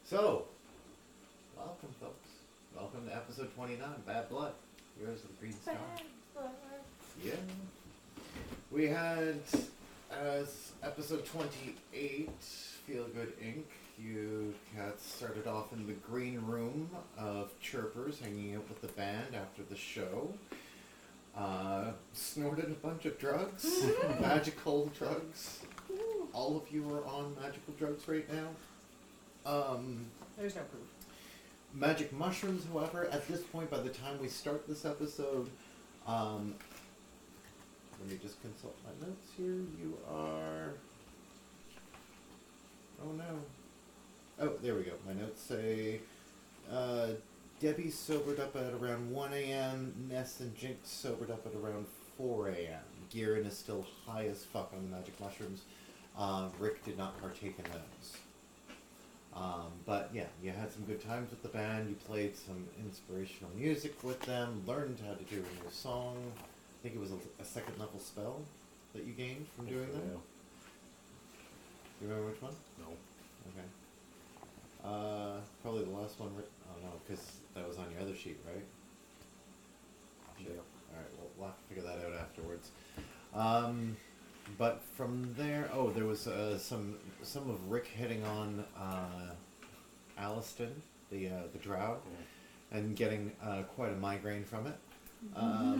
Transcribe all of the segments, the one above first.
So, welcome, folks. Welcome to episode 29, Bad Blood. Heroes of the Green Star. Yeah. We had, as episode 28, Feel Good Inc., you cats started off in the green room of Chirpers, hanging out with the band after the show. Snorted a bunch of drugs, magical drugs. All of you are on magical drugs right now. There's no proof. Magic mushrooms, however, at this point, by the time we start this episode, let me just consult my notes here. You are... Oh no. Oh, there we go. My notes say, Debbie sobered up at around 1 a.m., Ness and Jinx sobered up at around 4 a.m. Gieran is still high as fuck on the magic mushrooms. Rick did not partake in those. But yeah, you had some good times with the band, you played some inspirational music with them, learned how to do a new song. I think it was a second level spell that you gained from doing that. Yeah. You remember which one? No. Okay. Probably the last one, oh no, because that was on your other sheet, right? Yeah. Alright, well, we'll have to figure that out afterwards. But from there, there was some of Rick hitting on Alliston, the drow, and getting quite a migraine from it.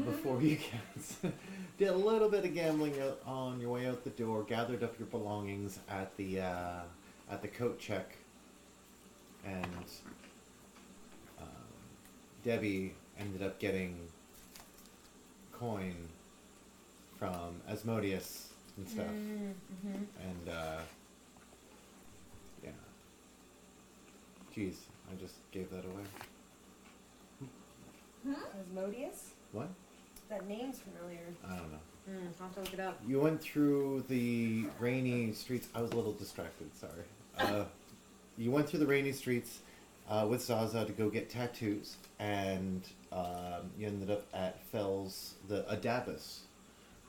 Before you guys did a little bit of gambling on your way out the door, gathered up your belongings at the coat check, and Debbie ended up getting coin from Asmodeus and stuff. And yeah. Jeez, I just gave that away. Asmodeus? What? That name's familiar. I don't know. I'll have to look it up. You went through the rainy streets. I was a little distracted, sorry. You went through the rainy streets with Zaza to go get tattoos, and you ended up at Fell's, the Adabus,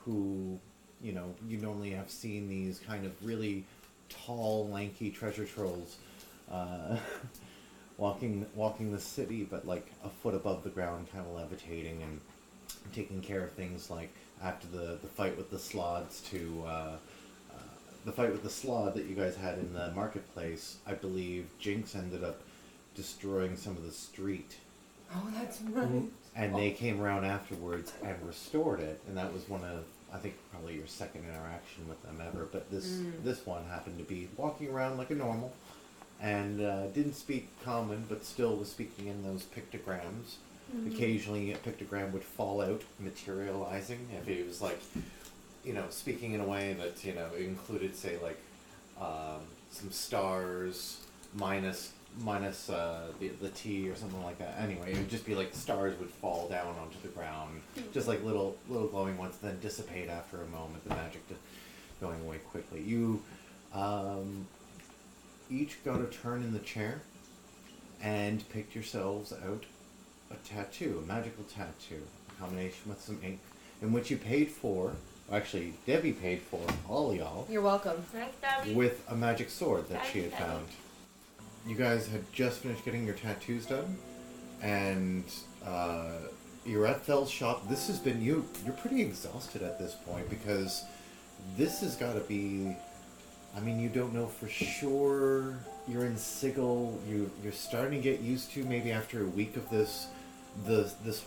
who, you normally have seen these kind of really tall, lanky treasure trolls walking the city, but like a foot above the ground, kind of levitating and taking care of things like after the fight with the slods the fight with the slod that you guys had in the marketplace. I believe Jinx ended up destroying some of the street. Oh, that's right. And they came around afterwards and restored it, and that was one of, I think, probably your second interaction with them ever. But this one happened to be walking around like a normal, and didn't speak common, but still was speaking in those pictograms. Occasionally a pictogram would fall out, materializing, if it was like, speaking in a way that, included, say, like, some stars minus the T or something like that. Anyway, it would just be like the stars would fall down onto the ground, just like little glowing ones, then dissipate after a moment, the magic going away quickly. You each got a turn in the chair and picked yourselves out a tattoo, a magical tattoo, a combination with some ink, in which you paid for, actually Debbie paid for, all y'all, You're welcome. Thanks, Debbie. with a magic sword that she had Thanks, Debbie. found. You guys had just finished getting your tattoos done, and you're at Fell's shop. This has been, you're pretty exhausted at this point, because this has got to be, you don't know for sure. You're in Sigil. You're starting to get used to, maybe after a week of this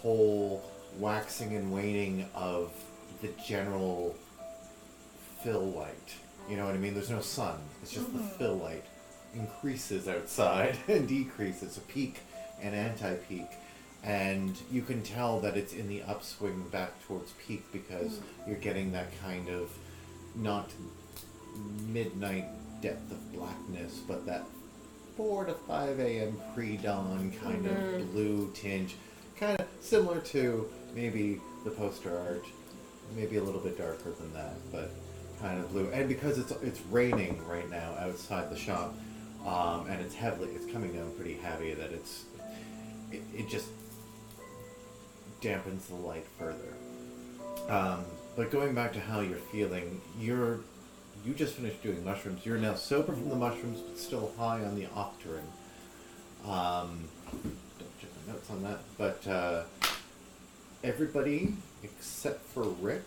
whole waxing and waning of the general fill light. You know what I mean? There's no sun. It's just the fill light increases outside and decreases, a peak and anti-peak. And you can tell that it's in the upswing back towards peak, because you're getting that kind of, not midnight depth of blackness, but that 4 to 5 a.m. pre-dawn kind of blue tinge, kind of similar to maybe the poster art, maybe a little bit darker than that, but kind of blue. And because it's raining right now outside the shop, and it's coming down pretty heavy, that it just dampens the light further. But going back to how you're feeling, you just finished doing mushrooms. You're now sober from the mushrooms, but still high on the octarine. Don't check my notes on that, but everybody except for Rick,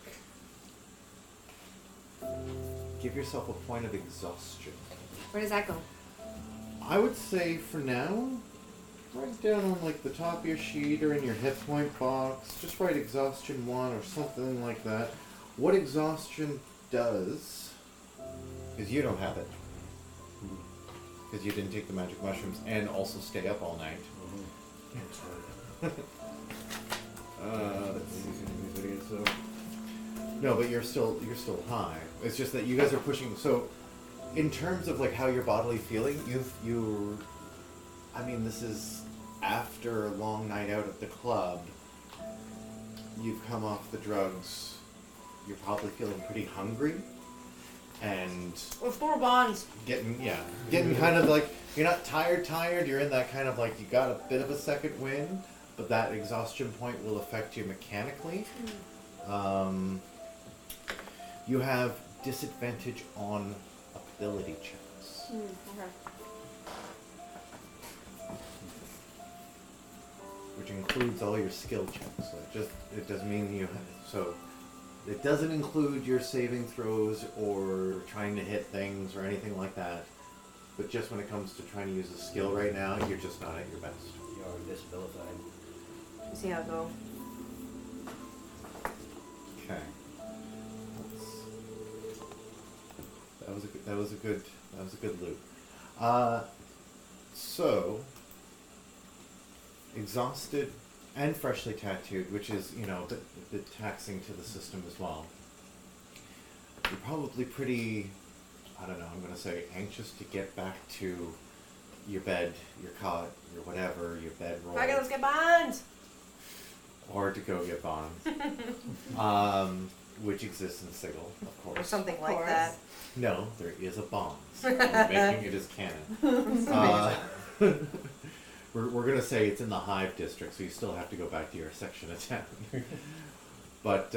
give yourself a point of exhaustion. Where does that go? I would say for now, write down on like the top of your sheet or in your hit point box, just write exhaustion 1 or something like that. What exhaustion does, because you don't have it, because you didn't take the magic mushrooms and also stay up all night. Let's see these videos. So no, but you're still high. It's just that you guys are pushing. So, in terms of like how you're bodily feeling, I mean, this is after a long night out at the club. You've come off the drugs. You're probably feeling pretty hungry, and With 4 bonds. getting kind of like you're not tired. You're in that kind of like you got a bit of a second wind, but that exhaustion point will affect you mechanically. You have disadvantage on ability checks. Okay. Which includes all your skill checks. So it doesn't mean you so it doesn't include your saving throws or trying to hit things or anything like that. But just when it comes to trying to use a skill right now, you're just not at your best. You're disabilified. See how it go. Okay. That was a good loop. So exhausted and freshly tattooed, which is, a bit taxing to the system as well. You're probably pretty, I don't know, I'm going to say anxious to get back to your bed, your cot, your whatever, your bedroll. Okay, let's get bonds! Or to go get bonds. Which exists in Sigil, of course. Or something Of like course. that. No, there is a bonds. We're making it as canon. We're going to say it's in the Hive district, so you still have to go back to your section of town. But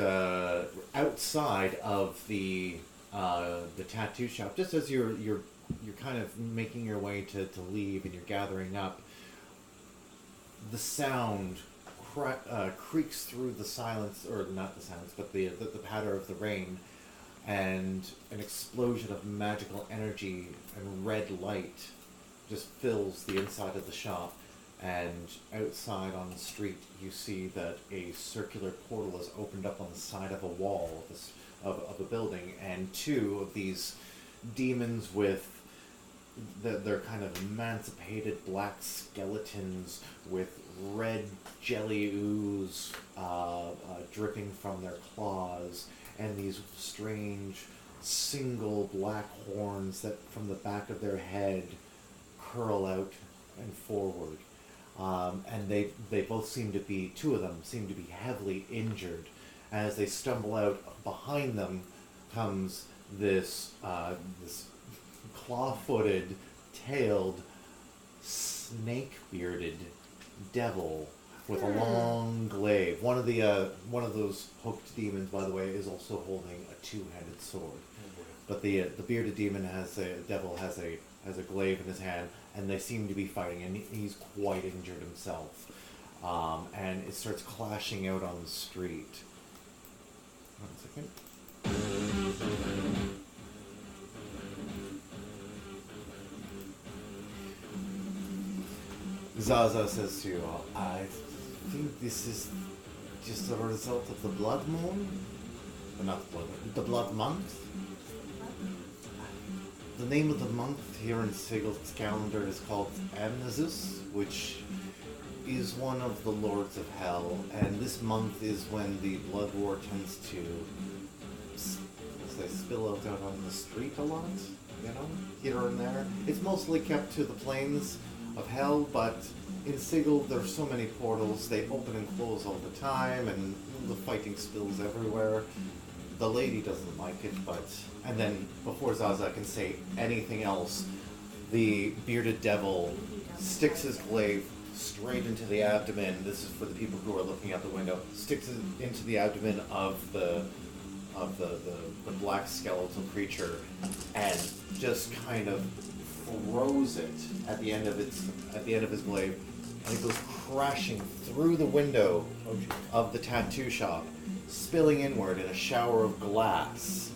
outside of the tattoo shop, just as you're kind of making your way to leave and you're gathering up, the sound creaks through the silence, or not the silence, but the patter of the rain, and an explosion of magical energy and red light just fills the inside of the shop. And outside on the street, you see that a circular portal is opened up on the side of a wall of a building, and 2 of these demons with they're kind of emancipated black skeletons with red jelly ooze dripping from their claws, and these strange single black horns that from the back of their head curl out and forward. And they both seem to be, 2 of them seem to be heavily injured. As they stumble out, behind them comes this claw-footed, tailed, snake-bearded devil with a long glaive. One of those hooked demons, by the way, is also holding a 2-handed sword. But the bearded demon has a glaive in his hand, and they seem to be fighting, and he's quite injured himself. And it starts clashing out on the street. 1 second. Zaza says to you, I think this is just a result of the blood moon. Not the blood moon, the blood month. The name of the month here in Sigil's calendar is called Amnesis, which is one of the lords of hell, and this month is when the blood war tends to spill out on the street a lot, here and there. It's mostly kept to the plains of hell, but in Sigil there's so many portals, they open and close all the time, and the fighting spills everywhere. The lady doesn't like it, and then before Zaza can say anything else, the bearded devil sticks his glaive straight into the abdomen. This is for the people who are looking out the window. Sticks it into the abdomen of the black skeletal creature, and just kind of throws it at the end of his blade, and it goes crashing through the window of the tattoo shop, spilling inward in a shower of glass.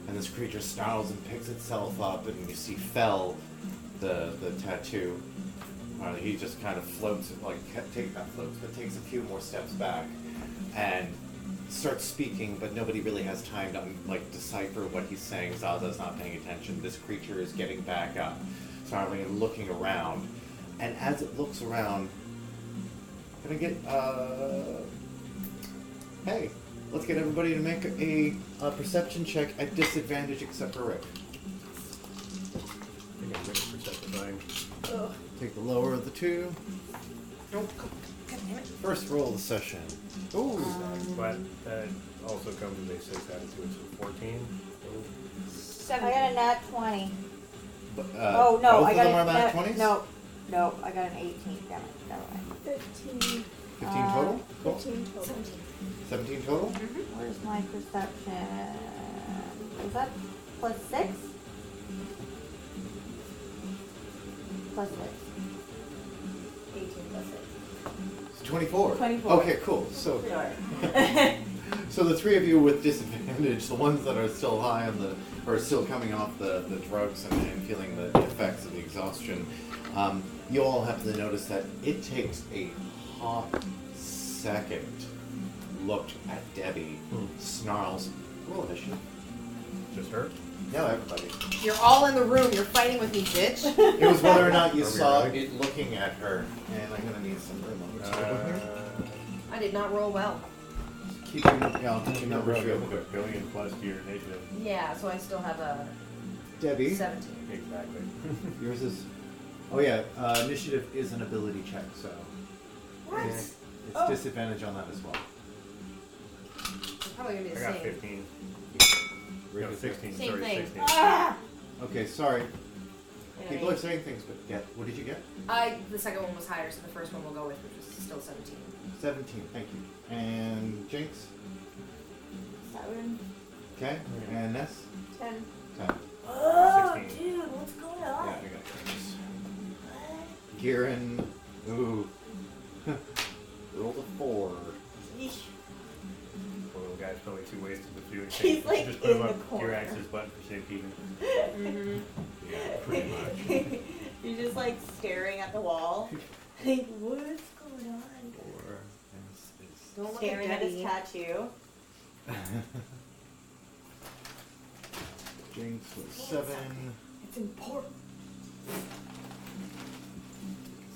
And this creature snarls and picks itself up, and you see Fell, the tattoo. He just kind of floats, takes a few more steps back, and starts speaking, but nobody really has time to decipher what he's saying. Zaza's not paying attention. This creature is getting back up, snarling and looking around. And as it looks around, can I get hey, let's get everybody to make a perception check at disadvantage except for Rick. I think I'm making perception. Take the lower of the two. Nope. God damn it. First roll of the session. Ooh. But that also comes with a 6 attitude, so 14. I got a nat 20. But, Oh, no, both I of got them a are nat 20s? No, I got an 18. Damn it. Never mind. 15. 15 total? Cool. 15 total. 17 total? Where's my perception? Is that plus 6? Plus 6. 18 plus 6. It's 24. 24. Okay, cool. So, so the three of you with disadvantage, the ones that are still high on the, or still coming off the drugs and feeling the effects of the exhaustion, you all have to notice that it takes a hot second. Looked at Debbie, snarls, roll initiative. Just her? No, everybody. You're all in the room. You're fighting with me, bitch. It was whether or not you Are we saw ready? it looking at her, and I'm gonna need some room on the table here. I did not roll well. Keep your, I'll keep your numbers real quick. Billion plus to your initiative. Yeah, so I still have a Debbie, 17. Exactly. yours is. Oh yeah, initiative is an ability check, so What? it's Oh. disadvantage on that as well. It's probably gonna be I the got same. 15. Rick No, is 16. Same Sorry, thing. 16. Ah! Okay, sorry. Yeah, People are saying things, but yeah, what did you get? The second one was higher, so the first one we'll go with, which was still 17. 17, thank you. And Jinx? 7. Okay, and Ness? 10. 10. Oh, 16. dude, what's going Yeah, on? I got this. Gieran, ooh. Rolled a 4. Yeesh. Poor little guy's probably too wasted to do anything. He's, like, Just put him in the up corner. T-Rex's butt for safekeeping. Mm-hmm. Yeah, pretty much. You're just like staring at the wall. Like, what is going on? 4 Don't look Staring at at his Debbie. tattoo. Jinx was 7. It's important.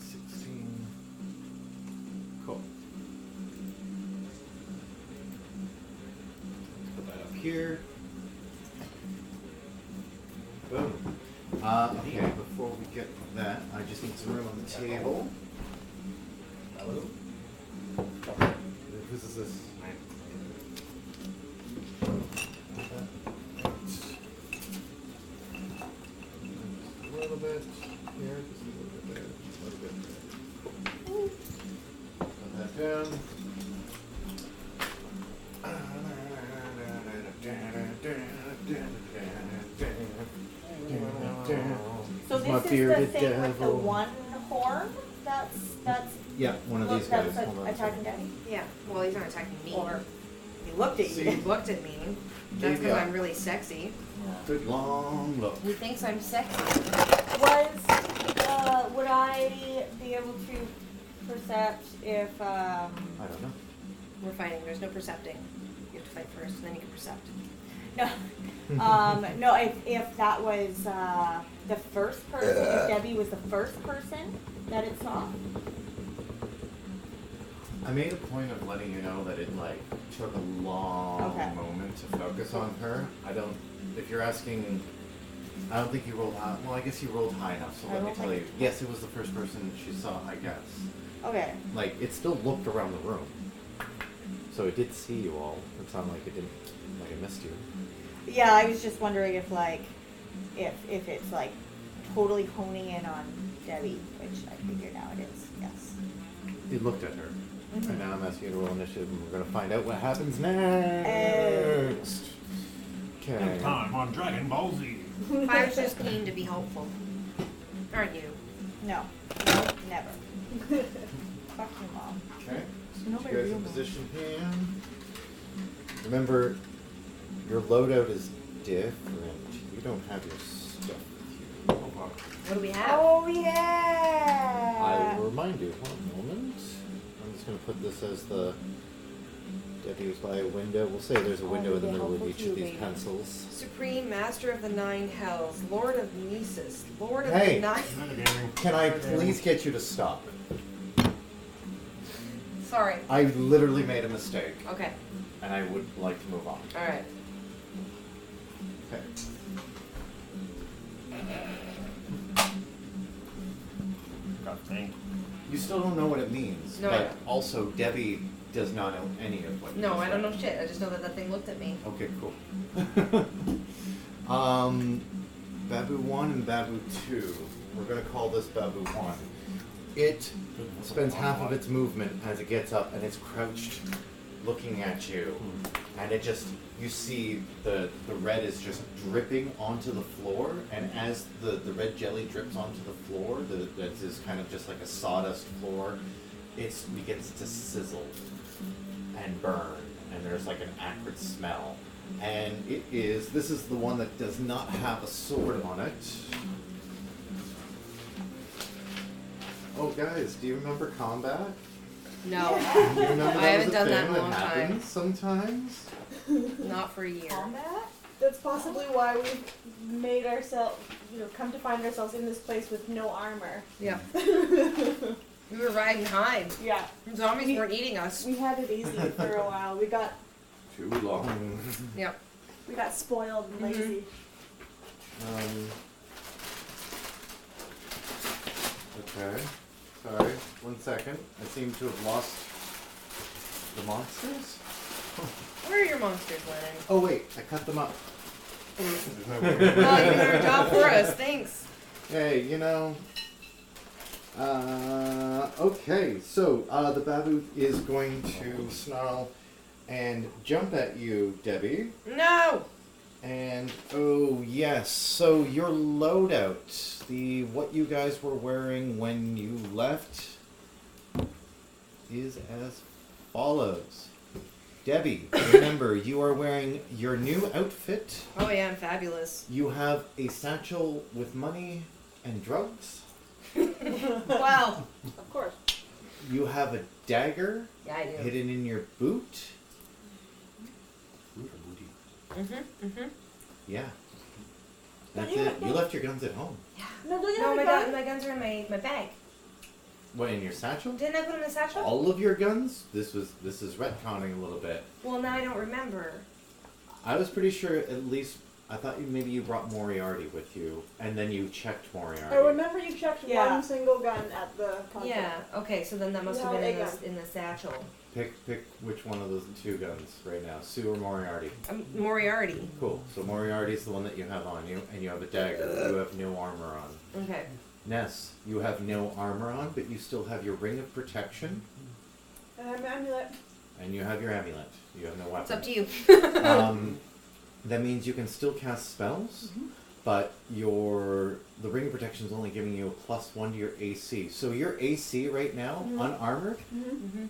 16. Cool. Put that up here. Boom. Okay, before we get to that, I just need some room on the table. Hello? Whose is this? A little bit here, just a little bit there, just a little bit there. Put that down. So It's my this is the bearded thing with the devil. one horn? That's Yeah, one of these guys. that's Hold on. attacking Daddy? Yeah, well, he's not attacking me. Or he looked at See? He you. looked at me. That's Gave because ya. I'm really sexy. Good long look. He thinks I'm sexy. Would I be able to percept if I don't know. We're fighting. There's no percepting. You have to fight first, then you can percept. no no if that was the first person, if Debbie was the first person that it saw? I made a point of letting you know that it took a long Okay. moment to focus on her. If you're asking, I don't think you rolled high. Well, I guess you rolled high enough, so I let me don't tell think- you. Yes, it was the first person she saw, I guess. Okay. It still looked around the room. So it did see you all. It's not like it didn't, it missed you. Yeah, I was just wondering if if it's totally honing in on Debbie, which I figure now it is. Yes. It looked at her. Mhm. And now I'm asking you to roll initiative, and we're going to find out what happens next. Okay. Next time on Dragon Ball Z. I was just keen to be helpful. Are you? No, never. Fuck your mom. Okay. So nobody You guys real in mom. position here. Remember, your loadout is different. You don't have your stuff with you. What do we have? Oh yeah. I will remind you. 1 moment. I'm just going to put this as the Debbie was by a window. We'll say there's a window in the they're middle of helpful each to you, of these baby. pencils. Supreme Master of the Nine Hells, Lord of Nesis, Lord of Hey. the Nine... Can I please get you to stop? Sorry. I literally made a mistake, Okay. and I would like to move on. Alright. Okay. God dang. You still don't know what it means, No, I but don't. also Debbie does not know any of what. you No, just I don't know read. shit. I just know that that thing looked at me. Okay, cool. Babu 1 and Babu 2. We're gonna call this Babu 1. It spends half of its movement as it gets up and it's crouched looking at you. And it just, you see the red is just dripping onto the floor, and as the red jelly drips onto the floor, that is kind of just like a sawdust floor, it begins to sizzle and burn, and there's like an acrid smell. And this is the one that does not have a sword on it. Oh guys, do you remember combat? No. Do you remember I that haven't was a done that thing in a long time. happens sometimes? Not for a year. Combat? That's possibly why we've made ourselves, come to find ourselves in this place with no armor. Yeah. We were riding high. Yeah. Zombies weren't eating us. We had it easy for a while. We got Too long. Yep. spoiled and lazy. Okay. Sorry. 1 second. I seem to have lost the monsters. Where are your monsters, Lennon? Oh wait, I cut them up. There's no Well, you did our job for us. Thanks. Hey, okay, so the babu is going to snarl and jump at you, Debbie. No! And oh yes, so your loadout, what you guys were wearing when you left, is as follows. Debbie, remember you are wearing your new outfit. Oh yeah, I'm fabulous. You have a satchel with money and drugs. Wow. Of course. You have a dagger Yeah, I do. hidden in your boot. Yeah. That's you- it. You left your guns at home. No, don't you No, have my, a gun? my guns are in my bag. What, in your satchel? Didn't I put them in the satchel? All of your guns? This is retconning a little bit. Well, now I don't remember. I was pretty sure at least I thought maybe you brought Moriarty with you, and then you checked Moriarty. I remember you checked Yeah. one single gun at the concert. Yeah. Okay, so then that must No, have been a gun. in the satchel. Pick which one of those 2 guns right now, Sue or Moriarty. Moriarty. Cool. So Moriarty is the one that you have on you, and you have a dagger. You have no armor on. Okay. Ness, you have no armor on, but you still have your ring of protection, And I'm amulet. and you have your amulet. You have no weapon. It's up to you. That means you can still cast spells, but the ring of protection is only giving you a +1 to your AC. So your AC right now, unarmored,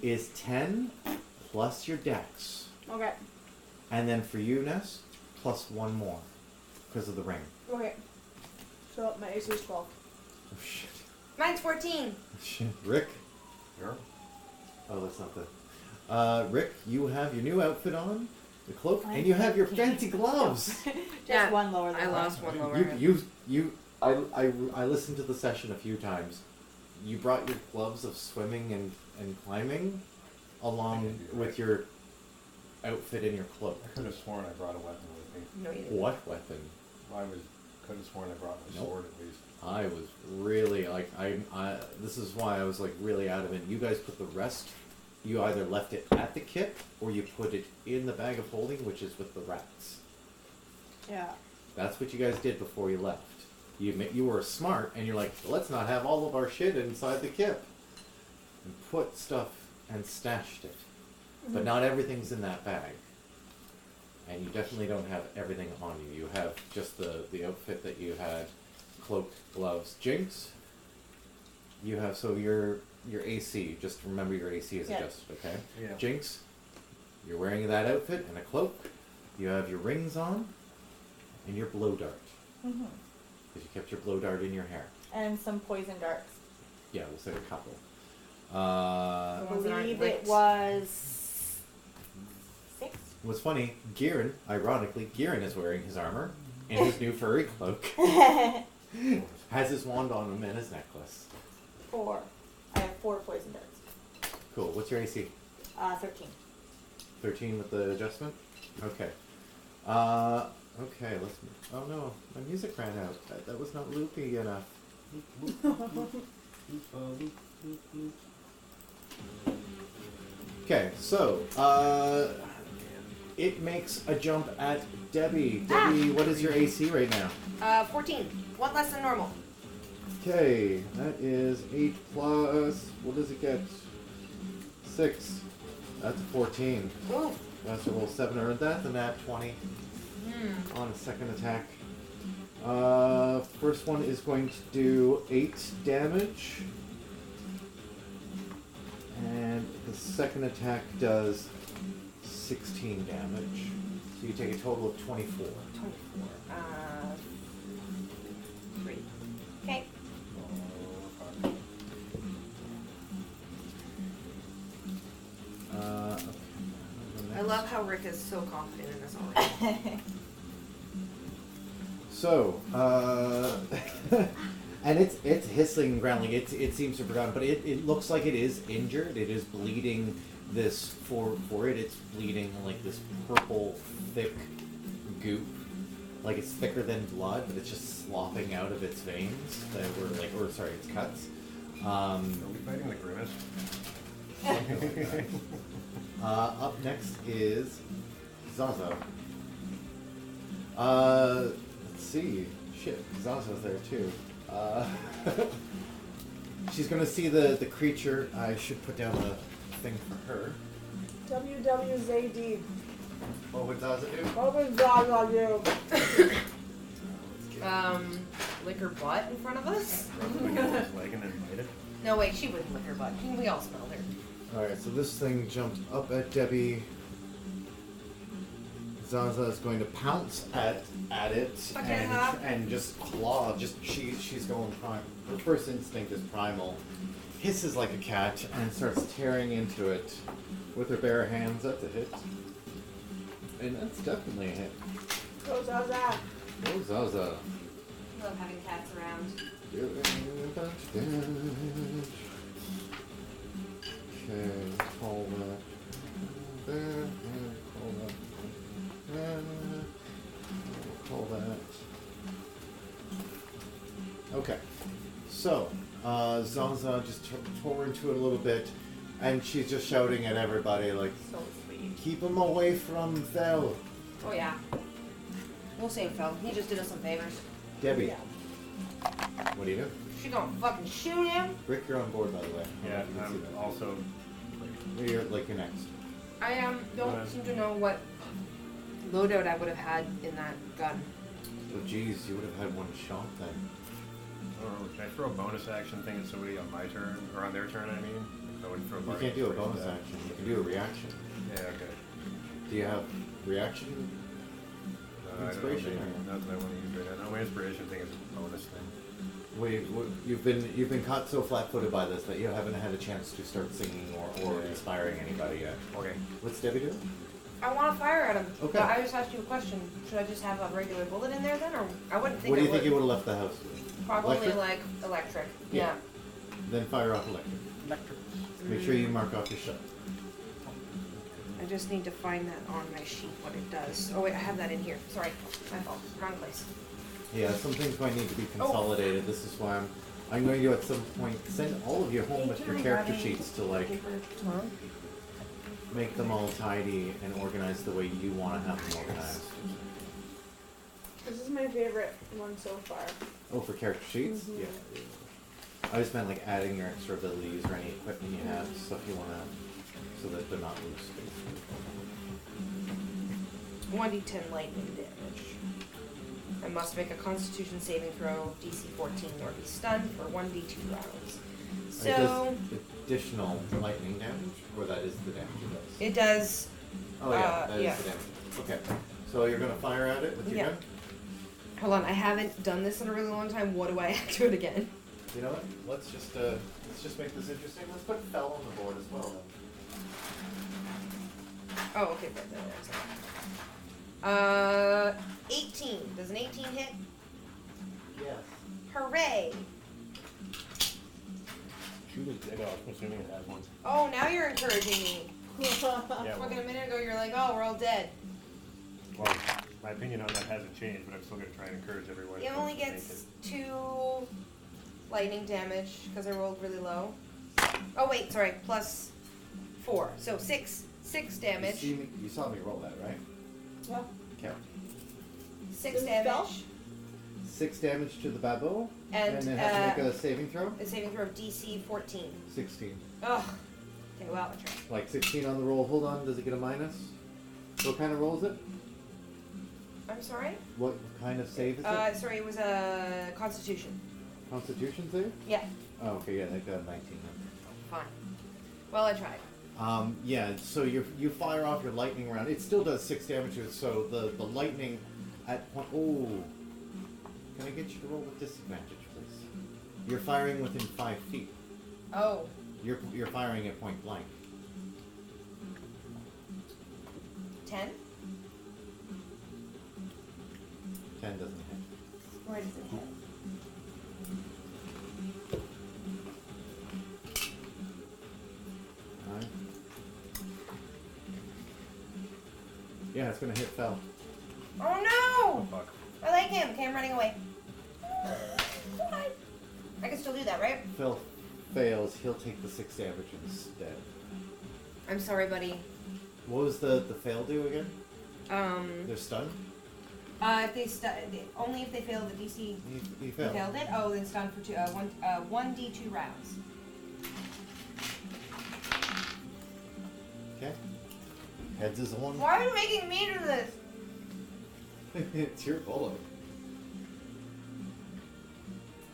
is 10 plus your dex. Okay. And then for you, Ness, +1 more because of the ring. Okay. So my AC is 12. Oh shit. Mine's 14. Shit. Rick? Sure. Oh, that's not the... Rick, you have your new outfit on, the cloak, I'm and you have your 14. fancy gloves. Just Yeah, one lower than I mine. lost one lower. I listened to the session a few times. You brought your gloves of swimming and climbing along with your outfit and your cloak. I could have sworn I brought a weapon with me. No, you didn't. What weapon? Could have sworn I brought my Nope. sword at least. I was really like this is why I was like really adamant. You guys put the rest. You either left it at the kit or you put it in the bag of holding, which is with the rats. Yeah. That's what you guys did before you left. You were smart, and you're like, let's not have all of our shit inside the kit. And put stuff and stashed it. But not everything's in that bag. And you definitely don't have everything on you. You have just the outfit that you had, cloak, gloves. Jinx, you have so your AC. Just remember your AC is Yeah. adjusted. Okay. Yeah. Jinx, you're wearing that outfit and a cloak. You have your rings on, and your blow dart. Mm-hmm. Because you kept your blow dart in your hair. And some poison darts. Yeah, we'll say a couple. I ones that aren't believe licked. it was 6. What's funny, Gieran, ironically, Gieran is wearing his armor and his new furry cloak. Has his wand on him and his necklace. 4. I have 4 poison darts. Cool. What's your AC? 13. 13 with the adjustment? Okay. Okay, let's... Oh no, my music ran out. That was not loopy enough. Okay, so, it makes a jump at Debbie. Debbie, what is your AC right now? 14. One less than normal. Okay, that is 8 plus... What does it get? 6. That's a 14. Ooh. That's a roll 7 earned that, and that 20 on a second attack. First one is going to do 8 damage. And the second attack does 16 damage. So you take a total of 24. 24. 3. Okay. Okay. I love how Rick is so confident in this already. So, and it's hissing and growling. It seems to have forgotten, but it looks like it is injured. It is bleeding. This for it, it's bleeding like this purple, thick goop. Like it's thicker than blood, but it's just slopping out of its veins that were like, or sorry, its cuts. Are we fighting the grimace? Something like that. Up next is Zaza. Let's see. Shit, Zaza's there too. She's gonna see the creature. I should put down a thing for her. WWZD. What would Zaza do? What would Zaza do? Lick her butt in front of us? Rub it against his leg and then bite it? No, wait, she wouldn't lick her butt. We all smelled her. Alright, so this thing jumped up at Debbie. Zaza is going to pounce at it Fuck it up. and just claw. She's going prime. Her first instinct is primal. Hisses like a cat and starts tearing into it with her bare hands. That's a hit, and that's definitely a hit. Go Zaza. Oh, Zaza. Love having cats around. Doing a bunch of damage. Okay, call that there, and call that there, call that. Okay, so Zaza just tore into it a little bit, and she's just shouting at everybody like, So sweet. "Keep him away from Fel." Oh, yeah. We'll save Phil. He just did us some favors. Debbie, Yeah. what do you do? She gonna fucking shoot him? Rick, you're on board, by the way. Yeah, You can see I'm that. also... You're you're next. I don't seem to know what loadout I would have had in that gun. Oh, geez, you would have had one shot then. I don't know, can I throw a bonus action thing at somebody on my turn? Or on their turn, I mean? If I would throw You can't do a bonus action. You can do a reaction. Yeah, okay. Do you have reaction? Inspiration, I don't or- know, not that I want to use right now. No, my inspiration thing is a bonus thing. You've been caught so flat-footed by this that you haven't had a chance to start singing or inspiring anybody yet. Okay. What's Debbie doing? I want to fire at him. Okay. But I just asked you a question. Should I just have a regular bullet in there then? Or I wouldn't think What do you I think you would. would have left the house with? Probably Electric? like electric. Yeah. Yeah. Then fire off electric. Make sure you mark off your shot. I just need to find that on my sheet, what it does. Oh wait, I have that in here. Sorry, my fault. Wrong place. Yeah, some things might need to be consolidated. This is why I'm going to at some point send all of you home with your character sheets to like Tomorrow? make them all tidy and organized the way you want to have them organized. This is my favorite one so far. Oh, for character sheets? Mhm. Yeah. I just meant like adding your extra abilities or any equipment you have, stuff you want to, so that they're not loose. 1d10 lightning damage. I must make a Constitution saving throw, DC 14, or be stunned for 1d2 rounds. So does additional lightning damage, or that is the damage it does? it does. Oh yeah, that is yeah. the damage. Okay, so you're gonna fire at it with your Yeah. gun. Hold on, I haven't done this in a really long time. What do I do it again? You know what? Let's just make this interesting. Let's put fell on the board as well. Then. Oh, okay, right there. 18. Does an 18 hit? Yes. Hooray! Shoot his dick off, assuming it has one. Oh, now you're encouraging me. Yeah, Fucking a minute ago, you're like, oh, we're all dead. well, my opinion on that hasn't changed, but I'm still going to try and encourage everyone. It only gets 2 lightning damage because I rolled really low. Oh wait, sorry, plus 4, so 6 damage. You saw me roll that, right? Yeah. Okay. 6 Does it damage. spell? 6 damage to the baboo, And then have to make a saving throw. a saving throw of DC 14. 16. Ugh. Okay, well, I tried. Like 16 on the roll. Hold on, does it get a minus? What kind of roll is it? I'm sorry? What kind of save is it? Sorry, it was a Constitution. Constitution save? Yeah, Oh, okay, yeah, they got a 19. fine. Well, I tried. Yeah, so you fire off your lightning round. It still does 6 damage, so the lightning at point. Oh, can I get you to roll with disadvantage, please? You're firing within 5 feet. Oh. You're firing at point blank. 10? 10 doesn't hit. Where does it hit? Alright. Yeah, it's gonna hit fell. Oh Oh, no! fuck. I like him. Okay, I'm running away. I can still do that, right? Phil fails, he'll take the 6 damage instead. I'm sorry, buddy. What was the fail do again? They're stunned? If they only if they fail the DC. He They failed. failed it. Oh, then stunned for 1d2 rounds. Okay. Heads is a 1. Why are you making me do this? It's your bullet.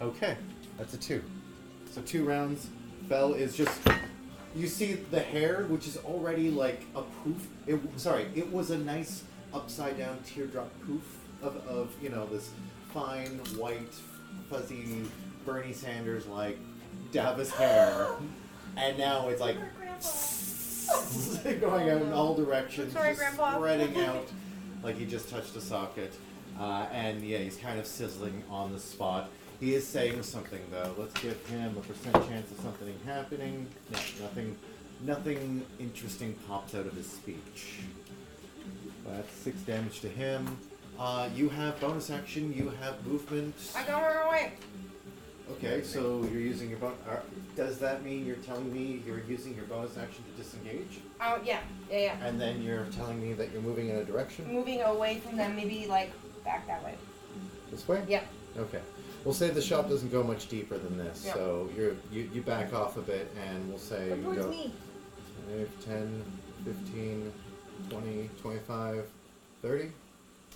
Okay, that's a 2. So 2 rounds. Fell is just. You see the hair, which is already like a poof. It was a nice upside down teardrop poof of this fine white fuzzy Bernie Sanders like Davis hair, and now it's like going out in all directions, Sorry, just Grandpa. spreading out like he just touched a socket. And yeah, he's kind of sizzling on the spot. He is saying something though. Let's give him a % chance of something happening. Yeah, nothing interesting pops out of his speech. That's 6 damage to him. You have bonus action. You have movement. I don't run away. Okay, so you're using your bonus. Does that mean you're telling me you're using your bonus action to disengage? Oh yeah. And then you're telling me that you're moving in a direction? Moving away from them, maybe like back that way. This way? Yeah. Okay. We'll say the shop doesn't go much deeper than this, Yeah. so you back off a bit, and we'll say Come you towards go me. 10, 15, 20, 25, 30.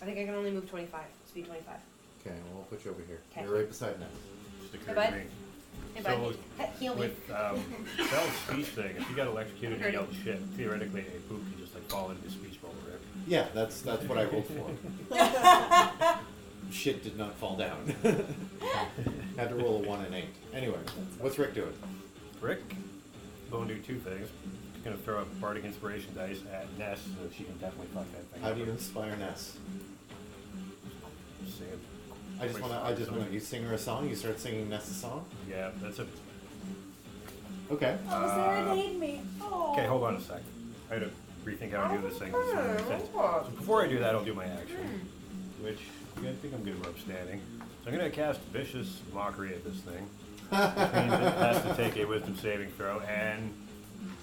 I think I can only move 25. Speed 25. Okay, well, we'll put you over here. 'Kay. You're right beside Ness. Just Hey, occurred bud. to me. Hey, So, bud. Heal me. with Bell's speech thing, if you got electrocuted and yelled shit, theoretically a poop could just like fall into the speech bubble, right? Yeah, that's what I rolled for. Shit did not fall down. Had to roll a 1 and 8. Anyway, what's Rick doing? Rick, going to do 2 things. He's going to throw a bardic inspiration dice at Ness so she can definitely fuck that thing. How up. do you inspire Ness? Sing it. I just want you sing her a song. You start singing Ness a song. Yeah, that's a. Okay. Oh, serenade me. Oh. Okay, hold on a sec. I had to rethink how to do this thing. 'cause it doesn't make sense. So before I do that, I'll do my action, which I think I'm good where I'm standing. So I'm going to cast Vicious Mockery at this thing. Which means it has to take a Wisdom saving throw, and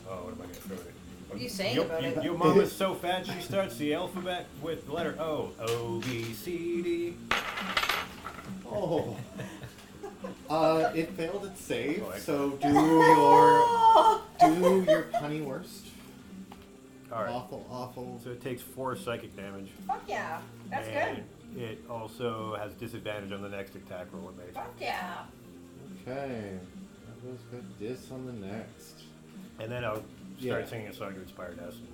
what am I going to throw it? What are you saying about it? Your mom is so fat she starts the alphabet with the letter O. O, B, C, D. Oh. It failed its save, Oh, so do your punny worst. Alright. Awful. So it takes 4 psychic damage. Fuck yeah. That's and good. It also has disadvantage on the next attack roll it makes. Fuck yeah. Okay. Who's got this on the next? And then I'll Yeah. start singing a song to inspire Destiny.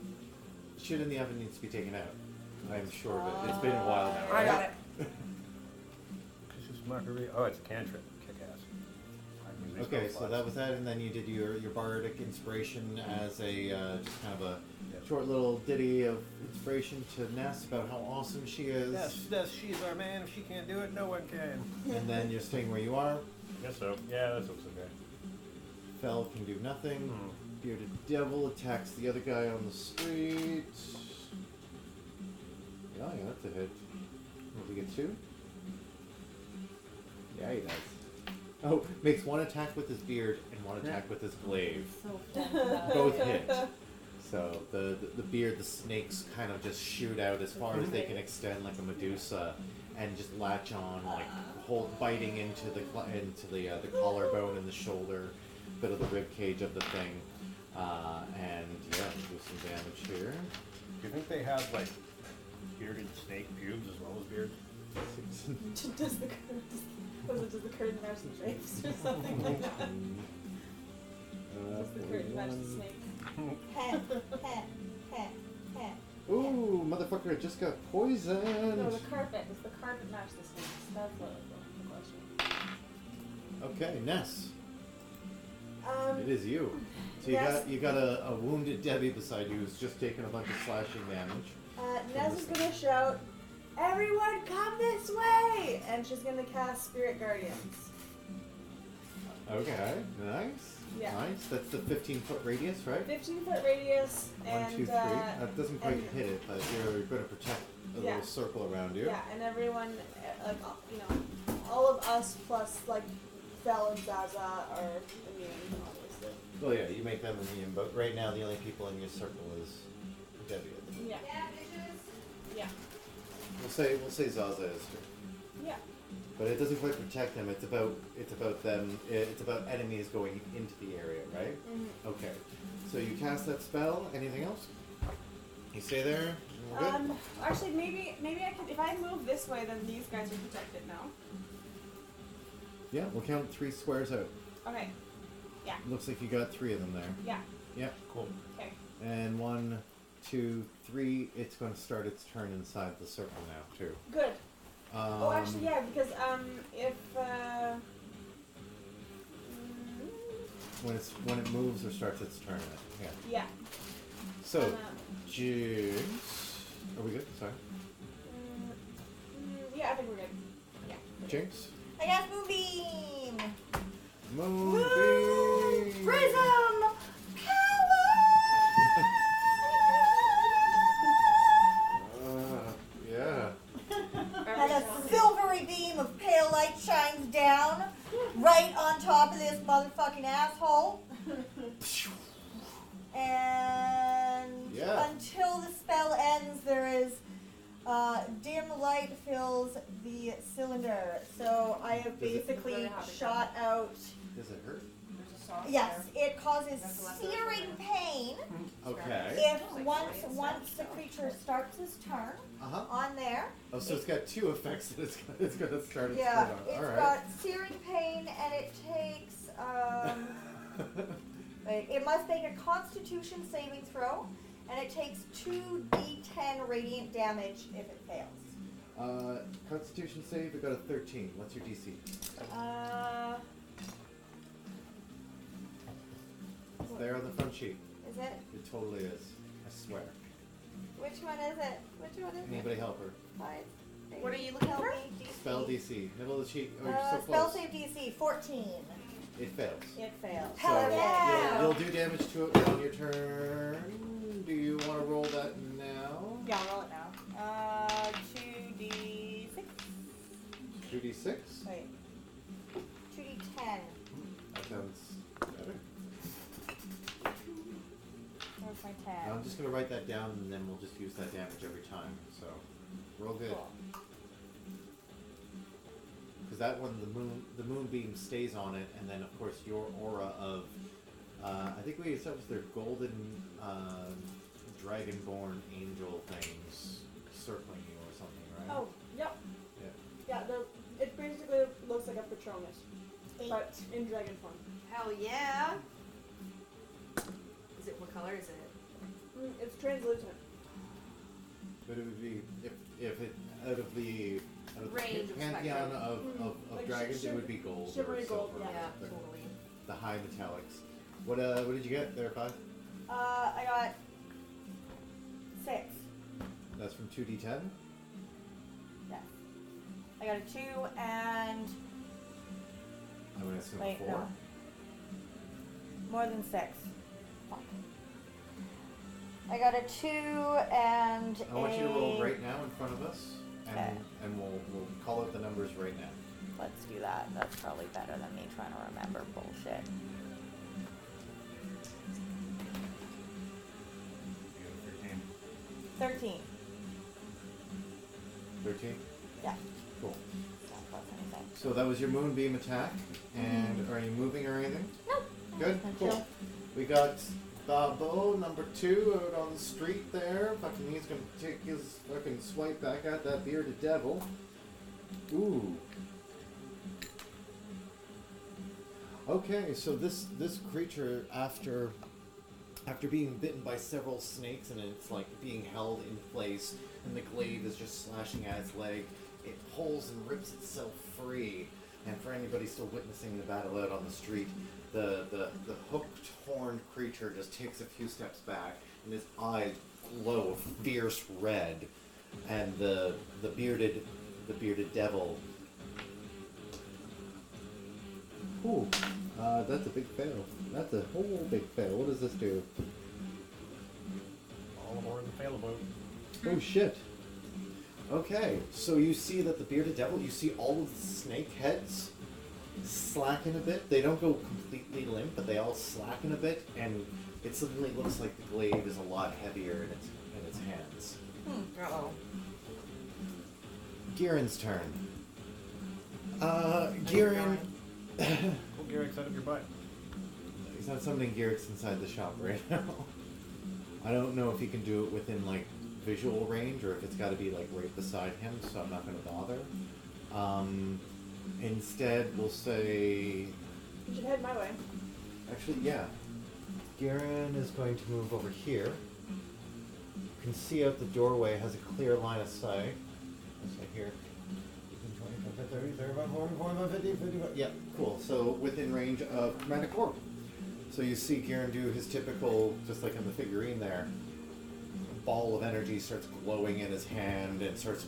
Shit in the oven needs to be taken out. I'm sure of it. It's been a while now, I right? got it. Vicious Mockery. Oh, it's a cantrip. Kick ass. Okay, so that was that, and then you did your bardic inspiration as a just kind of a Yep. short little ditty of inspiration to Ness about how awesome she is. Yes, she's our man. If she can't do it, no one can. And then you're staying where you are. Guess so. Yeah, that looks okay. Fel can do nothing. Hmm. Bearded Devil attacks the other guy on the street. Yeah, that's a hit. Will he get 2? Yeah, he does. Oh, makes one attack with his beard and one attack with his glaive. So fun. Both hit. So the beard, the snakes kind of just shoot out as far as they can extend, like a Medusa, and just latch on, like biting into the collarbone and the shoulder, bit of the rib cage of the thing, and yeah, do some damage here. Do you think they have like bearded snake pubes as well as beards? Does the curtain match the drapes or something like that? Does the curtain match the snake? Heh, heh, heh, heh. Ooh, motherfucker just got poisoned. No, the carpet. Does the carpet match the snakes? That's the question. Okay, Ness, Um, it is you. So you got a wounded Debbie beside you who's just taken a bunch of slashing damage. Nez is gonna shout, "Everyone come this way!" And she's gonna cast Spirit Guardians. Okay, nice. Yeah. Nice. That's the 15-foot radius, right? 15-foot radius, 1, and 2, 3. That doesn't quite and- hit it, but you're going to protect a Yeah. little circle around you. yeah, and everyone, like all of us plus like Fel and Zaza are immune, obviously. Well, yeah, you make them immune, but right now the only people in your circle is Debbie. Yeah, Yeah, bitches. yeah, We'll say Zaza is too. yeah. But it doesn't quite protect them. It's about them. It's about enemies going into the area, right? Mm-hmm. Okay. So you cast that spell. Anything else? You stay there. We're good? Actually, maybe I can. If I move this way, then these guys are protected now. Yeah, we'll count 3 squares out. Okay. Yeah. Looks like you got 3 of them there. Yeah. Yep. Cool. Okay. And 1, 2, 3. It's going to start its turn inside the circle now too. Good. Oh, actually, yeah, because if when it moves or starts its turn. Yeah. yeah. So, Jinx. Are we good? Sorry. Yeah, I think we're good. Yeah. Jinx. I got Moonbeam! Moonbeam. Prism! Yeah. And a silvery beam of pale light shines down right on top of this motherfucking asshole. And Yeah. until the spell ends, there is dim light fills the cylinder. So I have Does it- basically shot out. Does it hurt? There's a sauce Yes, there. it causes That's the leftover searing pain Okay. if once the creature starts its turn Uh-huh. on there. Oh, so it's got 2 effects that it's going to start its Yeah, turn on. it's All right. got searing pain and it takes wait, it must make a Constitution saving throw, and it takes 2d10 radiant damage if it fails. Constitution save, it got a 13. What's your DC? It's there on the front sheet. Is it? It totally is. I swear. Which one is it? Which one is Anybody help her? it? Five. What are you looking Tell for? me DC. Spell DC. Middle of the sheet. Oh, you're so Spell close. save DC 14. It fails. It fails. So Hell yeah! you'll do damage to it on your turn. Do you want to roll that now? Yeah, I'll roll it now. 2d6. 2d6? Wait. 2d10. That sounds better. Where's my tab? I'm just going to write that down and then we'll just use that damage every time. So, roll good. Cool. Because that one, the moonbeam stays on it, and then of course your aura of, I think we established they're golden, dragonborn angel things circling you or something, right? Oh, yep. Yeah. Yeah, it basically looks like a Patronus, but in dragon form. Hell yeah. Is it, what color is it? It's translucent. But it would be if it out of the Range of pantheon spectrum. of Like dragons, it would be gold. shimmery or gold, silver. Yeah, The, totally. the high metallics. What did you get there, 5? I got 6. That's from 2d10. Yes. I got a 2 and I'm gonna assume wait, 4. no. More than 6. Fuck. I got a 2 and I want you to roll right now in front of us, Okay. and we'll call out the numbers right now. Let's do that. That's probably better than me trying to remember bullshit. You got 13. 13. 13. Yeah. Cool. Not plus anything. So that was your moonbeam attack, and are you moving or anything? Nope. Good. That's Cool. chill. We got Bobo number 2 out on the street there. Fucking he's gonna take his fucking swipe back at that bearded devil. Ooh. Okay, so this creature after being bitten by several snakes and it's like being held in place and the glaive is just slashing at its leg, it pulls and rips itself free. And for anybody still witnessing the battle out on the street, the hooked, horned creature just takes a few steps back, and his eyes glow a fierce red, and the bearded devil. Ooh, that's a big fail. That's a whole big fail. What does this do? All aboard the failboat. Oh shit. Okay, so you see that the bearded devil, you see all of the snake heads slacken a bit. They don't go completely limp, but they all slacken a bit, and it suddenly looks like the glaive is a lot heavier in its hands. Uh-oh. Gieran's turn. Gieran... Pull Garrick out of your butt. He's not summoning Garrick's inside the shop right now. I don't know if he can do it within, like, visual range, or if it's got to be, like, right beside him, so I'm not going to bother. Instead, we'll say... You should head my way. Actually, yeah. Garen is going to move over here. You can see out the doorway, has a clear line of sight. Let's say here. 25, 30, 35, 40, 45, 50, 55. Yeah, cool. So within range of Commander Corp. So you see Garen do his typical, just like in the figurine there, a ball of energy starts glowing in his hand and starts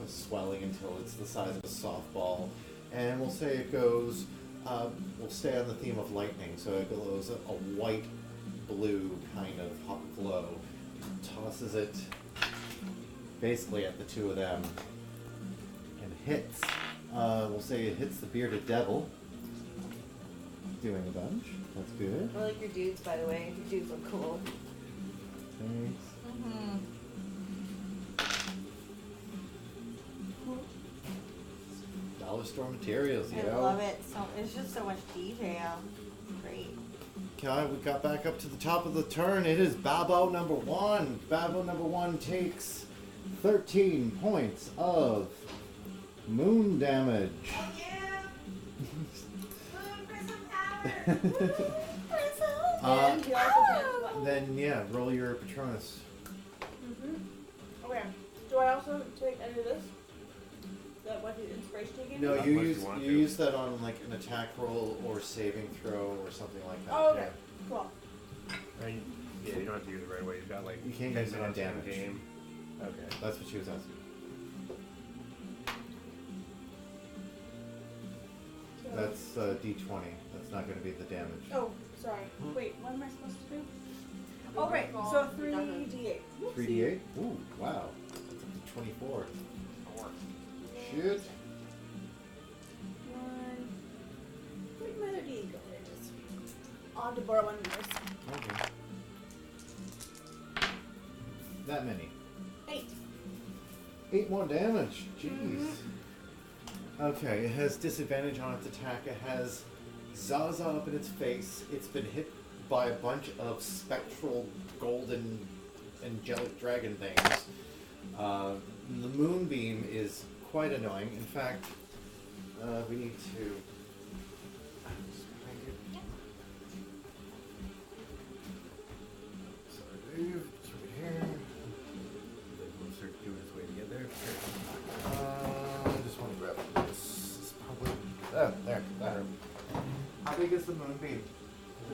swelling until it's the size of a softball. And we'll say it goes, we'll stay on the theme of lightning, so it glows a white-blue kind of hot glow. Tosses it basically at the two of them and hits. We'll say it hits the bearded devil, doing a bunch. That's good. I like your dudes, by the way. Your dudes look cool. Thanks. Mm-hmm. Dollar store materials, I yo. love it. So it's just so much detail. Great. Okay, we got back up to the top of the turn. It is Babo number 1. Babo number 1 takes 13 points of moon damage. Oh, yeah! For some power! And he also can't. Then, yeah, roll your Patronus. Okay. Do I also take any of this? That what the inspiration you gave No, me? Not you unless use you want you to. use that on like an attack roll or saving throw or something like that. Oh, okay. Cool. Yeah, you don't have to use it right away. You've got like You can't 10 use it on minutes in damage. the game. Okay. That's what she was asking. So- That's D20. That's not going to be the damage. Oh, sorry. Wait, what am I supposed to do? Oh, right. So 3d8. 3d8? Ooh, wow. That's up to 24. Shit. One. Where'd my other d8 go? There it is. I'll have to borrow one of yours. Okay. That many. 8. 8 more damage. Jeez. Okay, it has disadvantage on its attack. It has Zaza up in its face. It's been hit by a bunch of spectral golden angelic dragon things. The moonbeam is quite annoying. In fact, we need to... moonbeam?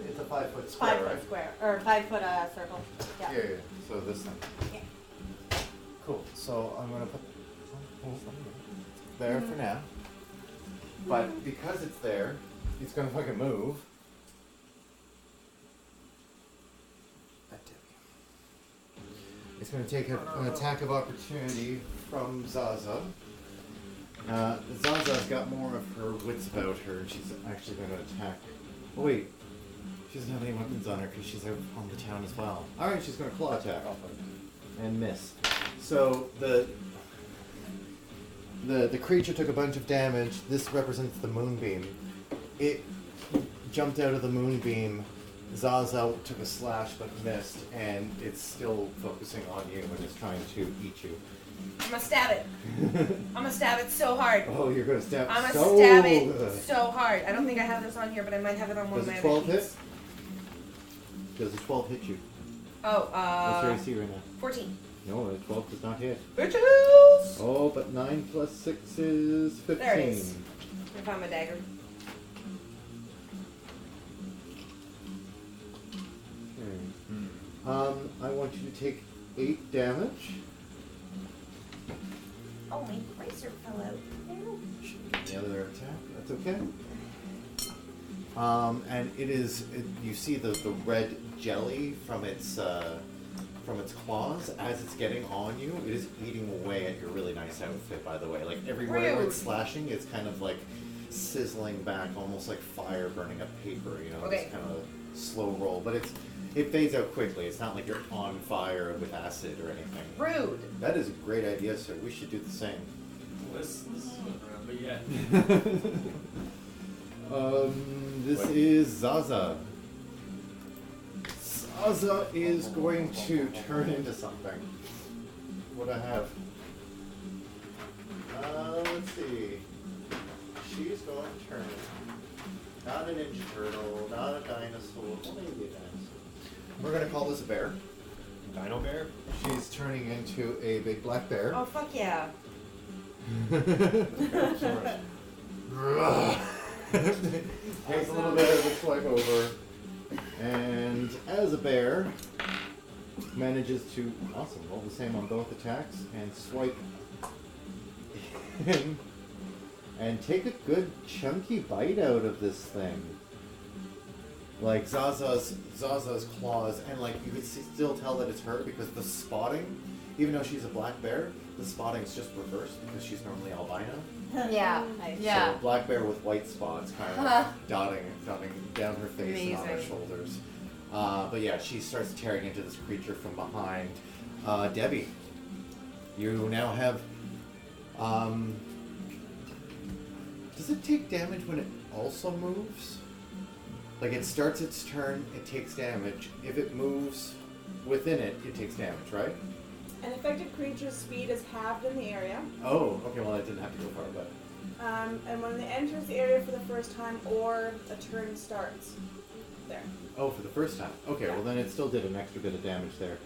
It's a 5 foot square, 5 foot right? square or 5 foot circle. Yeah. Yeah. So this thing. Yeah. Cool. So I'm gonna put there for now. But because it's there, it's gonna fucking move. It's gonna take an attack of opportunity from Zaza. Zaza's got more of her wits about her, and she's actually gonna attack. Oh wait, she doesn't have any weapons on her because she's out on the town as well. All right, she's gonna claw attack and miss. So the creature took a bunch of damage. This represents the moonbeam. It jumped out of the moonbeam. Zaza took a slash but missed, and it's still focusing on you and is trying to eat you. I'm gonna stab it. I'm gonna stab it so hard. Oh, you're gonna stab I'm gonna so stab it good. so hard. I don't think I have this on here, but I might have it on one Does of a my 12 other hit? sheets. Does a 12 hit you? Oh, What's your AC right now? 14. No, a 12 does not hit. Bitches! Oh, but 9 plus 6 is 15. There it is. I found my dagger. Okay. I want you to take 8 damage. Oh, my razor fell out. Should get the other attack. That's okay. And you see the red jelly from its claws as it's getting on you. It is eating away at your really nice outfit, by the way. Like everywhere where it's slashing, it's kind of like sizzling back, almost like fire burning up paper. You know, Okay. it's kind of a slow roll, but it fades out quickly. It's not like you're on fire with acid or anything. Rude. That is a great idea, sir. We should do the same. This is around, but yeah. This is Zaza. Zaza is going to turn into something. What do I have? Let's see. She's going to turn. Not a Ninja Turtle, not a dinosaur. Well, maybe a dinosaur. We're going to call this a bear. Dino bear? She's turning into a big black bear. Oh, fuck yeah. Takes a little bit of a swipe over, and as a bear, manages to roll the same on both attacks and swipe in and take a good chunky bite out of this thing. Like Zaza's claws, and like you can still tell that it's her because the spotting, even though she's a black bear, the spotting's just reversed because she's normally albino. Yeah. Nice. Yeah. So black bear with white spots kind of dotting down her face and on her Amazing. shoulders. But yeah, she starts tearing into this creature from behind. Debbie, you now have... does it take damage when it also moves? Like it starts its turn, it takes damage. If it moves within it, it takes damage, right? An affected creature's speed is halved in the area. Oh, okay, well I didn't have to go far, but... And when it enters the area for the first time or a turn starts. There. Oh, for the first time. Okay, Yeah. well then it still did an extra bit of damage there.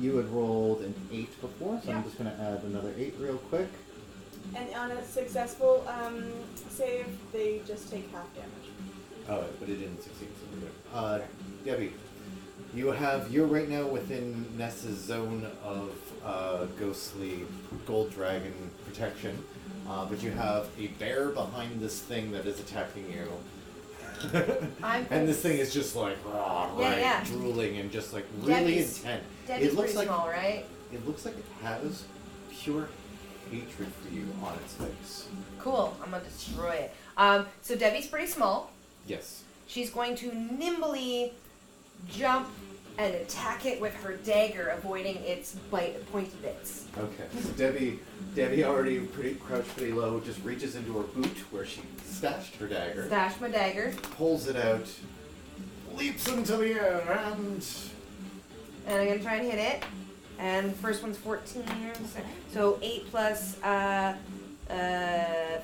You had rolled an 8 before, so I'm Yeah. just going to add another 8 real quick. And on a successful save, they just take half damage. Oh, but it didn't succeed, so we're good. Debbie, you're right now within Nessa's zone of ghostly gold dragon protection, but you have a bear behind this thing that is attacking you. And this thing is just like, Yeah. drooling and just like really intent. Debbie's It looks pretty like small, right? it looks like it has pure hatred for you on its face. Cool. I'm gonna destroy it. So Debbie's pretty small. Yes. She's going to nimbly jump and attack it with her dagger, avoiding its pointy bits. Okay. So Debbie already crouched pretty low, just reaches into her boot where she stashed her dagger, Stash my dagger, pulls it out, leaps into the air, and and I'm gonna try and hit it. And the first one's 14, so 8 plus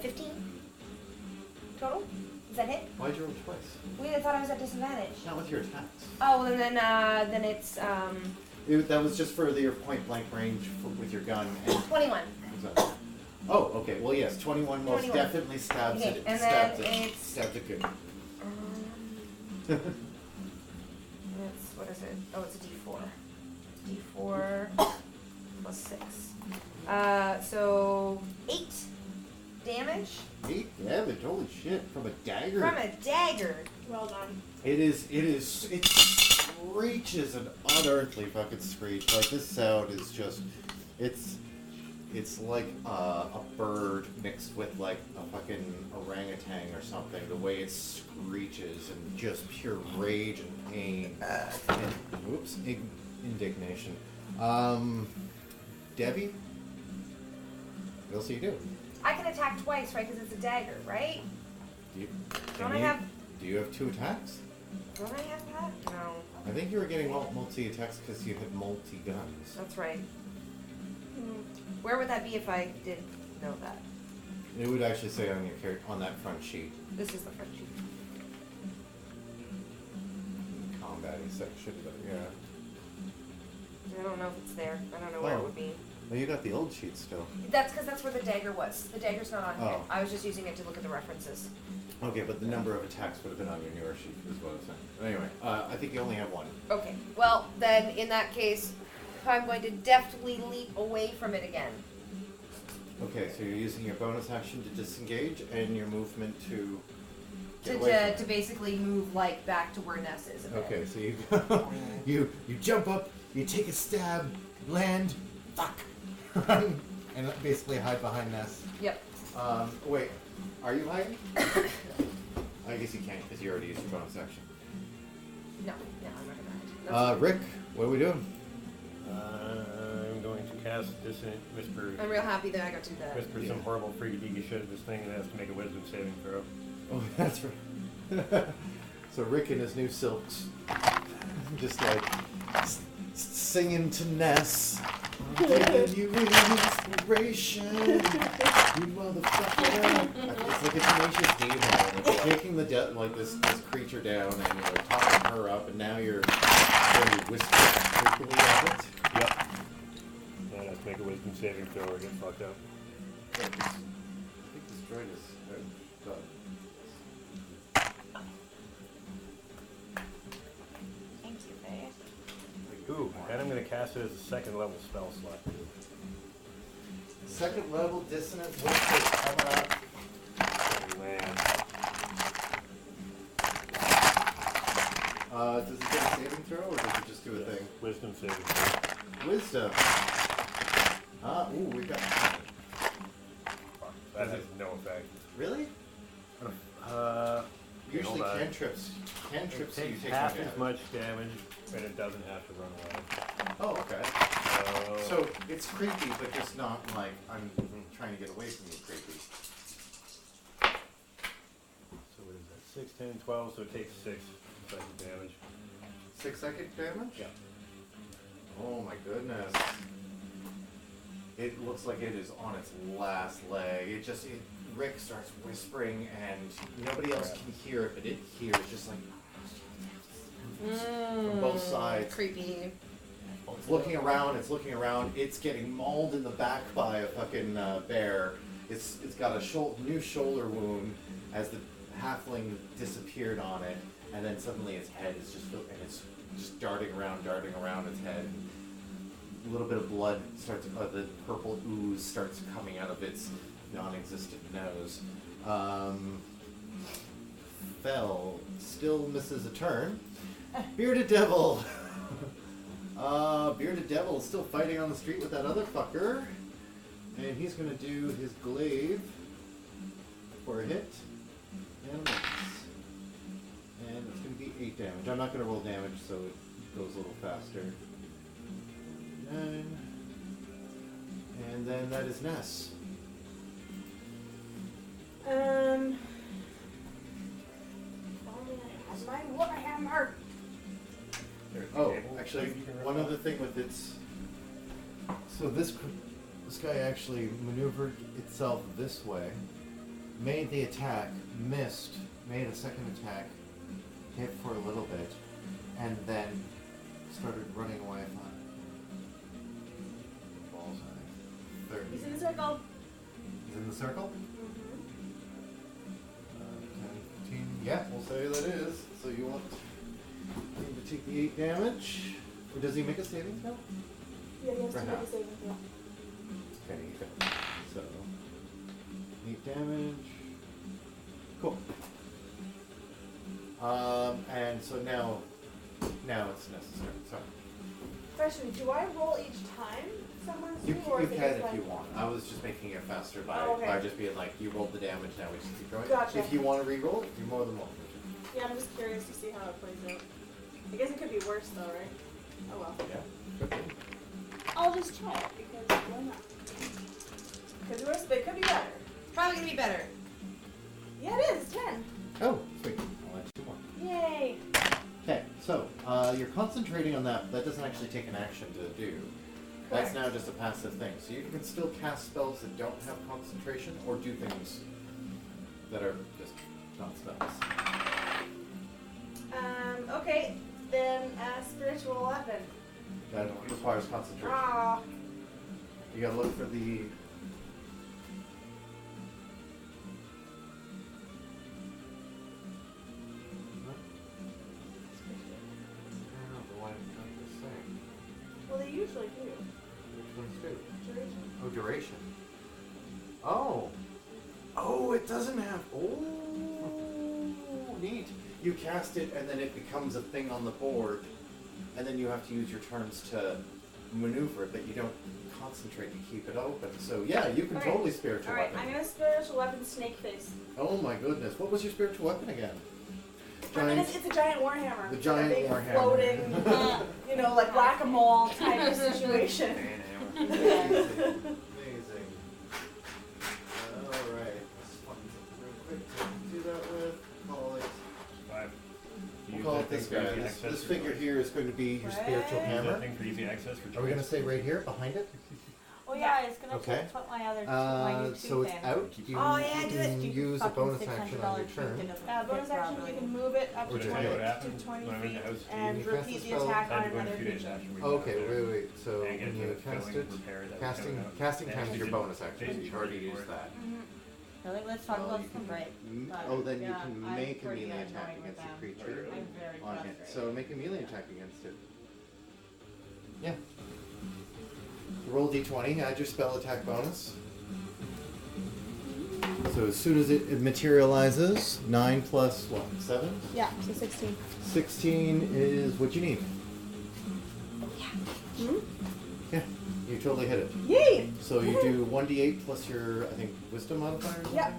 15 total. Is that hit? why'd you roll twice? Wait, I thought I was at disadvantage. Not with your attacks. Oh, and then it's That was just for your point blank range with your gun. And 21. oh, okay. Well, yes, 21 most 21. definitely stabs Okay, it. and Stabs then it. it's- Stabs it good. It's, what is it? Oh, it's a D4. D4 plus 6. So 8 damage 8 damage, holy shit, from a dagger. from a dagger. Well done. It screeches an unearthly fucking screech. Like, this sound is just, it's like a bird mixed with like a fucking orangutan or something. The way it screeches and just pure rage and pain. And, indignation. Debbie? What else do you do? I can attack twice, right? Because it's a dagger, right? Do you, Don't can I you- have? Do you have 2 attacks? Don't I have that? No, I think you were getting multi-attacks because you had multi-guns. that's right. Where would that be if I did know that? It would actually say on your on that front sheet. This is the front sheet. Combat section, but yeah. I don't know if it's there. I don't know where it would be. Well, you got the old sheet still. That's because that's where the dagger was. The dagger's not on here. Oh. I was just using it to look at the references. Okay, but the number of attacks would have been on your newer sheet, is what I was saying. Anyway, I think you only have 1. Okay. Well, then in that case, I'm going to deftly leap away from it again. Okay, so you're using your bonus action to disengage and your movement to get away To basically move like back to where Ness is. A bit. Okay, so you you jump up, you take a stab, land, fuck, run, and basically hide behind Ness. Yep. Wait, are you hiding? I guess you can't because you already used your bonus action. No, I'm not gonna hide. Rick, what are we doing? I'm going to cast Dissonant Whisper. I'm real happy that I got to do that. Whisper some horrible freaky deaky shit at this thing and it has to make a wisdom saving throw. Oh, that's right. So Rick in his new silks, just like singing to Ness. Giving you inspiration, you motherfucker. It's like a Tenacious D moment. You're taking the like this creature down and you're topping her up, and now you're going to whisper creepily at it. Yep. And I have to make a wisdom saving throw or get fucked up. I think this droid is done. Thank you, Faye. Ooh, and I'm going to cast it as a 2nd level spell slot. 2nd level dissonant whisper coming up. Oh, man. Does it get a saving throw or does it just do a thing? Wisdom saving throw. Wisdom. Ooh, we got. Fuck, that has no effect. Really? Usually hold on. cantrips. It Cantrips you takes take half no as damage. much damage, and it doesn't have to run away. Oh, okay. So it's creepy, but just not like I'm trying to get away from you creepy. So what is that? 6, 10, 12, so it takes 6 second damage. 6-second damage? Yeah. Oh my goodness. It looks like it is on its last leg. Rick starts whispering and nobody else can hear it, but it hears just like from both sides. Creepy. It's looking around, it's getting mauled in the back by a fucking bear. It's got a new shoulder wound as the halfling disappeared on it, and then suddenly its head is just filled, and it's just darting around its head. A little bit of blood starts, the purple ooze starts coming out of its non-existent nose. Fell still misses a turn. Bearded Devil. Bearded Devil is still fighting on the street with that other fucker, and he's gonna do his glaive for a hit and a miss. And it's gonna be 8 damage. I'm not gonna roll damage, so it goes a little faster. 9. And then that is Ness. My warhammer. There's the Oh, table. actually, You can one run other thing with its... So this guy actually maneuvered itself this way, made the attack, missed, made a second attack, hit for a little bit, and then started running away from bullseye. 30. He's in the circle. He's in the circle? 10, 15. Yeah, we'll say that is. So you want take the 8 damage. Or does he make a saving throw? Yeah, he has to make a Perhaps. saving throw. Okay, you failed. So, 8 damage. Cool. And so now it's necessary. Sorry. Question, do I roll each time someone's You, doing, or you is it can just if like... you want. I was just making it faster by, Oh, okay. by just being like, you rolled the damage, now we just keep going. Gotcha. If you want to re-roll, you're more than welcome to. Yeah, I'm just curious to see how it plays out. I guess it could be worse though, right? Oh well. Yeah. Could be. I'll just try it because why not? Could be worse, but it could be better. Probably gonna be better. Yeah, it is. 10. Oh, sweet. I'll add 2 more. Yay. Okay, so you're concentrating on that. That doesn't actually take an action to do. That's Correct. now just a passive thing. So you can still cast spells that don't have concentration or do things that are just not spells. Okay. Then spiritual weapon. That requires concentration. Ah. You gotta look for the... I don't know why I'm trying to say. Well, they usually do. Which ones do? Duration. Oh, duration. Oh. Oh, it doesn't have... Oh, neat. You cast it and then it becomes a thing on the board. And then you have to use your turns to maneuver it, but you don't concentrate to keep it open. So yeah, you can Alright. totally spiritual Alright, weapon. I'm gonna spiritual weapon snake face. Oh my goodness. What was your spiritual weapon again? I mean, it's a giant warhammer. The It's giant like a big warhammer. floating, you know, like whack-a-mole type of situation. Amazing. Amazing. Alright. Let's find something real quick to do that with. Call it. 5. We'll call it this guy. This figure here is going to be your spiritual Right. Use that hammer. thing for easy access for Are we going to say right here, behind it? Oh yeah, it's gonna Okay. put my other my new So it's tooth in. out. You Oh, yeah, do it. can use a Fucking bonus action on your $600 turn. tooth doesn't Bonus fit action, properly. you can move it up Or to just 20, do what happened to 20 when I went feet to house and you cast repeat the the spell? attack Had on to go in another 2 days creature. after we Okay, got there. wait. So And when get you the cast filling it, repair that was casting coming out. casting And times we your did bonus action. basically You've already for used it. that. Really? Let's talk Well, about you some can- break. But, Oh, then you yeah, can I'm make a pretty melee attack annoyed with against the them. creature I'm very on hit. frustrated. So make a melee attack against it. Yeah. Roll d20, add your spell attack bonus. So as soon as it materializes, 9 plus what? 7? Yeah, so 16. 16 is what you need. Hmm? Yeah, you totally hit it. Yay! So you do 1d8 plus your, I think, wisdom modifier or something? Yep.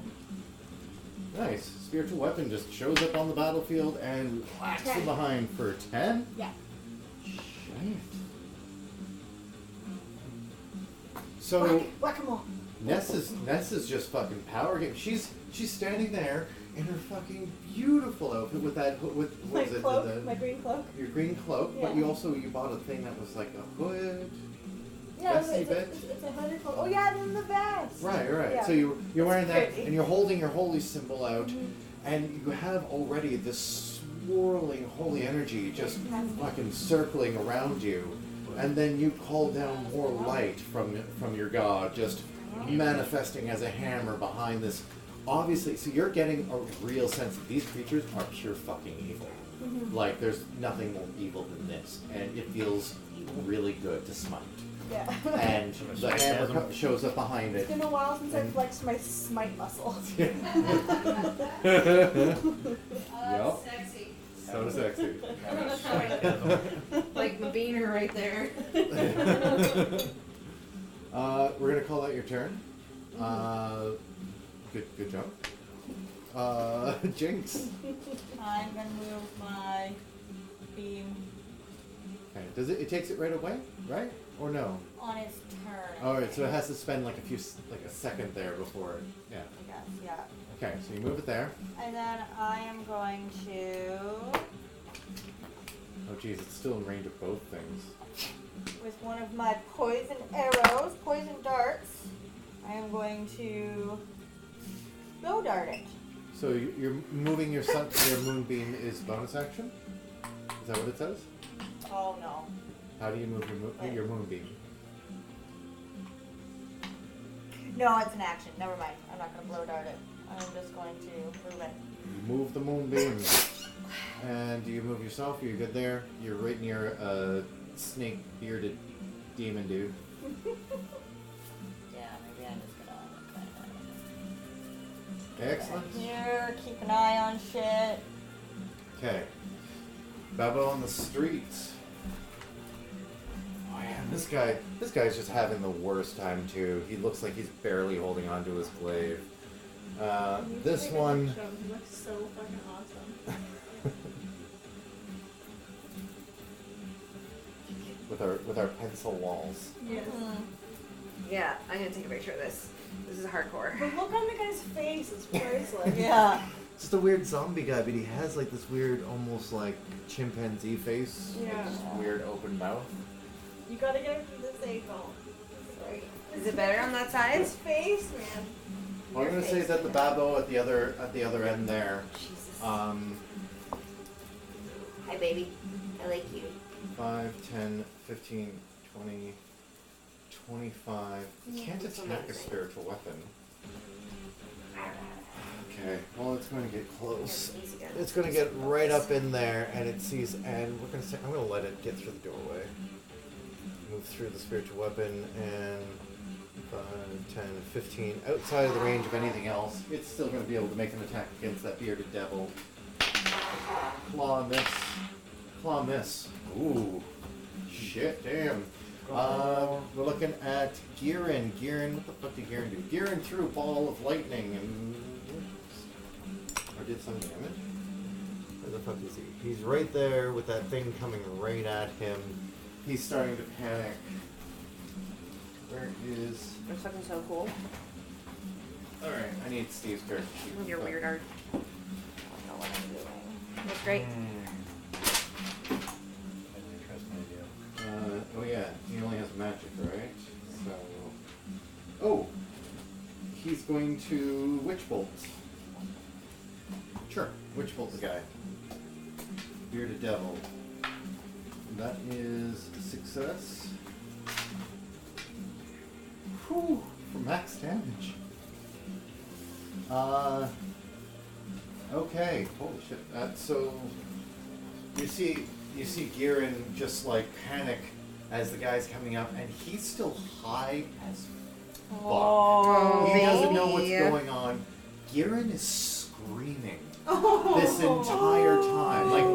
Nice. Spiritual weapon just shows up on the battlefield and whacks from 10. behind for 10? Yeah. Shit. So Whack-a-mole. Ness is just fucking power game. She's standing there in her fucking beautiful outfit with that with My what was it cloak, my green cloak. your green cloak, but Yeah. you bought a thing that was like a hood. Yeah, Vesty it's a bit. hooded cloak. Oh yeah, then the vest. Right. Yeah. So you're wearing that pretty. and you're holding your holy symbol out, Mhm. and you have already this swirling holy energy just fucking circling around you, and then you call down more light from your god, just manifesting as a hammer behind this. Obviously, so you're getting a real sense that these creatures are pure fucking evil. Mhm. Like there's nothing more evil than this, and it feels really good to smite. Yeah. And the hammer shows up behind it. It's been a while since I flexed my smite muscle. Yep. Sexy. So sexy. Like my beaner right there. We're gonna call that your turn. Good job. Jinx. I'm gonna move my beam Okay. Does it takes it right away, right? Or no? on its turn. I Alright, so it think. has to spend like a second there before it. Yeah. I guess, yeah. Okay, so you move it there. And then I am going to, Oh geez, it's still in range of both things. with one of my poison arrows, poison darts, I am going to bow dart it. So you're moving your moonbeam is bonus action? Is that what it says? Oh no. How do you move your moonbeam? No, it's an action. Never mind. I'm not going to blow dart it. I'm just going to move it. You move the moonbeam. And do you move yourself? Are you good there? You're right near a snake bearded demon dude. Yeah, maybe I'm just gonna Excellent. here, keep an eye on shit. Okay. Babo on the streets. Oh man, this guy's just having the worst time too. He looks like he's barely holding on to his glaive. This Take a one. picture of him. He looks so fucking awesome. with our pencil walls. Yes. Yeah, I'm gonna take a picture of this. This is hardcore. The look on the guy's face is priceless. Yeah. Just a weird zombie guy, but he has like this weird, almost like chimpanzee face. Yeah. Like this weird open mouth. You gotta get it from this angle. Right. Is it better on that side? His face, man. What I'm Your gonna say is that the Babo at the other end there. Jesus. Hi baby. I like you. 5, 10, 15, 20, 25. You can't that's attack a amazing. spiritual weapon. Okay, well it's going to get close. Here, again. It's going to get right up in there, and it sees, and we're going to say, I'm going to let it get through the doorway. Move through the spiritual weapon, and 5, 10, 15. Outside of the range of anything else, it's still going to be able to make an attack against that bearded devil. Claw miss. Claw miss. Ooh. Shit, damn. We're looking at Girin. Girin, what the fuck did Girin do? Girin threw a ball of lightning and... Or did some damage? Where the fuck is he? He's right there with that thing coming right at him. He's starting to panic. Where is... That's fucking so cool. Alright, I need Steve's character sheet. With your weird art. I don't know what I'm doing. That's great. That's an interesting idea. Oh yeah, he only has magic, right? So... Oh! He's going to Witch Bolt. Sure, Witch Bolt the guy. Bearded Devil. That is a success. Whew, for max damage. Okay, holy shit. So you see Girin just like panic as the guy's coming up, and he's still high as fuck. Oh, He doesn't know what's baby. going on. Girin is screaming Oh. this entire time. Like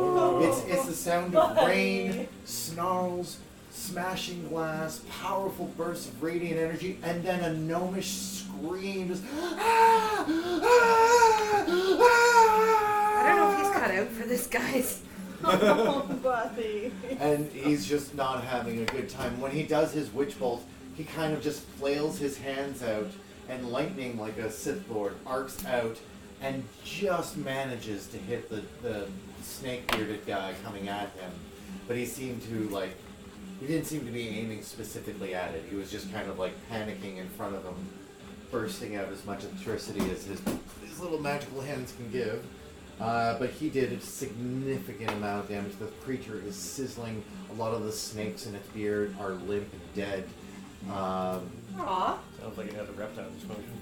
it's the sound of rain, Buddy. snarls, smashing glass, powerful bursts of radiant energy, and then a gnomish scream just I don't know if he's cut out for this, guys. Oh, buddy. and he's just not having a good time. When he does his witch bolt, he kind of just flails his hands out, and lightning, like a Sith Lord, arcs out and just manages to hit the snake-bearded guy coming at him. But he seemed to, like, he didn't seem to be aiming specifically at it. He was just kind of, like, panicking in front of him, bursting out as much electricity as his little magical hands can give. But he did a significant amount of damage. The creature is sizzling. A lot of the snakes in its beard are limp and dead. Aw. Sounds like it has a reptile dysfunction.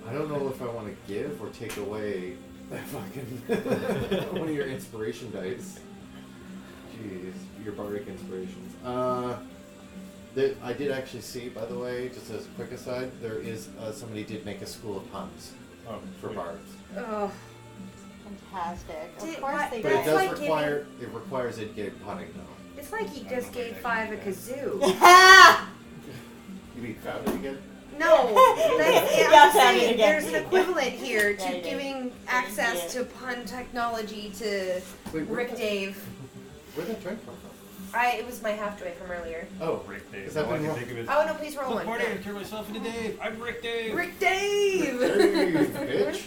I don't know if I want to give or take away that fucking one of your inspiration dice. Jeez, your bardic inspirations. I did actually see, by the way, just as a quick aside, there is somebody did make a school of puns Oh, for sweet. bards. Oh. fantastic. Of Did- course what- they But it That's did. does like require requires it getting punning though. It's like he just gave 5 a kazoo. You mean found it again? No, that's, Yeah, I'm found saying it again. there's an equivalent here Yeah, to you did. giving access to pun technology to Wait, Rick Dave. Where'd that drink come from? It was my half joy from earlier. Oh, Rick Dave. Is that All I been can wrong? think of is, Oh no, please roll "Oh, one. party, Yeah. I turn myself into Dave. I'm Rick Dave. Rick Dave! Hey, bitch.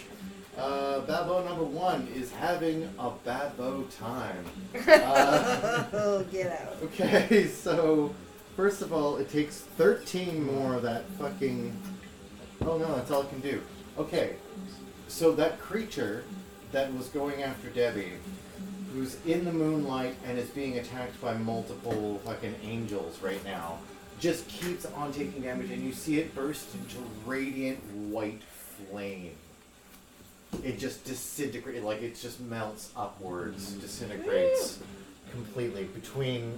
Babo number 1 is having a Babo time. Oh, get out. Okay, so first of all, it takes 13 more of that fucking. Oh no, that's all it can do. Okay, so that creature that was going after Debbie, who's in the moonlight and is being attacked by multiple fucking angels right now, just keeps on taking damage, and you see it burst into radiant white flame. It just disintegrates, like it just melts upwards, disintegrates completely between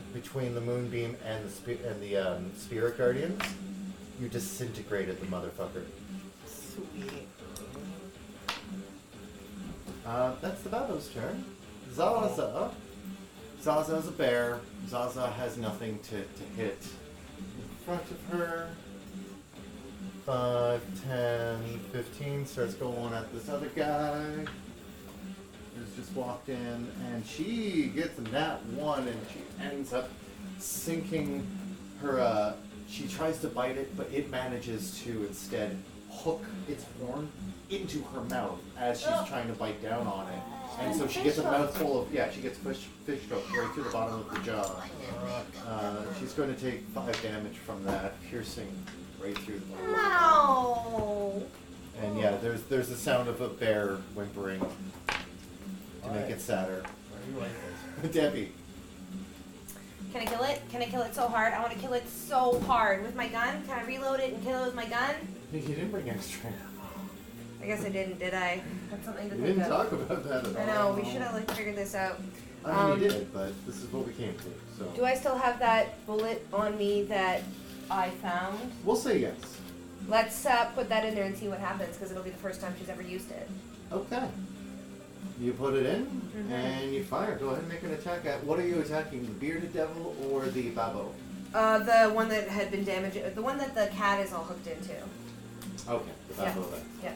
the moonbeam and the spirit guardians. You disintegrated the motherfucker. Sweet. That's the Babo's turn. Zaza. Zaza's a bear. Zaza has nothing to hit in front of her. 5, 10, 15 starts going at this other guy who's just walked in, and she gets a nat 1, and she ends up sinking her, she tries to bite it, but it manages to instead hook its horn into her mouth as she's trying to bite down on it. And so she gets a mouthful of, she gets fish hooked right through the bottom of the jaw. She's going to take 5 damage from that, piercing right through the bottom. No. And there's the sound of a bear whimpering to make it sadder. Why do you like this? Debbie. Can I kill it? Can I kill it so hard? I want to kill it so hard. With my gun? Can I reload it and kill it with my gun? You didn't bring extra. I guess I didn't, did I? That's something to You think didn't of. talk about that at all. I know, we should have figured this out. I mean, you did, but this is what we came to, so. Do I still have that bullet on me that I found? We'll say yes. Let's put that in there and see what happens, because it'll be the first time she's ever used it. Okay. You put it in, and you fire. Go ahead and make an attack. What are you attacking, the bearded devil or the babo? The one that had been damaged, the one that the cat is all hooked into. Okay, the babo then. Yeah.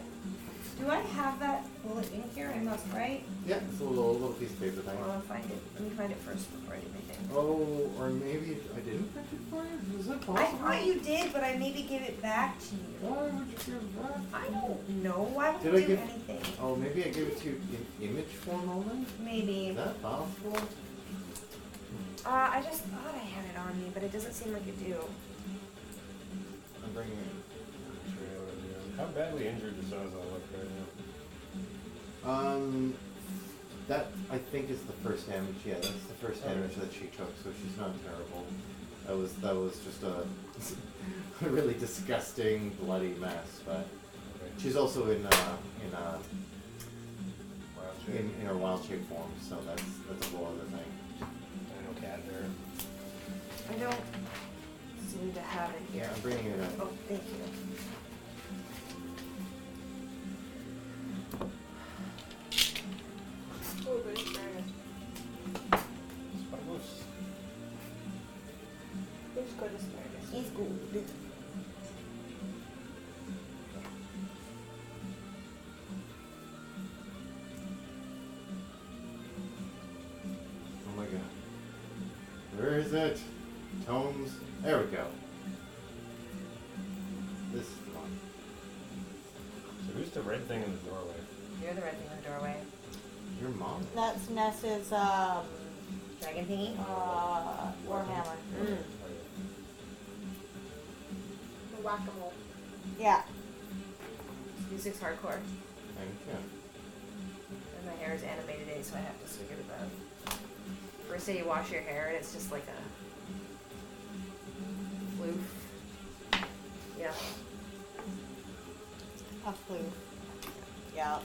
Do I have that bullet in here? I must, right? Yeah, it's a little piece of paper thing. I'll find it. Let me find it first before I do anything. Oh, or maybe I didn't print it for you? Is that possible? I thought you did, but I maybe gave it back to you. Why would you give it back? I don't know. Why would Did you I do give- anything? Oh, maybe I gave it to you in image form only? Maybe. Is that possible? I just thought I had it on me, but it doesn't seem like you do. I'm bringing it. How badly injured does Zaza look right now? That I think is the first damage. Yeah, that's the first damage that she took, so she's not terrible. That was just a really disgusting, bloody mess. But she's also in her wild shape form, so that's a whole other thing. I know cat there. I don't seem to have it here. I'm bringing it up. Oh, thank you. Oh, good asparagus. Spagos. It's good asparagus. He's good. Oh my god. Where is it? Tomes. There we go. This is the one. So who's the red thing in the doorway? You're the red thing in the doorway. Your mom. That's Ness's Dragon thingy? Warhammer. Mm. The whack-a-mole. Yeah. Music's hardcore. Thank you. And my hair is animated in, so I have to swing it about. First day you wash your hair and it's just like a floof. Yeah. A flute. Yeah.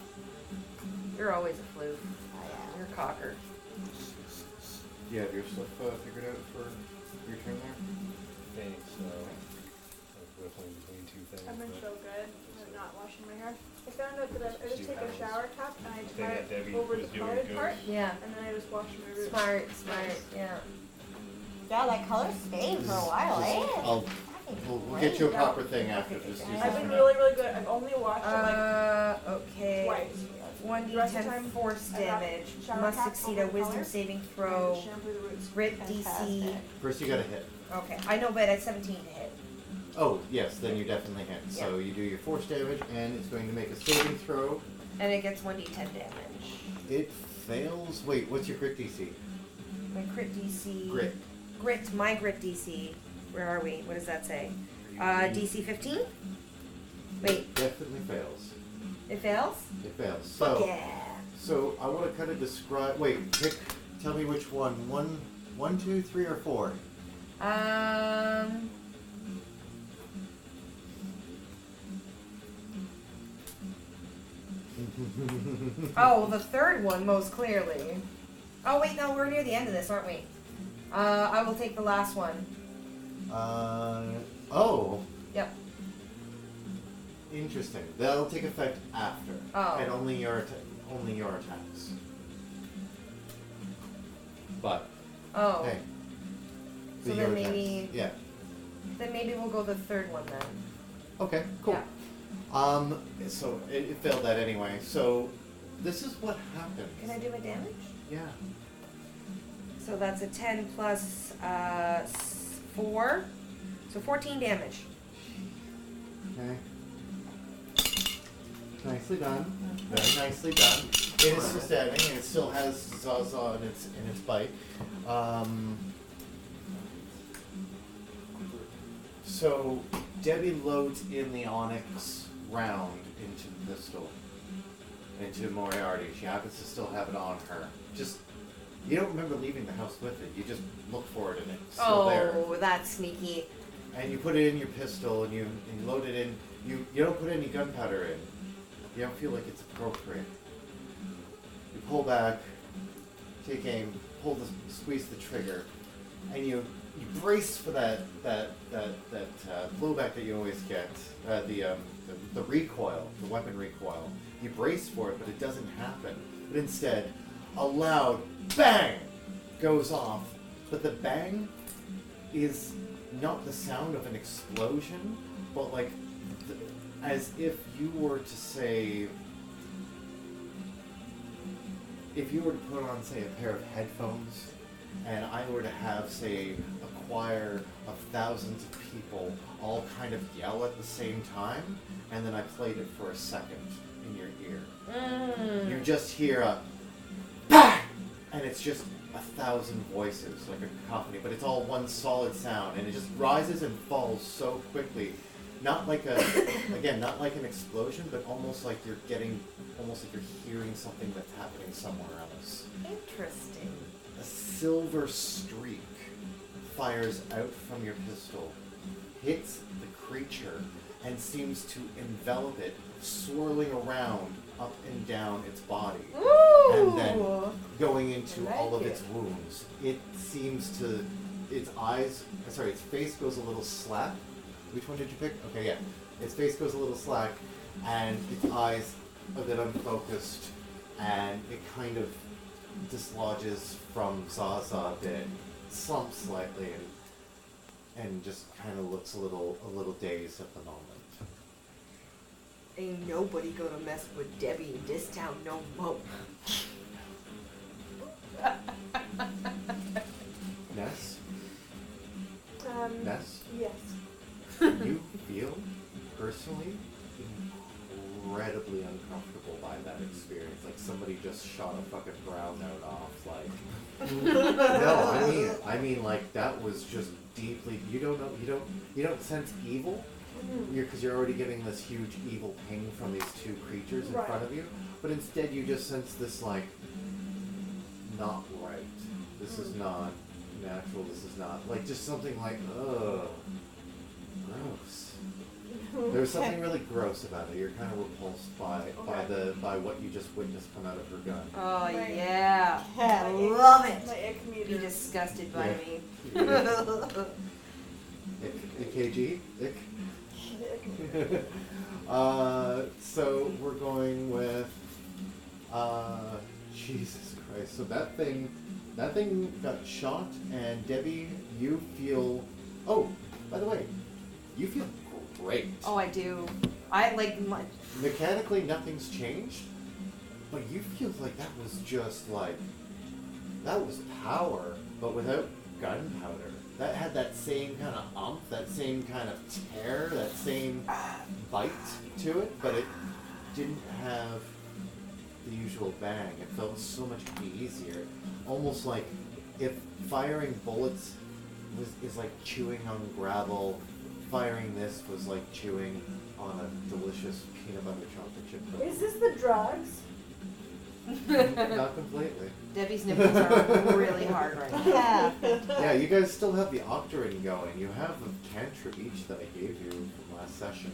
You're always a floof. I am. You're a cocker. You have your stuff figured out for your turn there? Thanks, so that's definitely between two things. I've been but so good at not washing my hair. I found out that I just take a shower cap and I thing tie that Debbie it over was the doing colored good. part, Yeah. and then I just wash my roots. Smart, yeah. Yeah, that color stayed for a while, eh? We'll get you a proper thing after Okay, this okay. season. I've been really, really good. I've only washed it Okay. like twice. The rest of the 1d10 time, force I got damage. shower Must cap succeed over a the wisdom color, saving and throw. shampoo the roots. Grit DC. Fantastic. First you gotta hit. Okay, I know, but at 17 to hit. Oh, yes, then you definitely hit. So you do your force damage, and it's going to make a saving throw. And it gets 1d10 damage. It fails. Wait, what's your crit DC? My crit DC. Grit. Grit, my grit DC. Where are we? What does that say? DC 15? Wait, Definitely fails. it fails? It fails. Fuck So, yeah. so I want to kind of describe. Wait, pick. Tell me which one. One, 2, 3, or 4. Oh, the third one, most clearly. Oh, wait, no, we're near the end of this, aren't we? I will take the last one. Oh. Yep. Interesting. That'll take effect after. Oh. And only your attacks. But, Oh. hey. So your then attacks. maybe... Yeah. Then maybe we'll go the third one then. Okay, cool. Yeah. So it failed that anyway. So this is what happens. Can I do my damage? Yeah. So that's a 10 plus 4. So 14 damage. Okay. Nicely done. Very nicely done. It is still standing and it still has Zaza in its bite. So Debbie loads in the Onyx round into the pistol, into Moriarty. She happens to still have it on her. Just, you don't remember leaving the house with it. You just look for it and it's still there. Oh, that's sneaky. And you put it in your pistol and you load it in. You don't put any gunpowder in. You don't feel like it's appropriate. You pull back, take aim, squeeze the trigger, and you brace for that blowback that you always get, the recoil, the weapon recoil. You brace for it, but it doesn't happen. But instead, a loud bang goes off. But the bang is not the sound of an explosion, but like as if you were to say, if you were to put on, say, a pair of headphones, and I were to have, say, a choir of thousands of people all kind of yell at the same time, and then I played it for a second in your ear. You just hear a bang, and it's just 1,000 voices, like a cacophony, but it's all one solid sound, and it just rises and falls so quickly. Not like not like an explosion, but almost like you're hearing something that's happening somewhere else. Interesting. A silver streak fires out from your pistol, hits the creature, and seems to envelop it, swirling around up and down its body. Ooh! And then going into I all like of it. its wounds. It seems to, its face goes a little slack. Which one did you pick? Okay, yeah. Its face goes a little slack, and its eyes a bit unfocused, and it kind of dislodges from Zaza a bit, slumps slightly, and just kind of looks a little dazed at the moment. Ain't nobody gonna mess with Debbie in this town no more. Ness? Ness? Yes. You feel personally incredibly uncomfortable by that experience. Like somebody just shot a fucking brown note off. Like, no, I mean, like that was just deeply. You don't sense evil, because you're already getting this huge evil ping from these two creatures in front of you. But instead, you just sense this like, not right. This is not natural. This is not like just something like, ugh. Gross. There's something really gross about it. You're kind of repulsed by what you just witnessed come out of her gun. Oh Right. yeah, Yeah, I love it. My ick meter. Be disgusted by me. AKG? Ick? So we're going with Jesus Christ. So that thing got shot, and Debbie, you feel. Oh, by the way, you feel great. Oh, I do. I like my. Mechanically, nothing's changed, but you feel like that was just like, that was power, but without gunpowder. That had that same kind of umph, that same kind of tear, that same bite to it, but it didn't have the usual bang. It felt so much easier. Almost like if firing bullets is like chewing on gravel, firing this was like chewing on a delicious peanut butter chocolate chip cookie. Is this the drugs? Not completely. Debbie's nipples are really hard right now. Yeah. Yeah, you guys still have the octarine going. You have a cantrip each that I gave you from last session.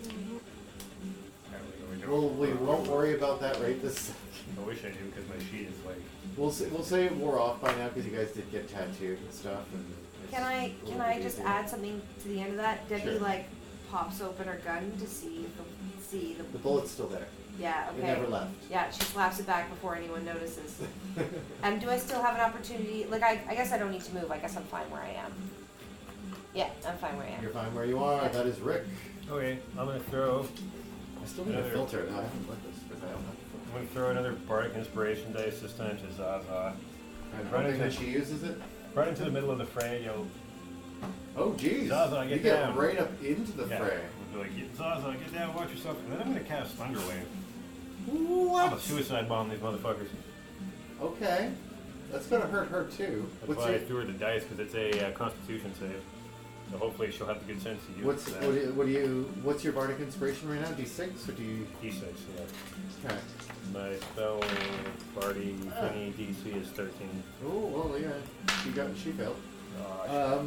Apparently, are we Well, we won't worry about that right this second. I wish I knew because my sheet is like. We'll say it wore off by now because you guys did get tattooed and stuff. And it's Can I a little bit just easier. add something to the end of that? Debbie Sure. like pops open her gun to see the The bullet's still there. yeah, It okay. never left. Yeah, she slaps it back before anyone notices. And do I still have an opportunity? Like, I guess I don't need to move. I guess I'm fine where I am. Yeah, I'm fine where I am. You're fine where you are. That is Rick. Okay, I'm gonna throw. I still need a Another- filter. No, I haven't lit this because I don't have a I'm filter. gonna throw another bardic inspiration dice. This time to Zaza. I'm Right hoping into- that she uses it. Right into the middle of the fray, you'll. Oh, geez. Zaza, you get get down. right up into the Yeah, fray. we'll be like, Zaza, get down, watch yourself. And then I'm gonna cast Thunder Wave. What? I'm a suicide bomb these motherfuckers. Okay. That's gonna hurt her too. That's why I threw her the dice because it's a Constitution save. So hopefully she'll have the good sense to use What's that. what's your bardic inspiration right now? D6 or do you? D6, yeah. Okay. My spell party thingy DC is 13. Oh well, yeah. She failed. Oh,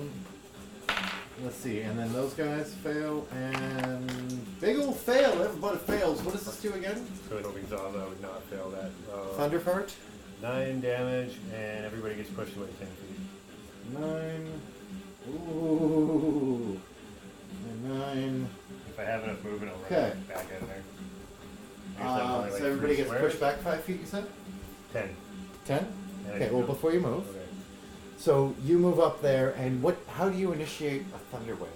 Let's see, and then those guys fail, and big old fail. Everybody fails. What does this do again? really hoping Zaza would not fail that. Thunder fart. 9 damage, and everybody gets pushed away 10 feet. 9. Ooh. And 9. If I have enough movement, I'll Okay. run back out of there. I guess I'm only, like, So everybody 3 gets squares. pushed back 5 feet. You said 10. 10. And I Okay. can Well, go- before you move, Okay. so you move up there, and what? How do you initiate a thunder wave?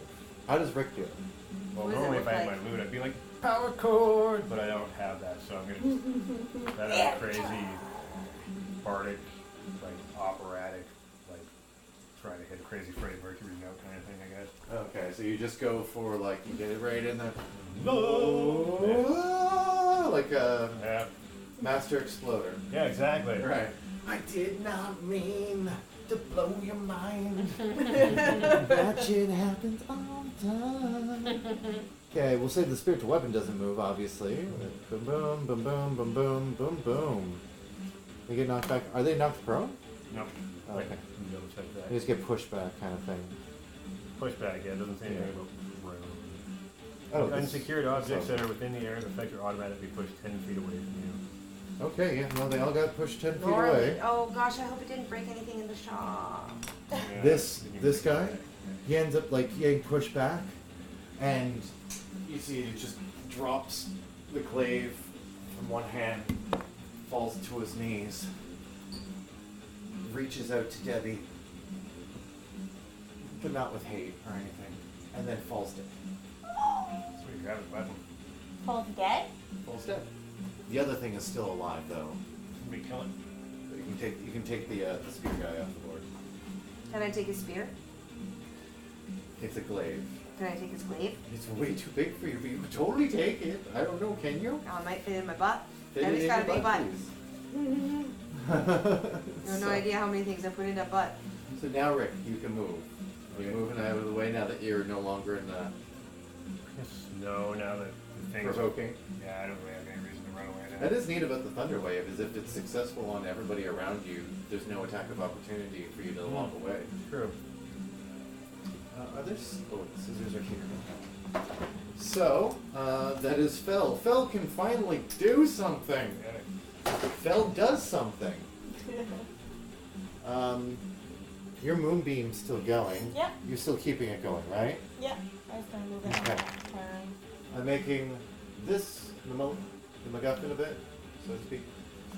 How does Rick do it? Well, What does it normally if look I had like? my loot, I'd be like, power chord, but I don't have that, so I'm gonna that is a crazy bardic, like operatic, like try to hit a crazy Freddie Mercury note kind of thing, I guess. Okay, so you just go for like you get it right in the like a Yeah, master exploder. yeah, exactly. Right. I did not mean to blow your mind. That shit happens all the time. Okay, we'll say the spiritual weapon doesn't move, obviously. Boom, boom, boom, boom, boom, boom, boom, boom. They get knocked back. Are they knocked prone? Nope. Okay. Wait, let me double check that. They just get pushed back, kind of thing. Pushback, yeah, it doesn't say anything about room. Oh, this- Unsecured objects so- that are within the area of effect are automatically pushed 10 feet away from you. Okay, yeah, no, they all got pushed 10 feet Normally, away. oh gosh, I hope it didn't break anything in the shop. Yeah, This didn't even this think guy, of that. he ends up like getting pushed back, and you see he just drops the glaive from one hand, falls to his knees, reaches out to Debbie, but not with hate or anything, and then falls dead. Sweet, grab his weapon. Falls dead? Falls dead. The other thing is still alive though. Somebody kill it. You can take the spear guy off the board. Can I take his spear? It's a glaive. Can I take his glaive? It's way too big for you, but you could totally take it. I don't know, can you? Oh, it might fit in my butt. Fit it Debbie's in got a your big butt. please. I have no idea how many things I put in that butt. So now, Rick, you can move. Are you moving out of the way now that you're no longer in the Yes, no, now that the thing's provoking? Yeah, I don't really have any reason to run away now. That is neat about the Thunder Wave, is if it's successful on everybody around you, there's no attack of opportunity for you to walk away. True. Are there scissors are here? So, that is Fel. Fel can finally do something. Yeah. Fel does something. Your moonbeam's still going. Yeah. You're still keeping it going, right? Yeah. I was gonna move it. Okay. Turn. I'm making this the MacGuffin a bit, so to speak.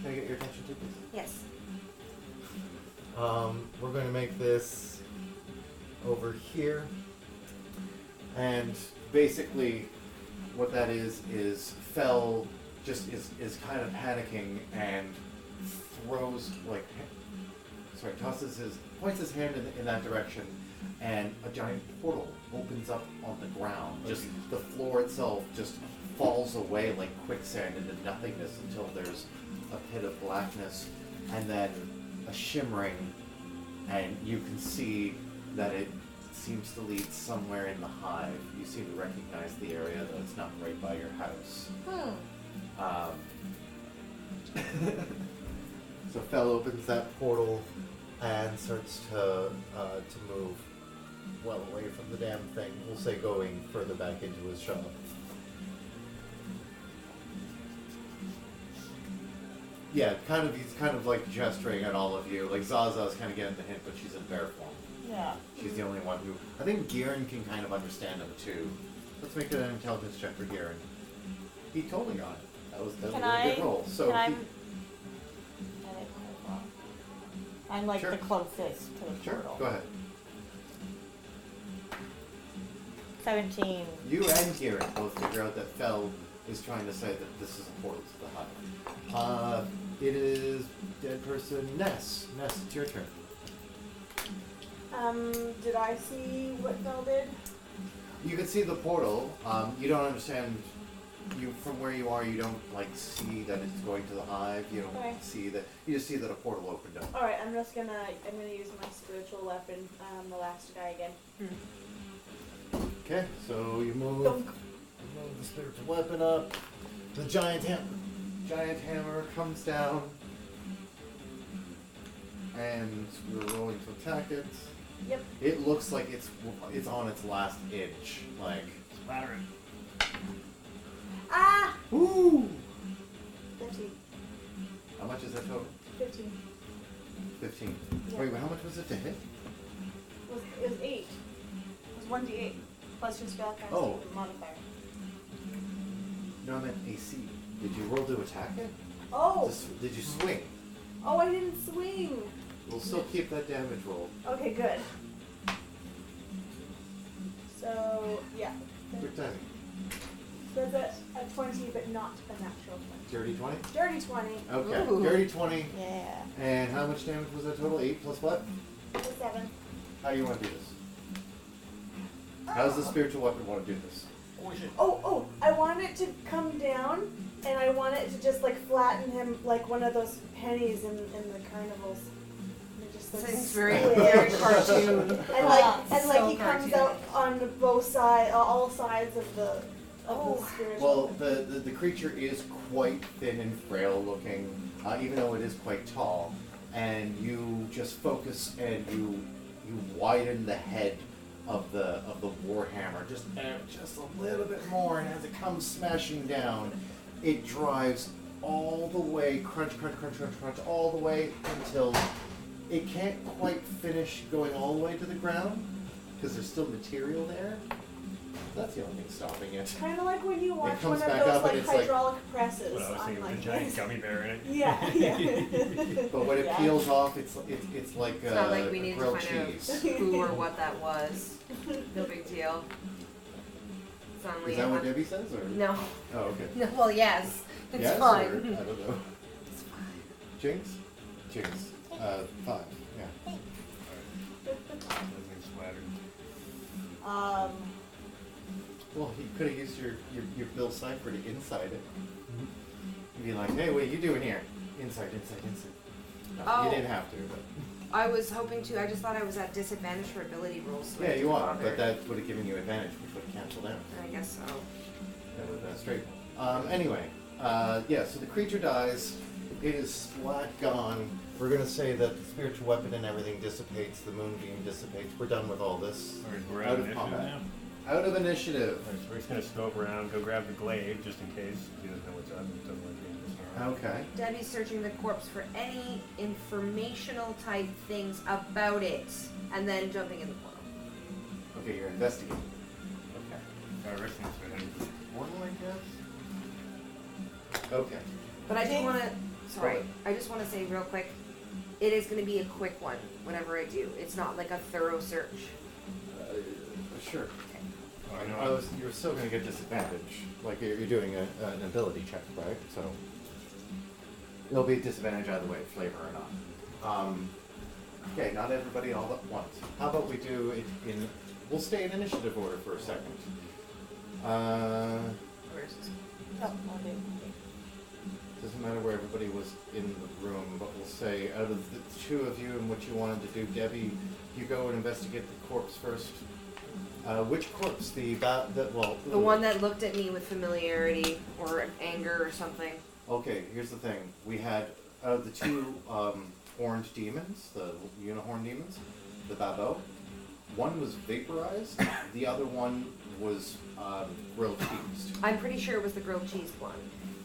Can I get your attention too, please? Yes. We're going to make this over here, and basically what that is Fel just is kind of panicking and throws points his hand in that direction, and a giant portal opens up on the ground. Just the floor itself just falls away like quicksand into nothingness until there's a pit of blackness, and then a shimmering, and you can see that it seems to lead somewhere in the hive. You seem to recognize the area, though it's not right by your house. So Fel opens that portal and starts to move well away from the damn thing. We'll say going further back into his shop. Yeah, he's kind of like gesturing at all of you. Like Zaza's kind of getting the hint, but she's in bear form. Yeah. She's the only one who... I think Garen can kind of understand him too. Let's make an intelligence check for Garen. He totally got it. That was a really good roll. So I'm like Sure. the closest to the Sure, portal. go ahead. 17. You and Garen both figure out that Feld is trying to say that this is a portal to the hive. It is dead person Ness. Ness, it's your turn. Did I see what Mel did? You can see the portal. You don't understand. From where you are, you don't like see that it's going to the hive. You don't Okay. see that. You just see that a portal opened up. All right, I'm gonna use my spiritual weapon, the last guy again. Okay, so you move. Dunk. You move the spiritual weapon up. The giant hammer comes down, and we're rolling to attack it. Yep. It looks like it's on its last inch. Like, Splattering. Ah! ooh! 15. How much is that total? 15. 15. Yeah. Wait, how much was it to hit? It was 8. It was 1d8 plus your spellcasting Oh. modifier. No, I meant AC. Did you roll to attack it? Oh! Did you swing? Oh, I didn't swing. We'll still keep that damage roll. Okay, good. So yeah, Quick timing. that's a 20, but not a natural 20. Dirty 20? Dirty 20. Okay, Ooh. dirty 20. Yeah. And how much damage was that total? 8 plus what? A 7. How do you want to do this? How does the spiritual weapon want to do this? Oh shit. Oh, I want it to come down, and I want it to just like flatten him like one of those pennies in the carnivals. And it just looks Seems very, squid. very cartoon. And like So he comes cartoony. out on both sides, all sides of the spiritual. Well, the creature is quite thin and frail looking, even though it is quite tall. And you just focus and you widen the head of the warhammer just a little bit more, and as it comes smashing down, it drives all the way, crunch, all the way until it can't quite finish going all the way to the ground because there's still material there. That's the only thing stopping it. Kind of like when you watch comes one of back those up and like it's like- hydraulic presses. What I was on, thinking like, with a giant gummy bear in it. Yeah. But when it Yeah. peels off, it's like It's not like we need to grilled find cheese. out who or what that was. No big deal. It's only Is that what Debbie says, or? No. Oh, okay. No. Well, yes. It's Yes, fine. or, I don't know. It's fine. Jinx? Jinx. 5. Yeah. Everything's splattered. Well, you could have used your Bill Cipher to inside it. You'd be like, hey, what are you doing here? Inside. No, Oh. you didn't have to, but. I was hoping to. I just thought I was at disadvantage for ability rolls. So I Yeah, you didn't are, bother. but that would have given you advantage, which would have canceled out. I guess so. That would have been straight. Anyway, yeah, so the creature dies. It is splat gone. We're going to say that the spiritual weapon and everything dissipates, the moonbeam dissipates. We're done with all this. Alright, we're Out out of of initiative combat. now. Out of initiative. Alright, so we're just gonna scope around, go grab the glaive just in case he doesn't know what's up. He doesn't like being disarmed. Okay. Debbie's searching the corpse for any informational type things about it, and then jumping in the portal. Okay, you're investigating. Okay. Directions for him. Portal, I guess? Okay. But I do Okay. want to. Sorry, Go ahead. I just want to say real quick. It is going to be a quick one. Whatever I do, it's not like a thorough search. Sure. Oh, I know. You're still going to get disadvantage. Like, you're doing an ability check, right? So, it'll be a disadvantage either way, flavor or not. Okay, not everybody all at once. How about we do it in... We'll stay in initiative order for a second. Where is this? Oh, I'll do. Doesn't matter where everybody was in the room, but we'll say out of the two of you and what you wanted to do, Debbie, you go and investigate the corpse first. Which corpse? The one that looked at me with familiarity or anger or something. Okay, here's the thing. We had the two horned demons, the unicorn demons, the babot. One was vaporized. The other one was grilled cheesed. I'm pretty sure it was the grilled cheese one.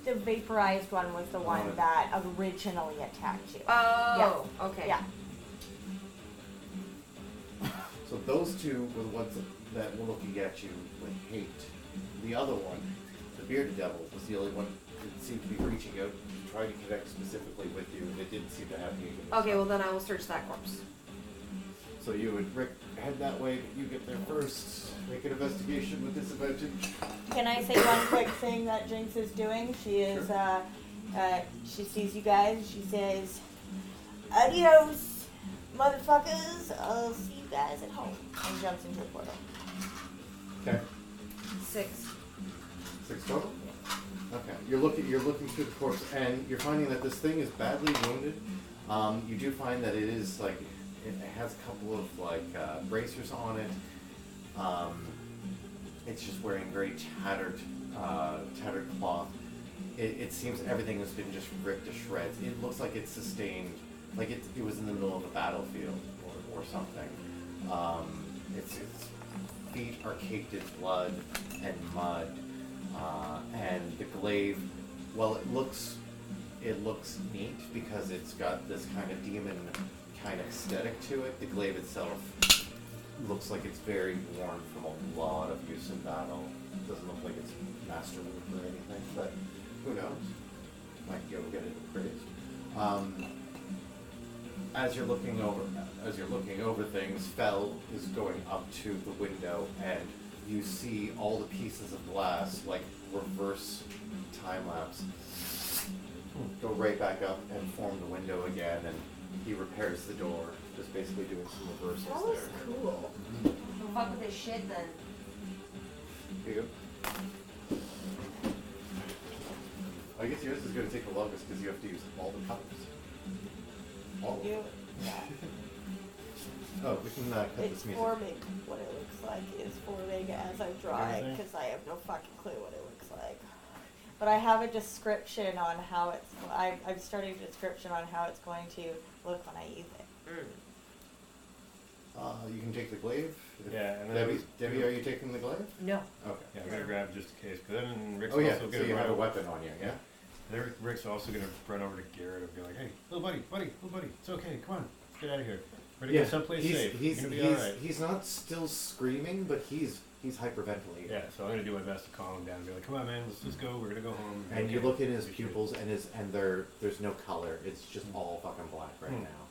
The vaporized one was the one that originally attacked you. Oh, okay. Yeah. So those two were the ones that were looking at you with hate. The other one, the bearded devil, was the only one that seemed to be reaching out to try to connect specifically with you, and it didn't seem to have you. Okay, well then I will search that corpse. So you and Rick head that way. You get there first. Make an investigation with disadvantage. Can I say one quick thing that Jinx is doing? She is, she sees you guys. She says, "Adios, motherfuckers. I'll see you guys at home." And jumps into the portal. Okay. 6. 6 total? Okay. You're looking through the corpse, and you're finding that this thing is badly wounded. You do find that it is like it has a couple of like bracers on it. It's just wearing very tattered cloth. It seems everything has been just ripped to shreds. It looks like it's sustained, like it was in the middle of a battlefield or something. Its feet are caked in blood and mud, and the glaive, well, it looks neat because it's got this kind of demon kind of aesthetic to it. The glaive itself looks like it's very worn from a lot of use in battle. It doesn't look like it's masterwork or anything, but who knows? Might go get it appraised. As you're looking over things, Fel is going up to the window, and you see all the pieces of glass, like reverse time lapse, go right back up and form the window again, and he repairs the door, just basically doing some reversals That was there. cool. Well, fuck with this shit then. Here you go. I guess yours is going to take the longest because you have to use all the colors. All of them. Oh, we can cut It's this music. forming. What it looks like is forming as I draw it, Everything? because I have no fucking clue what it looks like. But I have a description on how it's. I'm starting a description on how it's going to look when I use it. You can take the glaive. Yeah, and then Debbie, are you taking the glaive? No. Okay. Yeah, I'm gonna grab just in case. But then Rick's Oh yeah, also so gonna you have a run. weapon on you, yeah? Then Rick's also gonna run over to Garrett and be like, "Hey, little buddy, it's okay. Come on, let's get out of here. We're gonna go someplace safe. You're gonna be all right." He's not still screaming, but he's hyperventilating. Yeah, so I'm gonna do my best to calm him down and be like, "Come on, man, let's just go. We're gonna go home." And Okay. you look in his We should. pupils, and there's no color. It's just all fucking black right now.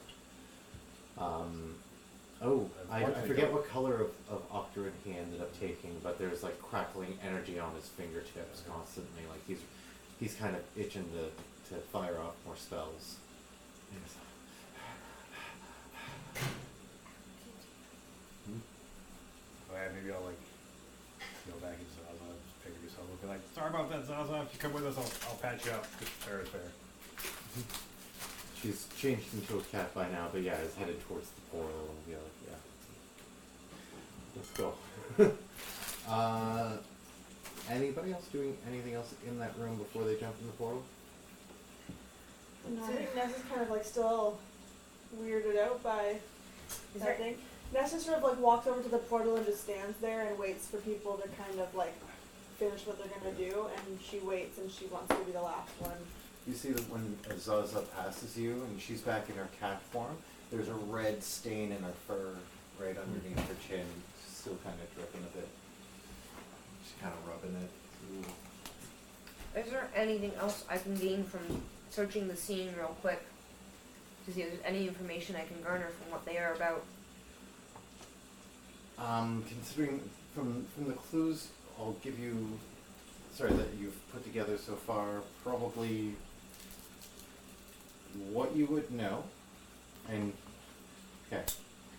I forget what color of Octarine he ended up taking, but there's like crackling energy on his fingertips constantly. Like he's kind of itching to fire off more spells. Oh, yeah, maybe I'll like go back and Zaza, just figure yourself up. Be like, "Sorry about that, Zaza. If you come with us, I'll patch you up. Just fair is fair." She's changed into a cat by now, but yeah, is headed towards the portal and be like, yeah. Let's go. Anybody else doing anything else in that room before they jump in the portal? No, I think Ness is kind of like still weirded out by Is that there thing. Ness just sort of like walks over to the portal and just stands there and waits for people to kind of like finish what they're gonna do, and she waits and she wants to be the last one. You see that when Zaza passes you and she's back in her cat form, there's a red stain in her fur right underneath her chin. She's still kind of dripping a bit. She's kind of rubbing it. Ooh. Is there anything else I can gain from searching the scene real quick to see if there's any information I can garner from what they are about? Considering from the clues I'll give you, that you've put together so far, probably what you would know, and okay,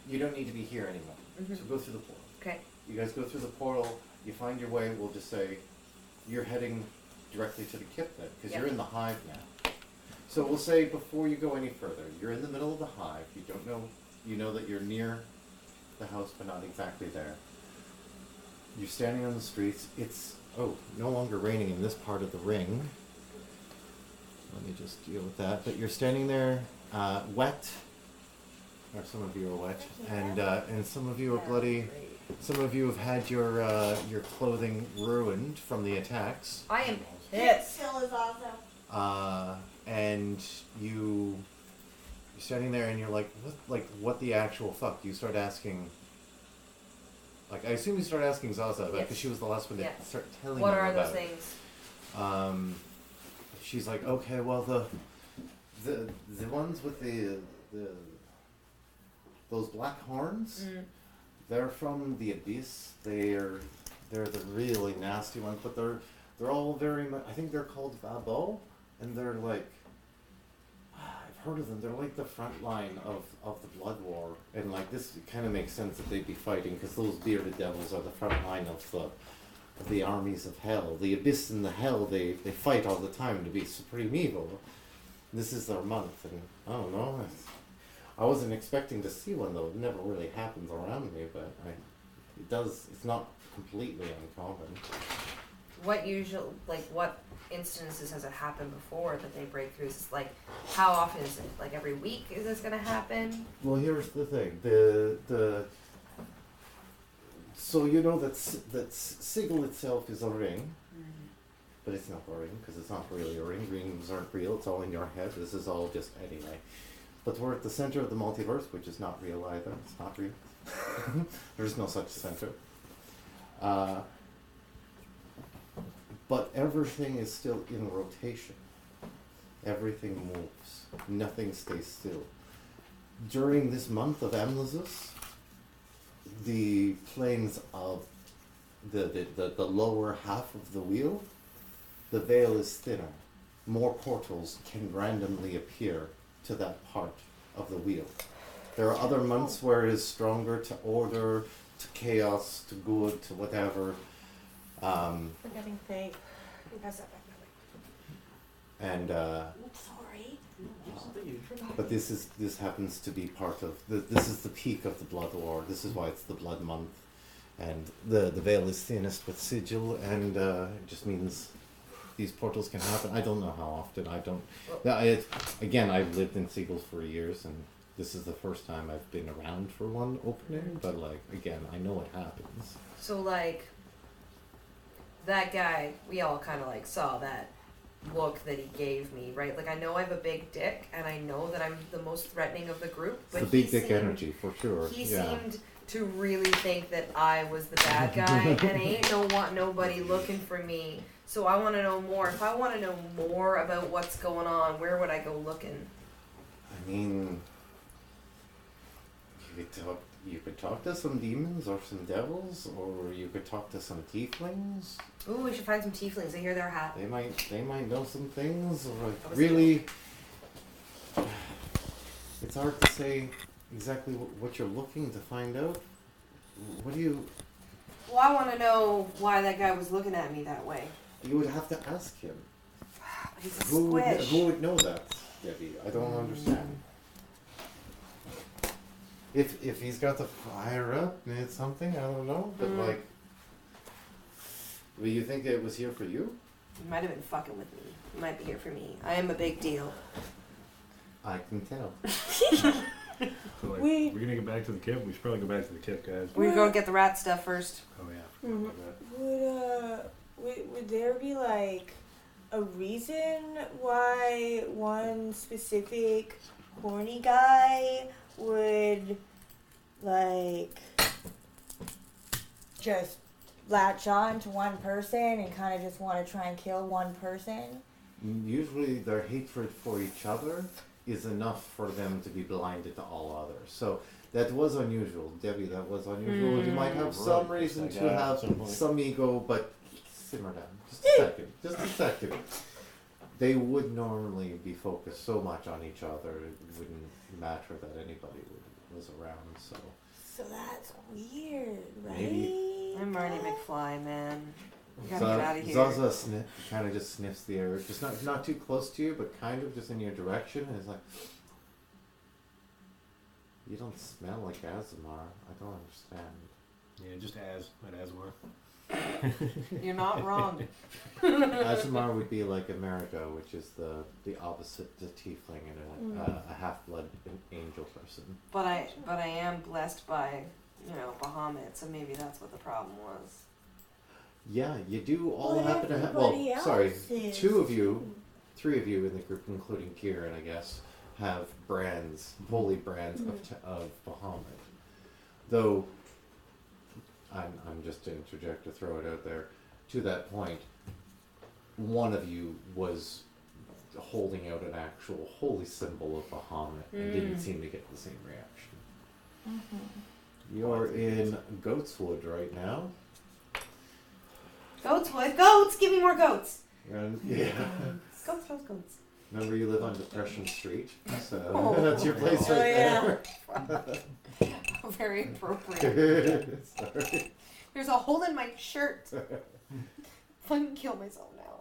you don't need to be here anymore. Mhm. So go through the portal. Okay. You guys go through the portal. You find your way. We'll just say you're heading directly to the kip then, because you're in the hive now. So we'll say before you go any further, you're in the middle of the hive. You don't know. You know that you're near the house, but not exactly there. You're standing on the streets. It's no longer raining in this part of the ring. Let me just deal with that. But you're standing there, wet, or some of you are wet, and some of you are bloody. Some of you have had your clothing ruined from the attacks. I am Hits. Still is awesome. And you're standing there and you're like, what the actual fuck? You start asking, like, I assume you start asking Zaza about, because she was the last one to start telling you What about are those it. things? She's like, okay, well, the ones with those black horns, they're from the abyss. They're the really nasty ones, but they're all very much, I think they're called Vabo, and they're like, I've heard of them, they're like the front line of the blood war, and like this kind of makes sense that they'd be fighting, because those bearded devils are the front line of the armies of hell. The abyss and the hell, they fight all the time to be supreme evil. This is their month, and I don't know, I wasn't expecting to see one though, it never really happens around me, but it's not completely uncommon. What instances has it happened before that they break through? Is like, how often is it? Like every week is this gonna happen? Well, here's the thing. So you know that sigil itself is a ring, but it's not a ring because it's not really a ring. Rings aren't real. It's all in your head. This is all just anyway. But we're at the center of the multiverse, which is not real either. It's not real. There's no such center. But everything is still in rotation. Everything moves. Nothing stays still. During this month of Amnesis, the planes of the lower half of the wheel, the veil is thinner. More portals can randomly appear to that part of the wheel. There are other months where it is stronger to order, to chaos, to good, to whatever. I'm getting fake. Pass that back. And Sorry. but this happens to be part of this is the peak of the blood war. This is why it's the blood month, and the veil is thinnest with sigil, and it just means these portals can happen. I don't know how often. Again, I've lived in sigils for years, and this is the first time I've been around for one opening. But like again, I know it happens. So like, that guy, we all kind of like saw that look that he gave me, right? Like I know I have a big dick, and I know that I'm the most threatening of the group. But It's the big dick energy for sure. He seemed to really think that I was the bad guy, and ain't nobody looking for me. So I want to know more. If I want to know more about what's going on, where would I go looking? I mean, you could talk to some demons or some devils, or you could talk to some tieflings. Ooh, we should find some tieflings. I hear they're hot. They might know some things. Or like, really, it's hard to say exactly what you're looking to find out. What do you? Well, I want to know why that guy was looking at me that way. You would have to ask him. He's a Who squish. would know that, Debbie? I don't understand. If he's got the fire up, it's something, I don't know. But like, well, you think it was here for you? He might have been fucking with me. He might be here for me. I am a big deal. I can tell. So like, we're gonna get back to the kip. We should probably go back to the kip, guys. We're going to get the rat stuff first. Oh yeah. Would there be like a reason why one specific horny guy would like just latch on to one person and kind of just want to try and kill one person? Usually their hatred for each other is enough for them to be blinded to all others. So that was unusual, Debbie. That was unusual. You might have some reason to have some ego, but simmer down. Just a second. Just a second. They would normally be focused so much on each other, it wouldn't matter that anybody was around. So that's weird, right? Maybe. I'm Marty McFly, man. We gotta get out of here. Zaza kind of just sniffs the air, just not too close to you, but kind of just in your direction, and is like, "You don't smell like Azamar. I don't understand." Yeah, just not Asmar. You're not wrong. Azamar would be like America, which is the opposite to tiefling and a half-blood angel person. But I am blessed by, Bahamut, so maybe that's what the problem was. Yeah, you do all But happen to have. everybody Well, sorry, else is. 2 of you, 3 of you in the group, including Kieran, I guess, have brands, holy brands of Bahamut. Though, I'm just to interject to throw it out there. To that point, one of you was holding out an actual holy symbol of Bahamut and didn't seem to get the same reaction. You're in Goatswood right now. Goatswood, goats! Give me more goats! And, yeah. Goats, goats, goats. Remember you live on Depression Street, so Oh. that's your place Oh, right yeah. there. Very appropriate. Sorry. There's a hole in my shirt. I can kill myself now.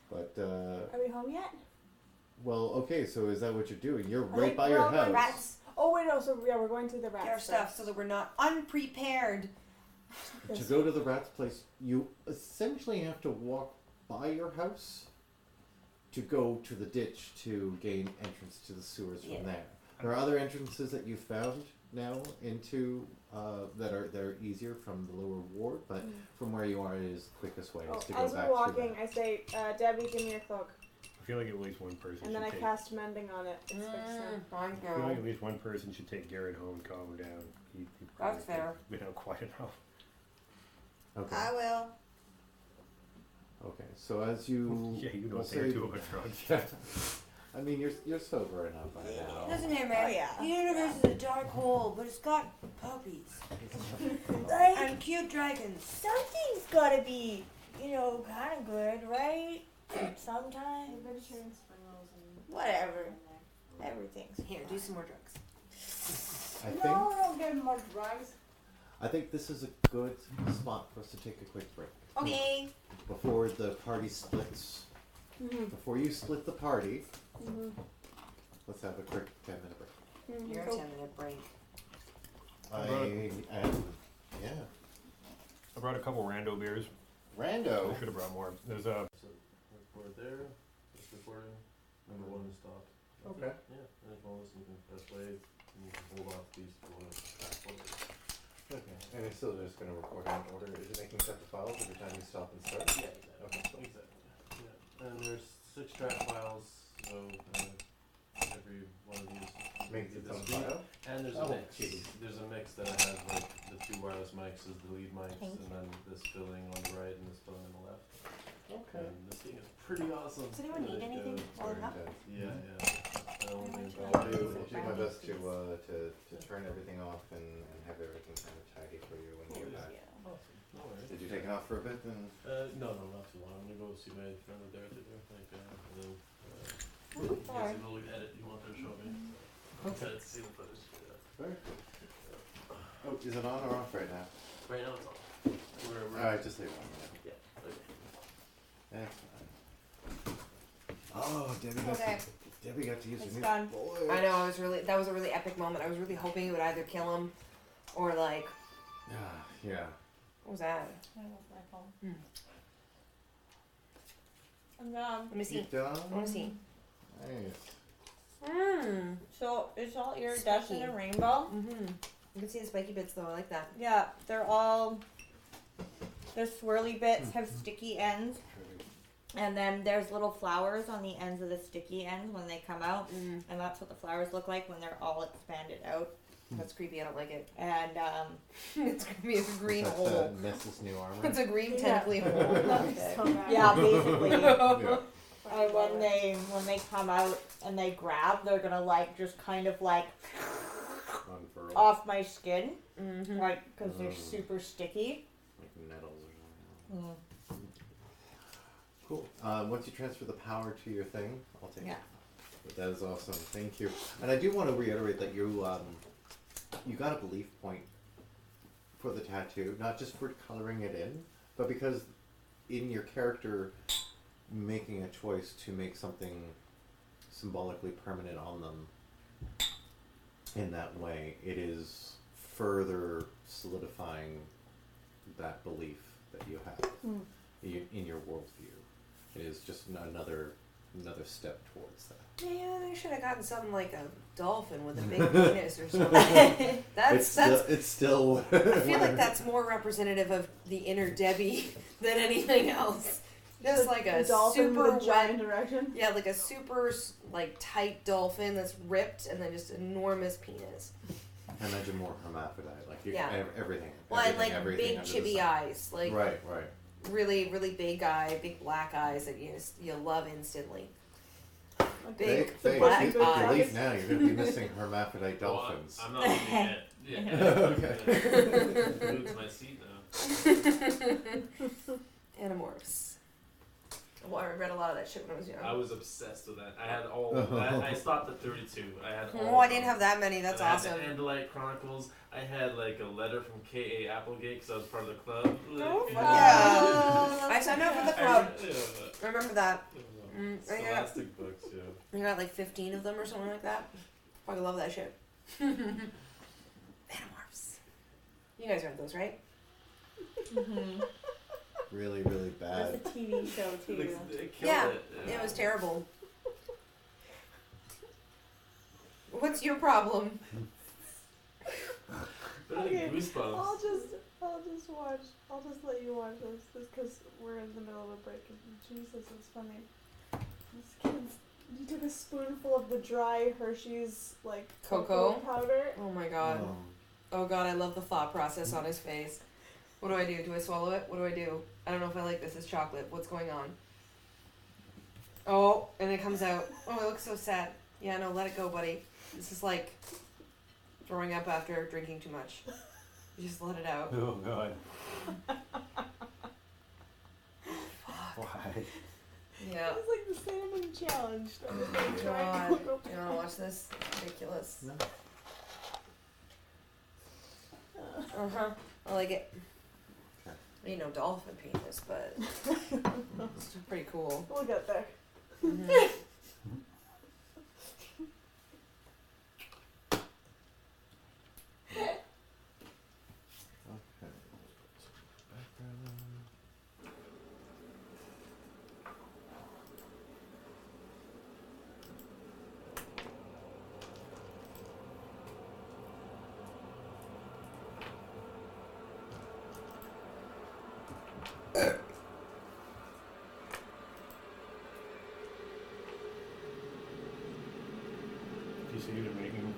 But, Are we home yet? well, okay, so is that what you're doing? You're I right think by we're your on the house. Rats. Oh wait, no. So yeah, we're going through the Get our rats. stuff so that we're not unprepared. To go to the rat's place, you essentially have to walk by your house to go to the ditch to gain entrance to the sewers from Yeah. there. There are other entrances that you found now into that are easier from the lower ward, but from where you are, it is the quickest way Oh, is to go as back we're through walking, that. I say, Debbie, give me your cloak, I feel like at least one person and then I should take. cast mending on it. It's fixed now. Fine, I feel like girl. at least one person should take Garrett home and calm him down. He That's fair. Been out quiet enough. Okay. I will. Okay. So as you Yeah, you we'll don't think say- too much drugs. Yeah. I mean, you're sober enough by now. Listen here, man. Oh, yeah. The universe is a dark hole, but it's got puppies. Like, And cute dragons. something's gotta be, kind of good, right? Sometimes. Adventurance spells and Whatever. Everything's Here, do some more drugs. I think no, don't give him more drugs. I think this is a good spot for us to take a quick break Okay. before the party splits. Before you split the party, let's have a quick 10-minute break. You're a 10-minute break. I am, yeah. I brought a couple rando beers. Rando. I should have brought more. There's a So, record there, just recording, number one is stopped. Okay. Yeah, and if you want to listen, you can press play, and you can hold off these for fast forward. Okay. And it's still just going to record in order. Is it making separate files every time you stop and start? Yeah, exactly. Okay. Exactly. Yeah, and there's 6 track files, so every one of these Makes its this own week. file? And there's Oh, a mix. geez. There's a mix that has like the 2 wireless mics as the lead mics, Thank and then this filling on the right and this filling on the left. Okay. And this thing is pretty awesome. Does anyone need Really anything goes while very they're up? intense. Yeah. I don't think I'll do my best to turn everything off and have everything kind of tidy for you when you get back. Awesome. No worries. Did you take it off for a bit? And No, not too long. I'm gonna go see my friend with there, and then Sorry. you guys will edit. You want to show me? Okay. See the footage. Yeah. very cool. Oh, is it on or off right now? Right now it's on. We're Alright, just leave it on. Yeah. Okay. That's fine. Oh, Debbie got to use It's her new done. voice. I know, that was a really epic moment. I was really hoping it would either kill him or like, Yeah. what was that? That was my phone. Hmm. I'm done. Let me see. You done? I want to see. Nice. Mmm. So it's all iridescent Spiky. and rainbow. Mm-hmm. You can see the spiky bits though. I like that. Yeah, they're all. The swirly bits have sticky ends, and then there's little flowers on the ends of the sticky ends when they come out, Mm. and that's what the flowers look like when they're all expanded out. That's creepy. I don't like it. And It's creepy. It's a green Is that, hole. Ness's new armor? It's a green Yeah. tentacly hole. So bad. yeah, basically. Yeah. And when they come out and they grab, they're gonna like just kind of like Unfurl. off my skin, Mm-hmm. like because they're Mm. super sticky. Like nettles or something. Mm. Cool. Once you transfer the power to your thing, I'll take Yeah. it. But that is awesome. Thank you. And I do want to reiterate that you got a belief point for the tattoo, not just for coloring it in, but because in your character making a choice to make something symbolically permanent on them in that way, it is further solidifying that belief that you have in your worldview. It is just another another step towards that. Yeah, they should have gotten something like a dolphin with a big penis or something. That's It's still. I feel like that's more representative of the inner Debbie than anything else. Just like a dolphin super with a giant erection. yeah, like a super like tight dolphin that's ripped and then just enormous penis. I imagine more hermaphrodite, like everything. Well, and everything, like everything big under the chibi sun. eyes, like Right. really, really big eye, big black eyes that you love instantly. They Big black you eyes. leave now. You're going to be missing hermaphrodite dolphins. I'm not looking at. Yeah. Okay. Glued to my seat now. Animorphs. Well, I read a lot of that shit when I was young. I was obsessed with that. I had all. I stopped at 32. I had all. Oh, I didn't have that many. That's and awesome. I had the Andalite Chronicles. I had like a letter from K.A. Applegate because I was part of the club. Oh, Like, yeah. I signed up for the club. I remember that. I got, Scholastic books, yeah. I got like 15 of them or something like that. Fucking love that shit. Animorphs. You guys read those, right? Mm-hmm. Really, really bad. That's a TV show too. They killed Yeah, it. it was terrible. What's your problem? Better than Okay, Goosebumps. I'll just watch. I'll just let you watch this, just because we're in the middle of a break. And Jesus, it's funny. This kid's. You took a spoonful of the dry Hershey's like Cocoa? powder. Oh my god. Oh god, I love the thought process on his face. What do I do? Do I swallow it? What do I do? I don't know if I like this. It's chocolate. What's going on? Oh, and it comes out. Oh, it looks so sad. Yeah, no, let it go, buddy. This is like throwing up after drinking too much. You just let it out. Oh god. Why? Yeah. It's like the salmon challenge. Oh my god. You wanna watch this? Ridiculous. No. Uh-huh. I like it. Okay. I mean, no dolphin penis, but it's pretty cool. We'll get there. Mhm. Okay. Background. Do you see you're making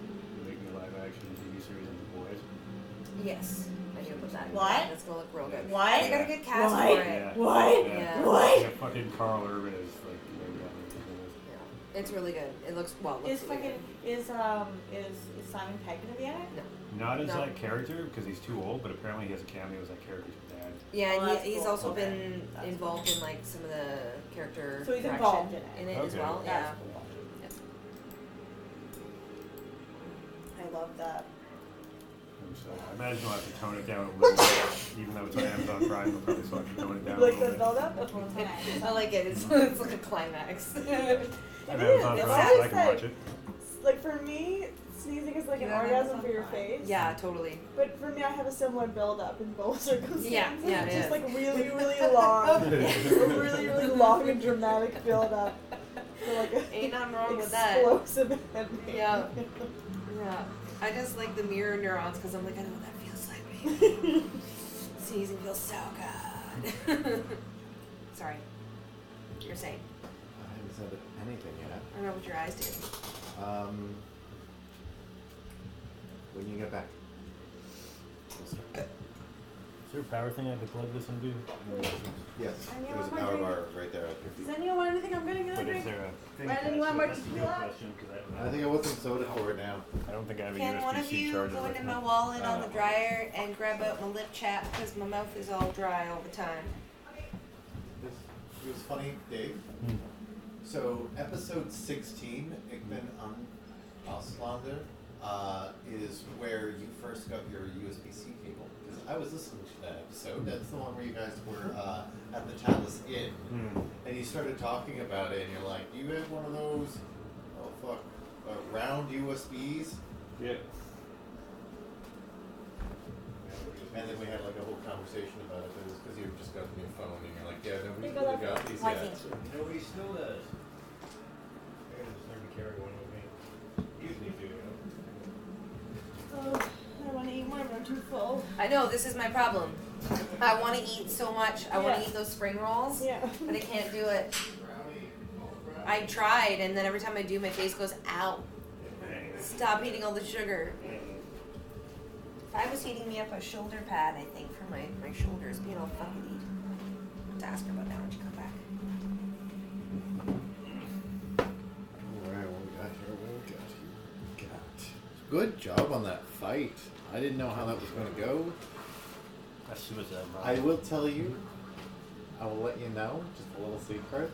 a live action TV series of The Boys? Yes. I do put that in. What? That's gonna look real good. What? They got a good cast What? for it. Yeah. What? Yeah. What? Yeah, fucking Carl Urban is like maybe that one. Yeah. It's really good. It looks well. It Is looks really fucking is Simon Pegg gonna be in it? Not as No. that character because he's too old, but apparently he has a cameo as that character's dad. good. Yeah, Oh, and that's he's cool. also Okay. been That's involved in like some of the character. So he's direction involved in it. as Okay. well. That's Yeah. cool. Yep. I love that. So I imagine we'll have to tone it down a little bit, even though it's on Amazon Prime. We'll probably still have to tone it down a Like little the bit. build up. The whole time. I like it. It's like a climax. I have It Amazon is. Prime, so I It's can watch like- it. Like for me, sneezing is like You an have orgasm Amazon for your Prime. face. Yeah, totally. But for me, I have a similar build up in both circumstances. Yeah, It's yeah. just like really, really long. A really, really long and dramatic build up. For like a Ain't nothing wrong with that. explosive ending. Yeah. Yeah. I just like the mirror neurons because I'm like, I know what that feels like, baby. Sneezing feels so good. Sorry. You're saying. I haven't said anything yet. I don't know what your eyes do. When you get back. We'll start. Is there a power thing I could plug this into? Yes, And you there's a want my power drink? bar right there at your Does feet. anyone want anything? I'm gonna get a But is drink. there a thing? Brandon, you want more That's a good tequila? question, 'cause I think I want some soda for it now. I don't think I have a Can one of USB-C you charger. go with into me. my wallet on the dryer and grab out my lip chap because my mouth is all dry all the time? It was funny, Dave. Hmm. So episode 16, Ik ben aan Auslander, is where you first got your USB-C cable. Because I was listening to that episode. That's the one where you guys were at the Talus Inn, Hmm. and you started talking about it, and you're like, "You had one of those, oh fuck, round USBs." Yeah. And then we had like a whole conversation about it. It was because you just got a new phone, and you're like, "Yeah, nobody Here you go, really love. got these Why, yet." thank you. Nobody still does. I know, this is my problem. I want to eat so much. I want Yeah. to eat those spring rolls, Yeah. but I can't do it. I tried, and then every time I do, my face goes, ow. Stop eating all the sugar. If I was heating me up a shoulder pad, I think, for my shoulders, being all fucking eat. I'll have to ask her about that when she comes back. Alright, what we got here? Good job on that fight. I didn't know how that was going to go. That's suicide. I will tell you, I will let you know, just a little secret.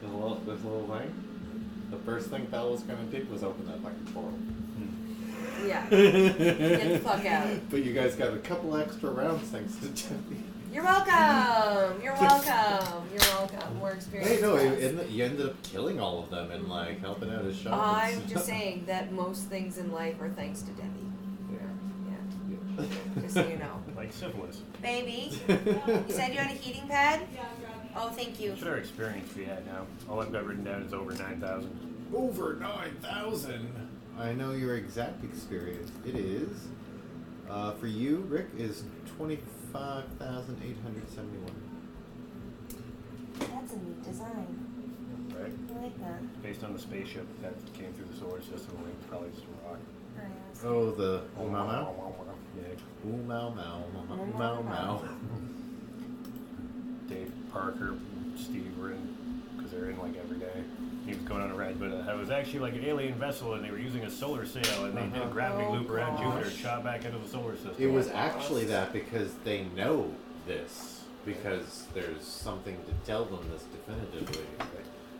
This little thing. The first thing Belle was going to do was open that fucking portal. Yeah. Get the fuck out. But you guys got a couple extra rounds thanks to Debbie. You're welcome. You're welcome. You're welcome. More experience. Hey, no, guys. you ended up killing all of them and like helping out his shop. I'm just saying that most things in life are thanks to Debbie. Yeah. Just so you know. Like syphilis. Baby, you said you had a heating pad? Yeah, I'm grabbing. Oh, thank you. What's our experience we had now? All I've got written down is over 9,000. Over 9,000. I know your exact experience. It is, for you, Rick, is 25,871. That's a neat design. Right? I like that. Based on the spaceship that came through the solar system, we probably just a rock. Nice. Oh, the Mau Mau? Yeah. Ooh, Mau Mau. Mau Mau. Dave Parker, Steve were in, because they're in like every day. He was going on a ride, but it was actually like an alien vessel, and they were using a solar sail, and they did a gravity Oh, loop around gosh. Jupiter, shot back into the solar system. It was actually that because they know this, because there's something to tell them this definitively,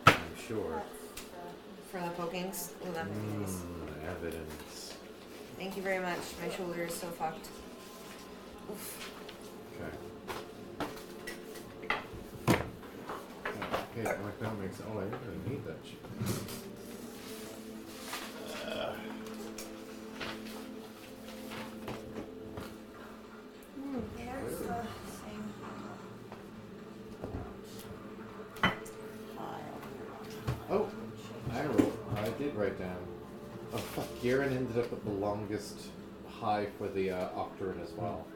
I'm sure. For the pokings. Oh, that pokings. Evidence. Thank you very much. My shoulder is so fucked. Oof. Okay. Okay, economics. Oh, I really need that shit. There's the same file. Oh, I did write down. Oh fuck, Garen ended up with the longest high for the Octarine as well.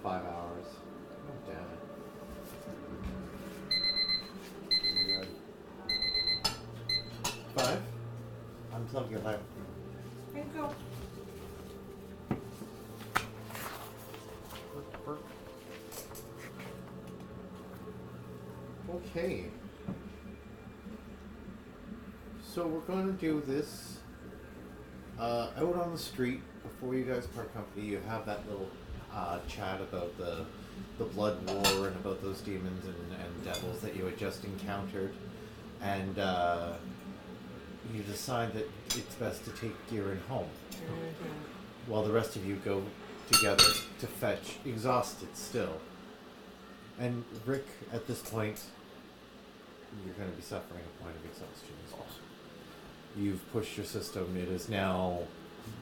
5 hours. Oh damn it. 5? I'm telling you 5. Here you go. Okay. So we're going to do this out on the street before you guys part company. You have that little chat about the blood war and about those demons and devils that you had just encountered, and you decide that it's best to take Garen home, while the rest of you go together to fetch, exhausted still. And Rick, at this point, you're going to be suffering a point of exhaustion as well. You've pushed your system. It is now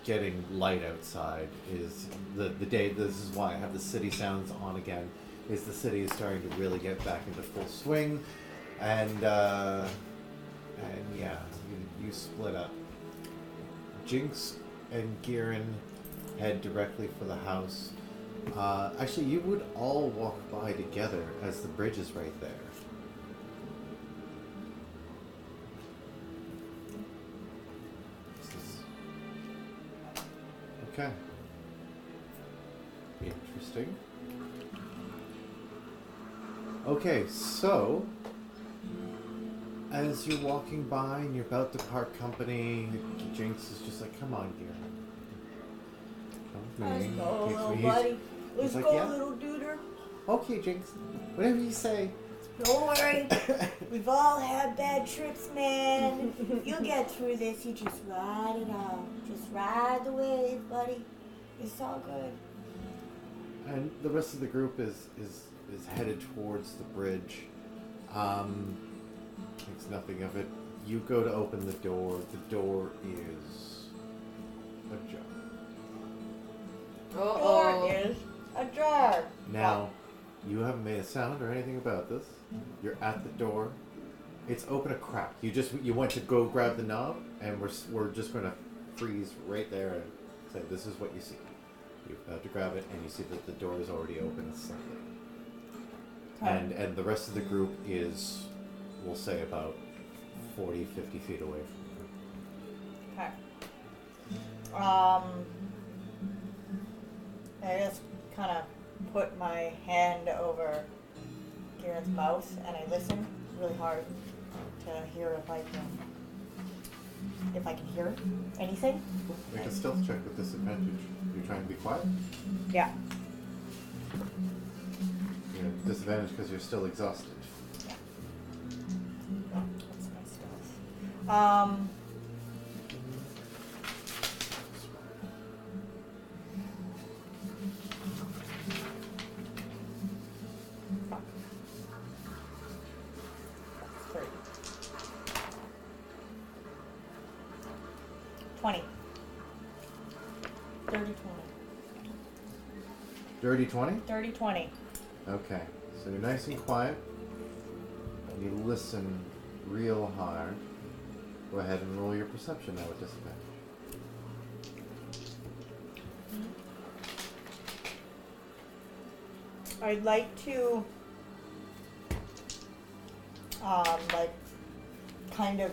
getting light outside. Is the day. This is why I have the city sounds on again. Is the city is starting to really get back into full swing, and yeah, you split up. Jinx and Garen head directly for the house. Actually, you would all walk by together as the bridge is right there. Okay. Interesting. Okay, so as you're walking by and you're about to part company, Jinx is just like, "Come on, Garen. Come with Let's me." go, Takes little me- buddy. he's Let's like, go, "Yeah." little duder. Okay, Jinx. Whatever you say. Don't worry. We've all had bad trips, man. You'll get through this. You just ride it out. Just ride the wave, buddy. It's all good. And the rest of the group is headed towards the bridge. Thinks nothing of it. You go to open the door. The door is ajar. Door is ajar. Now, you haven't made a sound or anything about this. You're at the door. It's open a crack. You went to go grab the knob, and we're just going to freeze right there and say, "This is what you see." You're about to grab it, and you see that the door is already open slightly. Okay. And the rest of the group is, we'll say, about 40, 50 feet away from Okay. I just kind of put my hand over Kieran's mouth and I listen really hard to hear if I can hear anything. you. Make a stealth check with disadvantage. You're trying to be quiet? Yeah. You know, disadvantage because you're still exhausted. What's my stealth? Fuck. 30. 20. Dirty 20. Dirty 20? Dirty 20. Okay. So you're nice and quiet. And you listen real hard. Go ahead and roll your perception now with disadvantage. I'd like to, kind of,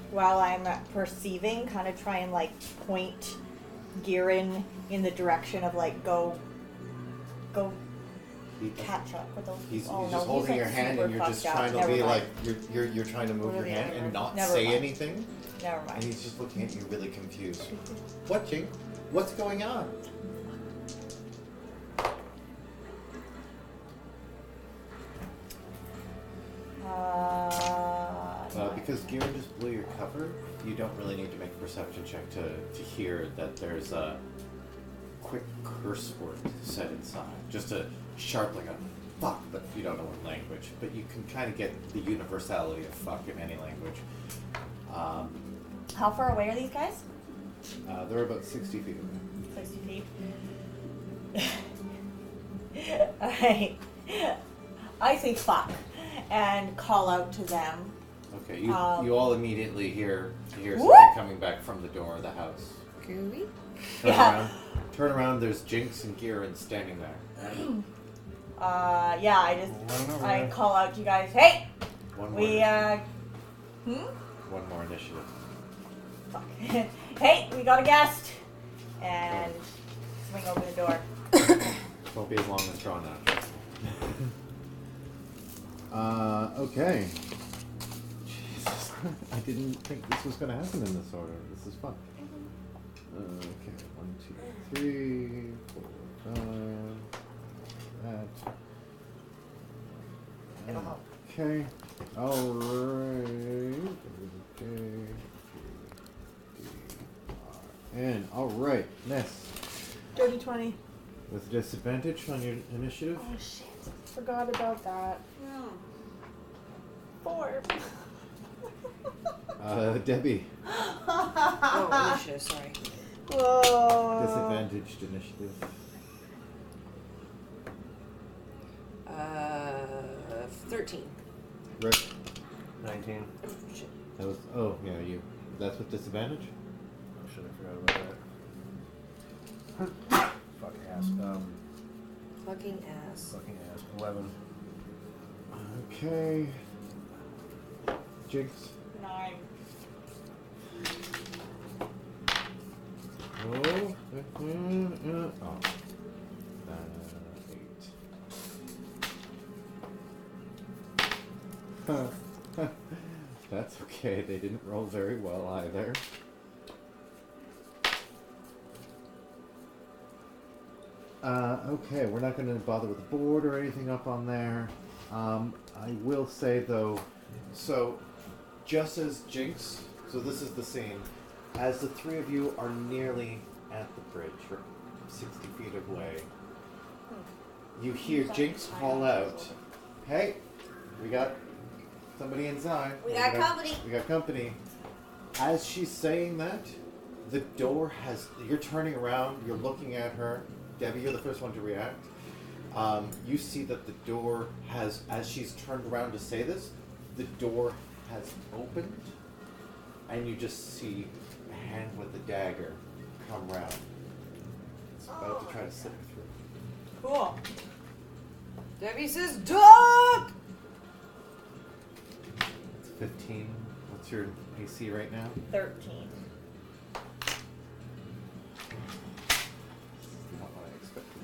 while I'm perceiving, kind of try and, point Girin in the direction of, go catch up with those. He's oh, just no, holding he's, your hand and super you're just fucked up. trying to Never be mind. you're trying to move your hand and not Never say mind. anything. Never And mind. he's just looking at you really confused. What, Jink? What's going on? Because Girin just blew your cover, you don't really need to make a perception check to hear that there's a quick curse word said inside. Just a sharp, like a fuck, but you don't know what language. But you can kind of get the universality of fuck in any language. How far away are these guys? They're about 60 feet away. 60 feet. I say fuck and call out to them. Okay, you all immediately hear something What? coming back from the door of the house. Gooey? Turn around, there's Jinx and Girin standing there. Yeah, I over. call out to you guys, hey! One more We, initiative. One more initiative. Fuck. Hey, we got a guest! And swing open the door. Won't be as long as drawn out. Okay. Jesus, I didn't think this was going to happen in this order. This is fun. Okay, 1, 2, 3, 4, 5. That. It'll help. Okay. Alright. Okay. And alright, Ness. Dirty 20. With disadvantage on your initiative. Oh shit. Forgot about that. 4. Debbie. Oh, initiative, sorry. Whoa. Disadvantaged initiative. 13. Rick. 19. Oh, shit. That was. Oh, yeah, you. That's with disadvantage? Oh shit, I forgot about that. Fuck ass. Fucking ass. Fucking ass. 11. Okay. Jinx. 9. Oh. Oh. 8. That's okay. They didn't roll very well either. Okay, we're not going to bother with the board or anything up on there. I will say though, so just as Jinx, so this is the scene, as the three of you are nearly at the bridge, or 60 feet away, you hear Jinx call out, "Hey, we got somebody inside. We got company." We got company." As she's saying that, the door has, you're turning around, you're looking at her. Debbie, you're the first one to react. You see that the door has, as she's turned around to say this, the door has opened, and you just see a hand with a dagger come round. about to try to slip through. Cool. Debbie says, "Duck!" It's 15. What's your AC right now? 13. Not what I expected.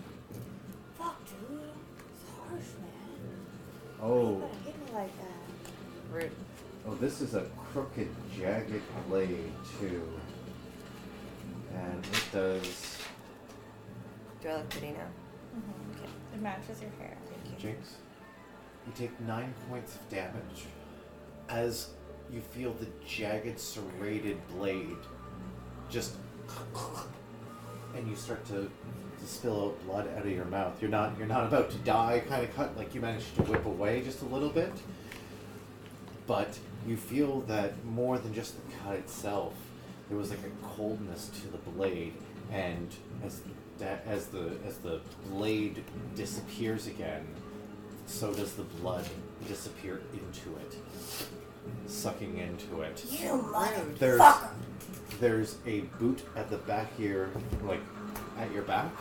Fuck, dude. It's harsh, man. Oh, You gotta hit me like that. Rude. oh, this is a crooked, jagged blade too, and it does. Do I look pretty now? Okay. It matches your hair. Thank you. Jinx, you take 9 points of damage as you feel the jagged, serrated blade just, and you start to spill out blood out of your mouth. You're not about to die, kind of cut. Like you managed to whip away just a little bit, but you feel that more than just the cut itself, there was like a coldness to the blade, and as the blade disappears again, so does the blood disappear into it, sucking into it. You motherfucker. There's a boot at the back of your, like, at your back,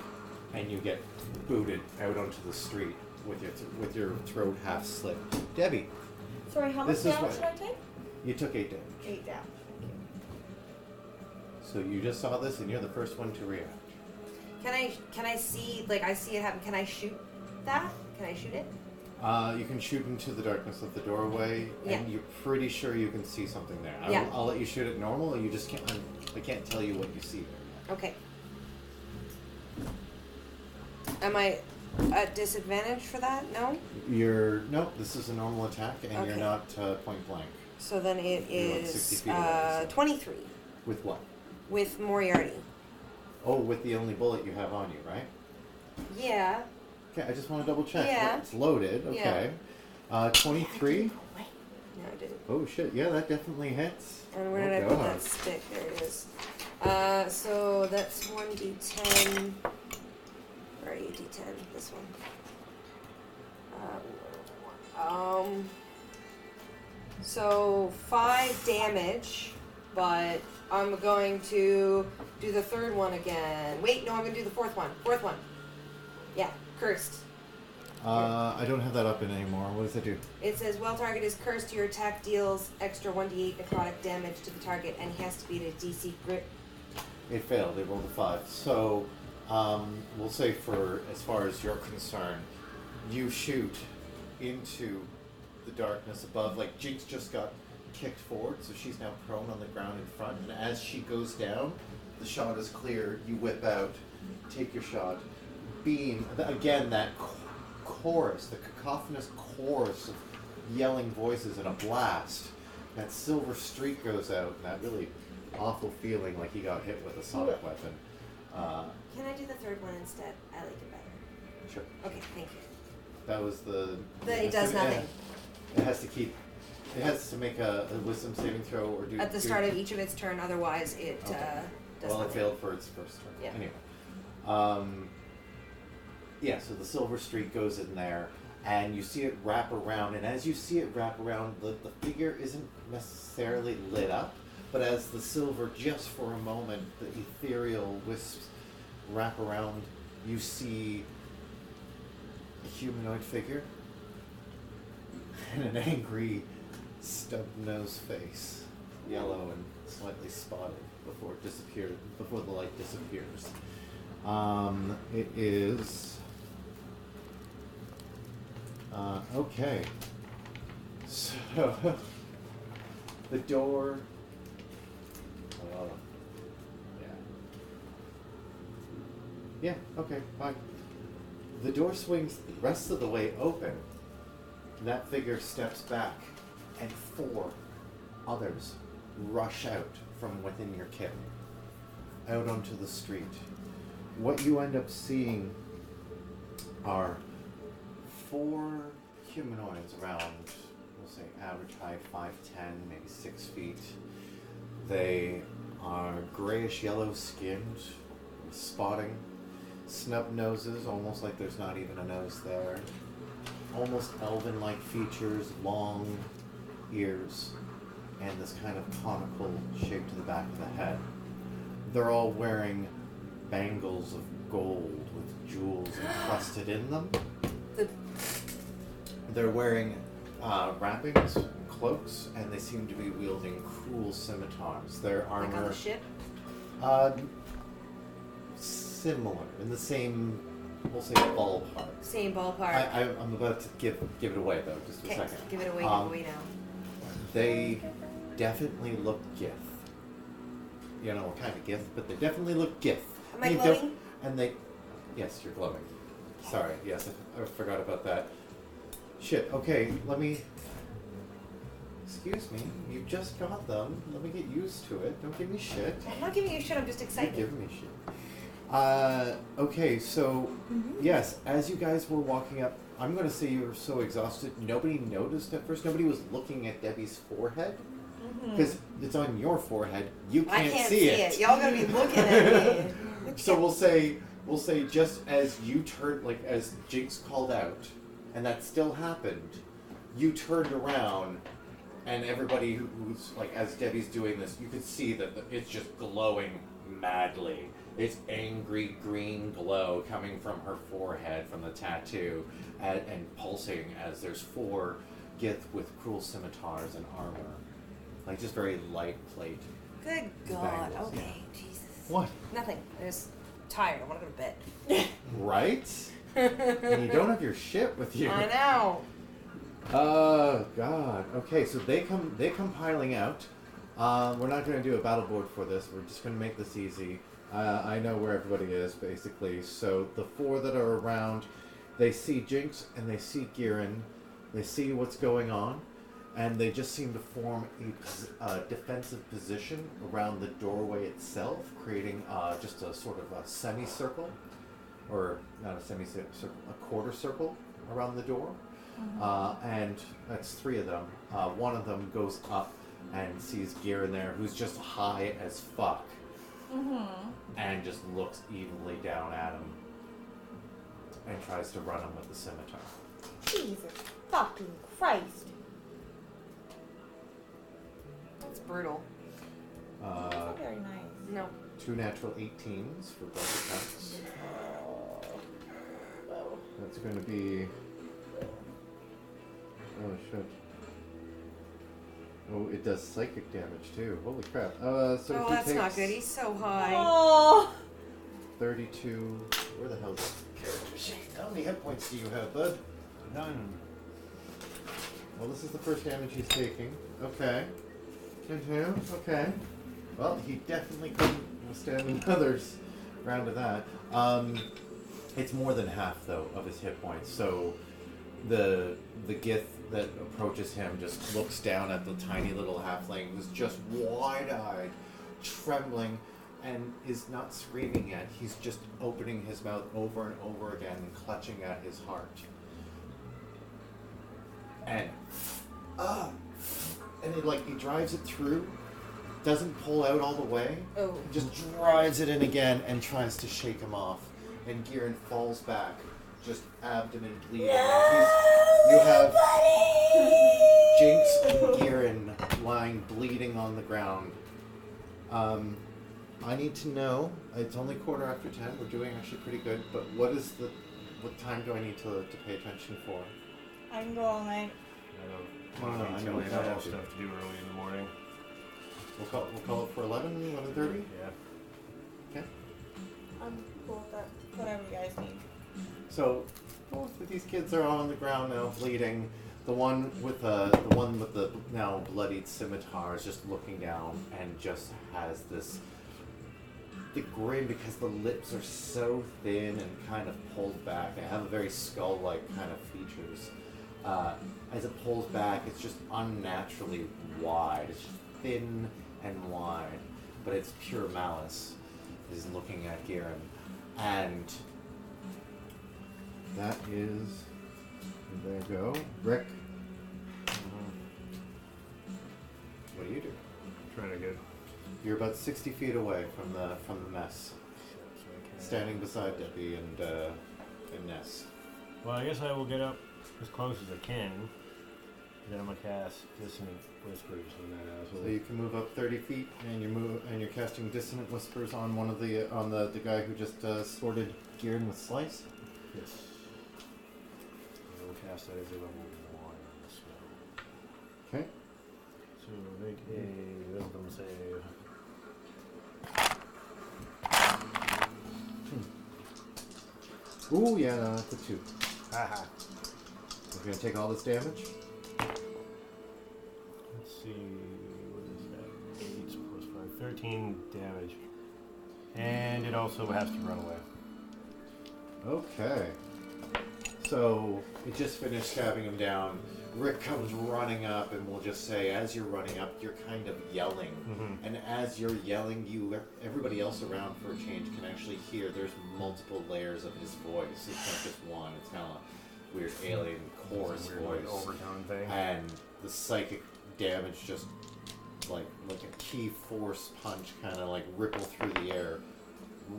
and you get booted out onto the street with your throat half slit. Debbie, Sorry, how much This is damage what- should I take? you took 8 damage. 8 down. So you just saw this, and you're the first one to react. Can I see, like, I see it happen. Can I shoot that? Can I shoot it? You can shoot into the darkness of the doorway, Yeah. and you're pretty sure you can see something there. Yeah. I'll let you shoot it normal. You just can't. I can't tell you what you see there. Okay. Am I at disadvantage for that? No? No. This is a normal attack, and you're Okay. not point blank. So then it You're like 60 is feet away, so. 23 With what? with Moriarty. Oh, with the only bullet you have on you, right? Yeah. Okay, I just want to double check. Yeah. It's loaded. Okay. 23. No, I didn't. Oh shit! Yeah, that definitely hits. And where did Oh, I put God. that stick? There it is. So that's 1d10. Where are you, d10? This one. So 5 damage, but I'm going to do the third one again. Wait, no, I'm going to do the fourth one. Fourth one. Yeah, cursed. I don't have that up in anymore. What does it do? It says, while target is cursed, your attack deals extra 1d8 necrotic damage to the target, and he has to beat a DC grit. It failed. They rolled a 5. So, we'll say for as far as you're concerned, you shoot into the darkness above. Like Jinx just got kicked forward, so she's now prone on the ground in front. And as she goes down, the shot is clear. You whip out, take your shot, beam again. That chorus, the cacophonous chorus of yelling voices in a blast. That silver streak goes out, and that really awful feeling like he got hit with a sonic weapon. Can I do the third one instead? I like it better. Sure. Okay, thank you. That was the. It does nothing. It has to keep. It has to make a wisdom saving throw or do. At the start of each of its turn, otherwise it Okay. does Well, it nothing. failed for its first turn. Yeah. Anyway. Yeah. So the silver streak goes in there, and you see it wrap around. And as you see it wrap around, the figure isn't necessarily lit up, but as the silver, just for a moment, the ethereal wisps wrap around, you see a humanoid figure and an angry, stub-nosed face, yellow and slightly spotted before the light disappears. It is okay. So the door. Yeah, okay, fine. The door swings the rest of the way open. That figure steps back, and 4 others rush out from within your kit, out onto the street. What you end up seeing are 4 humanoids around, we'll say average height, 5'10", maybe 6 feet. They are grayish yellow skinned, with spotting, snub noses, almost like there's not even a nose there. Almost elven-like features, long ears, and this kind of conical shape to the back of the head. They're all wearing bangles of gold with jewels encrusted in them. The- They're wearing wrappings, cloaks, and they seem to be wielding cruel scimitars. Their Like on armor the ship? similar, in the same, we'll say, ballpark. Same ballpark. I'm about to give it away though, just a Okay, second. give it away, now. They definitely look Gith. You don't know what kind of Gith, but they definitely look Gith. Am I They glowing? don't- And they, yes, you're glowing. Sorry, yes, I forgot about that. Shit. Okay, let me. Excuse me. You just got them. Let me get used to it. Don't give me shit. I'm not giving you shit, I'm just You're excited. giving me shit. Okay, so yes, as you guys were walking up, I'm going to say you were so exhausted, nobody noticed at first. Nobody was looking at Debbie's forehead because it's on your forehead. You I can't can't see it. Y'all gonna be looking at me. So we'll say just as you turned, like as Jinx called out, and that still happened, you turned around, and everybody who's like, as Debbie's doing this, you could see that it's just glowing madly. It's angry green glow coming from her forehead from the tattoo, and pulsating as there's 4 Gith with cruel scimitars and armor, like just very light plate. Good God. Bangles, Okay, Jesus. What? Nothing. I'm just tired. I want to go to bed. Right? And you don't have your shit with you. I know. Oh God. Okay, so they come piling out. We're not going to do a battle board for this. We're just going to make this easy. I know where everybody is basically. So the 4 that are around, they see Jinx and they see Girin. They see what's going on, and they just seem to form a defensive position around the doorway itself, creating just a sort of a semicircle, or not a semicircle, a quarter circle around the door. And that's 3 of them. One of them goes up and sees Girin there, who's just high as fuck, and just looks evenly down at him and tries to run him with the scimitar. Jesus fucking Christ. That's brutal. Not very nice. No. 2 natural 18s for both attacks. That's going to be. Oh shit. Oh, it does psychic damage too. Holy crap. So if Oh, he that's not takes good. He's so high. Oh. 32. Where the hell is the character sheet? How many hit points do you have, bud? None. Well, this is the first damage he's taking. Okay. Okay. Well, he definitely couldn't withstand another round of that. It's more than half, though, of his hit points. So the Gith that approaches him just looks down at the tiny little halfling who's just wide-eyed, trembling, and is not screaming yet. He's just opening his mouth over and over again and clutching at his heart. And he drives it through, doesn't pull out all the way, Oh. just drives it in again and tries to shake him off. And Girin falls back, just abdomen bleeding. You have Jinx and Girin lying bleeding on the ground. I need to know, it's only 10:15, we're doing actually pretty good, but what time do I need to pay attention for? I can go all night. I don't No, I know I you have have to. stuff to do early in the morning. We'll call it for 11:30? Yeah. Okay. I'm cool with that. Whatever you guys need. So both of these kids are on the ground now, bleeding. The one with the now bloodied scimitar is just looking down and just has the grin because the lips are so thin and kind of pulled back. They have a very skull-like kind of features. As it pulls back, it's just unnaturally wide. It's just thin and wide, but it's pure malice. Is looking at Girin, and that is. There you go, Rick. What do you do? Trying to get. You're about 60 feet away from the mess, standing beside Debbie and Ness. Well, I guess I will get up as close as I can. Then I'm gonna cast Dissonant Whispers on that asshole. So you can move up 30 feet, and you're casting dissonant whispers on the guy who just sorted Gieran with slice. Yes. I will cast that as a level 1 on the spell. Okay. So make a wisdom save. Ooh, yeah, no, that's a 2. Haha. We're gonna take all this damage. Let's see, what is that? 8 plus 5, 13 damage. And it also has to run away. Okay. So it just finished stabbing him down. Rick comes running up, and we'll just say, as you're running up, you're kind of yelling. Mm-hmm. And as you're yelling, everybody else around for a change can actually hear. There's multiple layers of his voice. It's not just one. It's kind of a weird alien chorus Weird, voice. like, overtone thing. And the psychic damage just like a key force punch kind of like ripple through the air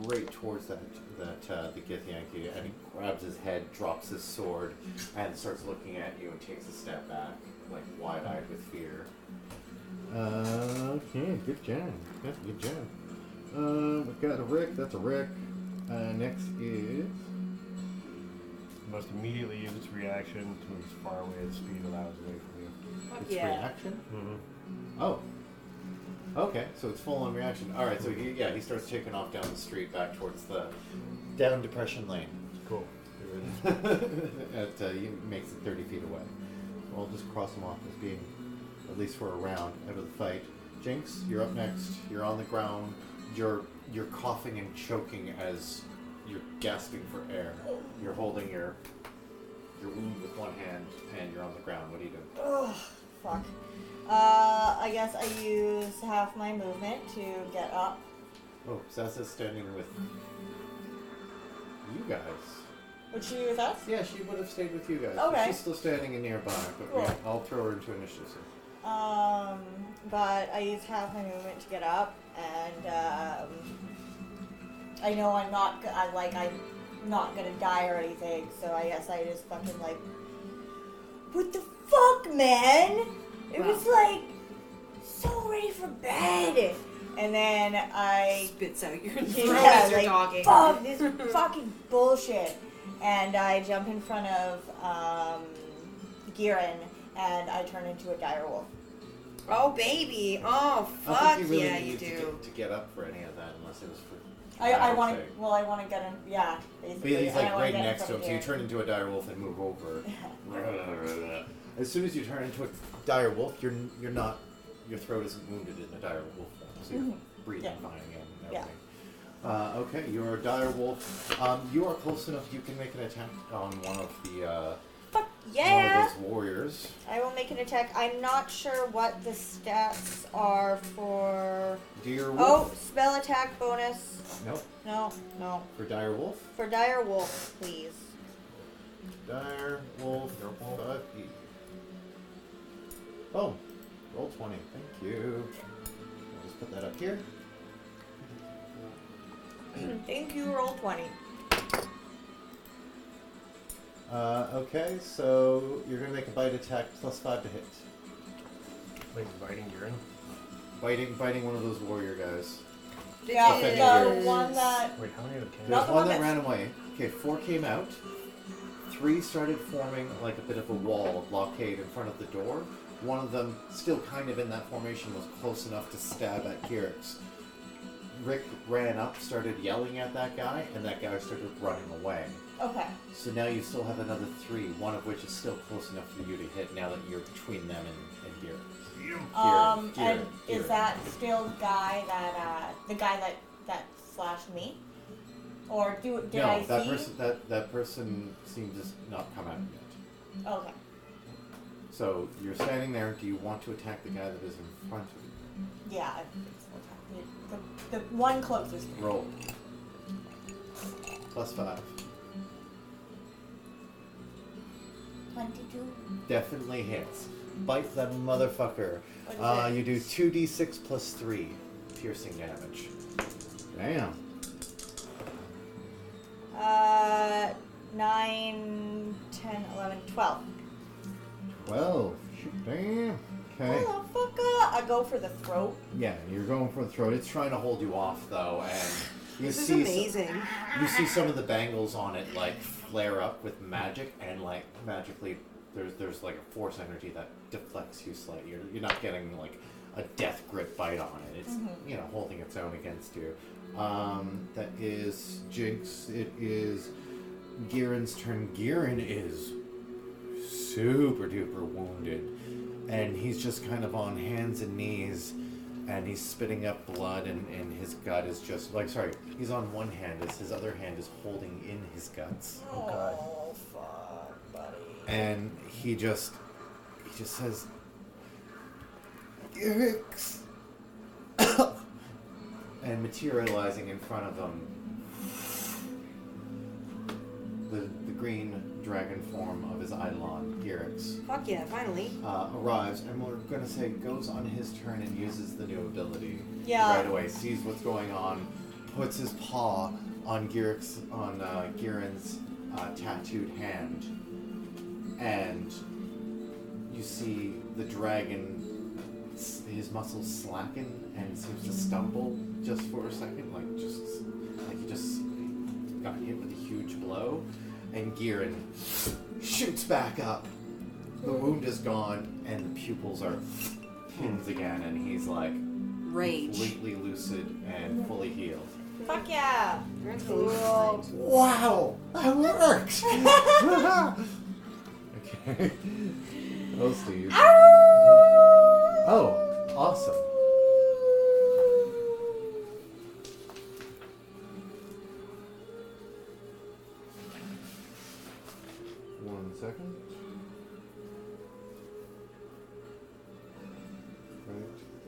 right towards the Githyanki, and he grabs his head, drops his sword, and starts looking at you and takes a step back, like wide-eyed with fear. Okay, good job. That's a good job. We've got a Rick. That's a Rick. Next is... Must immediately use its reaction to move as far away as speed allows away from you. Fuck It's yeah. reaction? Mm-hmm. Oh. Okay, so it's full on reaction. Alright, so he starts taking off down the street back towards the down Depression Lane. Cool. He makes it 30 feet away. So I'll just cross him off as being, at least for a round, out of the fight. Jinx, you're up next. You're on the ground. You're coughing and choking as you're gasping for air. You're holding your wound with one hand, and you're on the ground. What are you doing? Oh, fuck. I guess I use half my movement to get up. Oh, Sassa's standing with you guys. Would she be with us? Yeah, she would have stayed with you guys. Okay. She's still standing in nearby, but Cool. yeah, I'll throw her into initiative. But I use half my movement to get up, and I know I'm not gonna die or anything, so I guess I just fucking like, what the fuck, man? It was like so ready for bed, and then I Spits out your throat yeah, as you're like talking. fuck this fucking bullshit, and I jump in front of Gieran, and I turn into a dire wolf. Oh, baby. Oh, I don't fuck think you really yeah, you need do. to get up for any of that unless it was for. I would want say. to. Well, I want to get in. Yeah, But basically. he's and like I wanna right get in next to front him, so you of turn into a dire wolf and move over. Gieran. As soon as you turn into a dire wolf, you're not, your throat isn't wounded in a dire wolf form, so you're breathing Yeah. fine again. And Yeah. everything. Okay, you're a dire wolf. You are close enough. You can make an attack on one of the Fuck one yeah! of those warriors. I will make an attack. I'm not sure what the stats are for. Deer Oh, wolf. spell attack bonus. Nope. No. For dire wolf. For dire wolf, please. Dire wolf. Fuck you. Oh, roll 20. Thank you. I'll just put that up here. Thank you. Roll 20. Okay, so you're gonna make a bite attack +5 to hit. Like biting urine. Biting one of those warrior guys. Yeah, Defending the yours. one that. Wait, how many of them came There's Not the one one that that's- ran away. Okay, 4 came out. 3 started forming like a bit of a wall, a blockade in front of the door. One of them, still kind of in that formation, was close enough to stab at Kyrix. Rick ran up, started yelling at that guy, and that guy started running away. Okay. So now you still have another 3, one of which is still close enough for you to hit now that you're between them and Kyrix. And is that still the guy that slashed me? Or did no, I that see? person that person seemed to not come out yet. Okay. So you're standing there. Do you want to attack the guy that is in front of you? Yeah. The one closest. to me. Roll. +5. 22. Definitely hits. Bite that motherfucker. What is it? You do 2d6 + 3 piercing damage. Damn. 9, 10, 11, 12. 12. Damn. Okay. Motherfucker! I go for the throat. Yeah, you're going for the throat. It's trying to hold you off though, and you This is see amazing. you see some of the bangles on it like flare up with magic, and like magically there's like a force energy that deflects you slightly. You're not getting like a death grip bite on it. It's you know, holding its own against you. That is Jinx. It is Girin's turn. Girin is super duper wounded, and he's just kind of on hands and knees, and he's spitting up blood, and his gut is just like, sorry, he's on one hand as his other hand is holding in his guts. Oh god. Oh, fuck, buddy. And he just says, Yikes! And materializing in front of him, the green dragon form of his Eidolon, Gyrix, Fuck yeah, finally. arrives, and we're gonna say goes on his turn and uses the new ability Yeah. right away. Sees what's going on, puts his paw on Girin's tattooed hand, and you see the dragon. His muscles slacken and seems to stumble just for a second, like he just got hit with a huge blow, and Girin shoots back up. The wound is gone, and the pupils are pins again, and he's like Rage. completely lucid and fully healed. Fuck yeah! You're Cool. Wow, that worked! Okay. Oh, Steve. Oh, awesome. One second.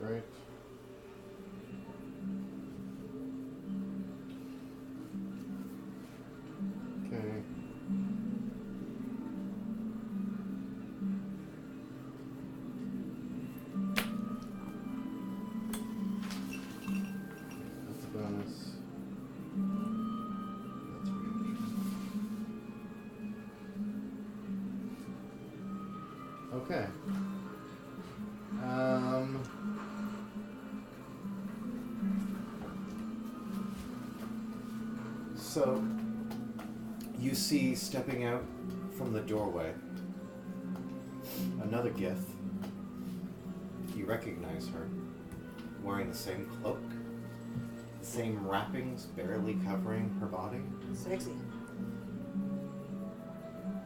Right. Okay. That's a bonus. That's reaction. Okay. So you see stepping out from the doorway another Gith. You recognize her, wearing the same cloak, the same wrappings barely covering her body. Sexy.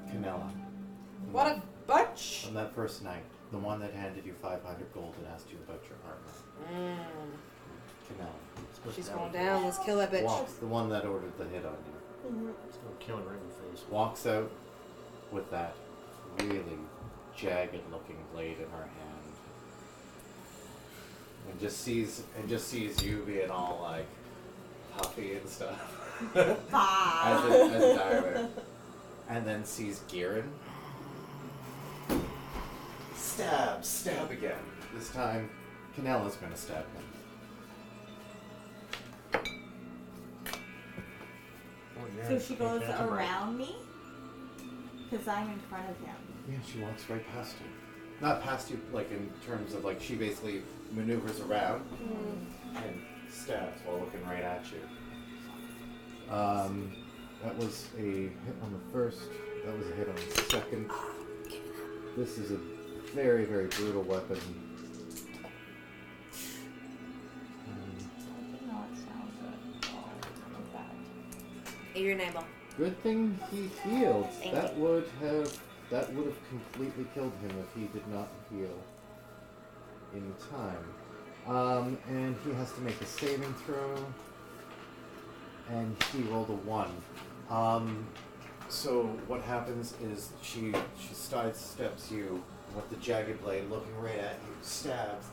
Canella. What a bunch! On that first night, the one that handed you 500 gold and asked you about your armor. Canella. She's going down. Let's kill that bitch. Walks, the one that ordered the hit on you. Let's go kill her right in the face. Walks out with that really jagged looking blade in her hand. And just sees you being all like puffy and stuff. as a diver. And then sees Girin. Stab again. This time Canella's gonna stab him. Oh, yeah. So she goes Can't do right. around me? Because I'm in front of him. Yeah, she walks right past you. Not past you, like in terms of like she basically maneuvers around and stabs while looking right at you. That was a hit on the first. That was a hit on the second. This is a very, very brutal weapon. No, it sounds good. Oh, like that. Eat your neighbor. Good thing he healed. Thank That would have completely killed him if he did not heal in time. And he has to make a saving throw. And he rolled a 1. So what happens is she sidesteps you with the jagged blade, looking right at you, stabs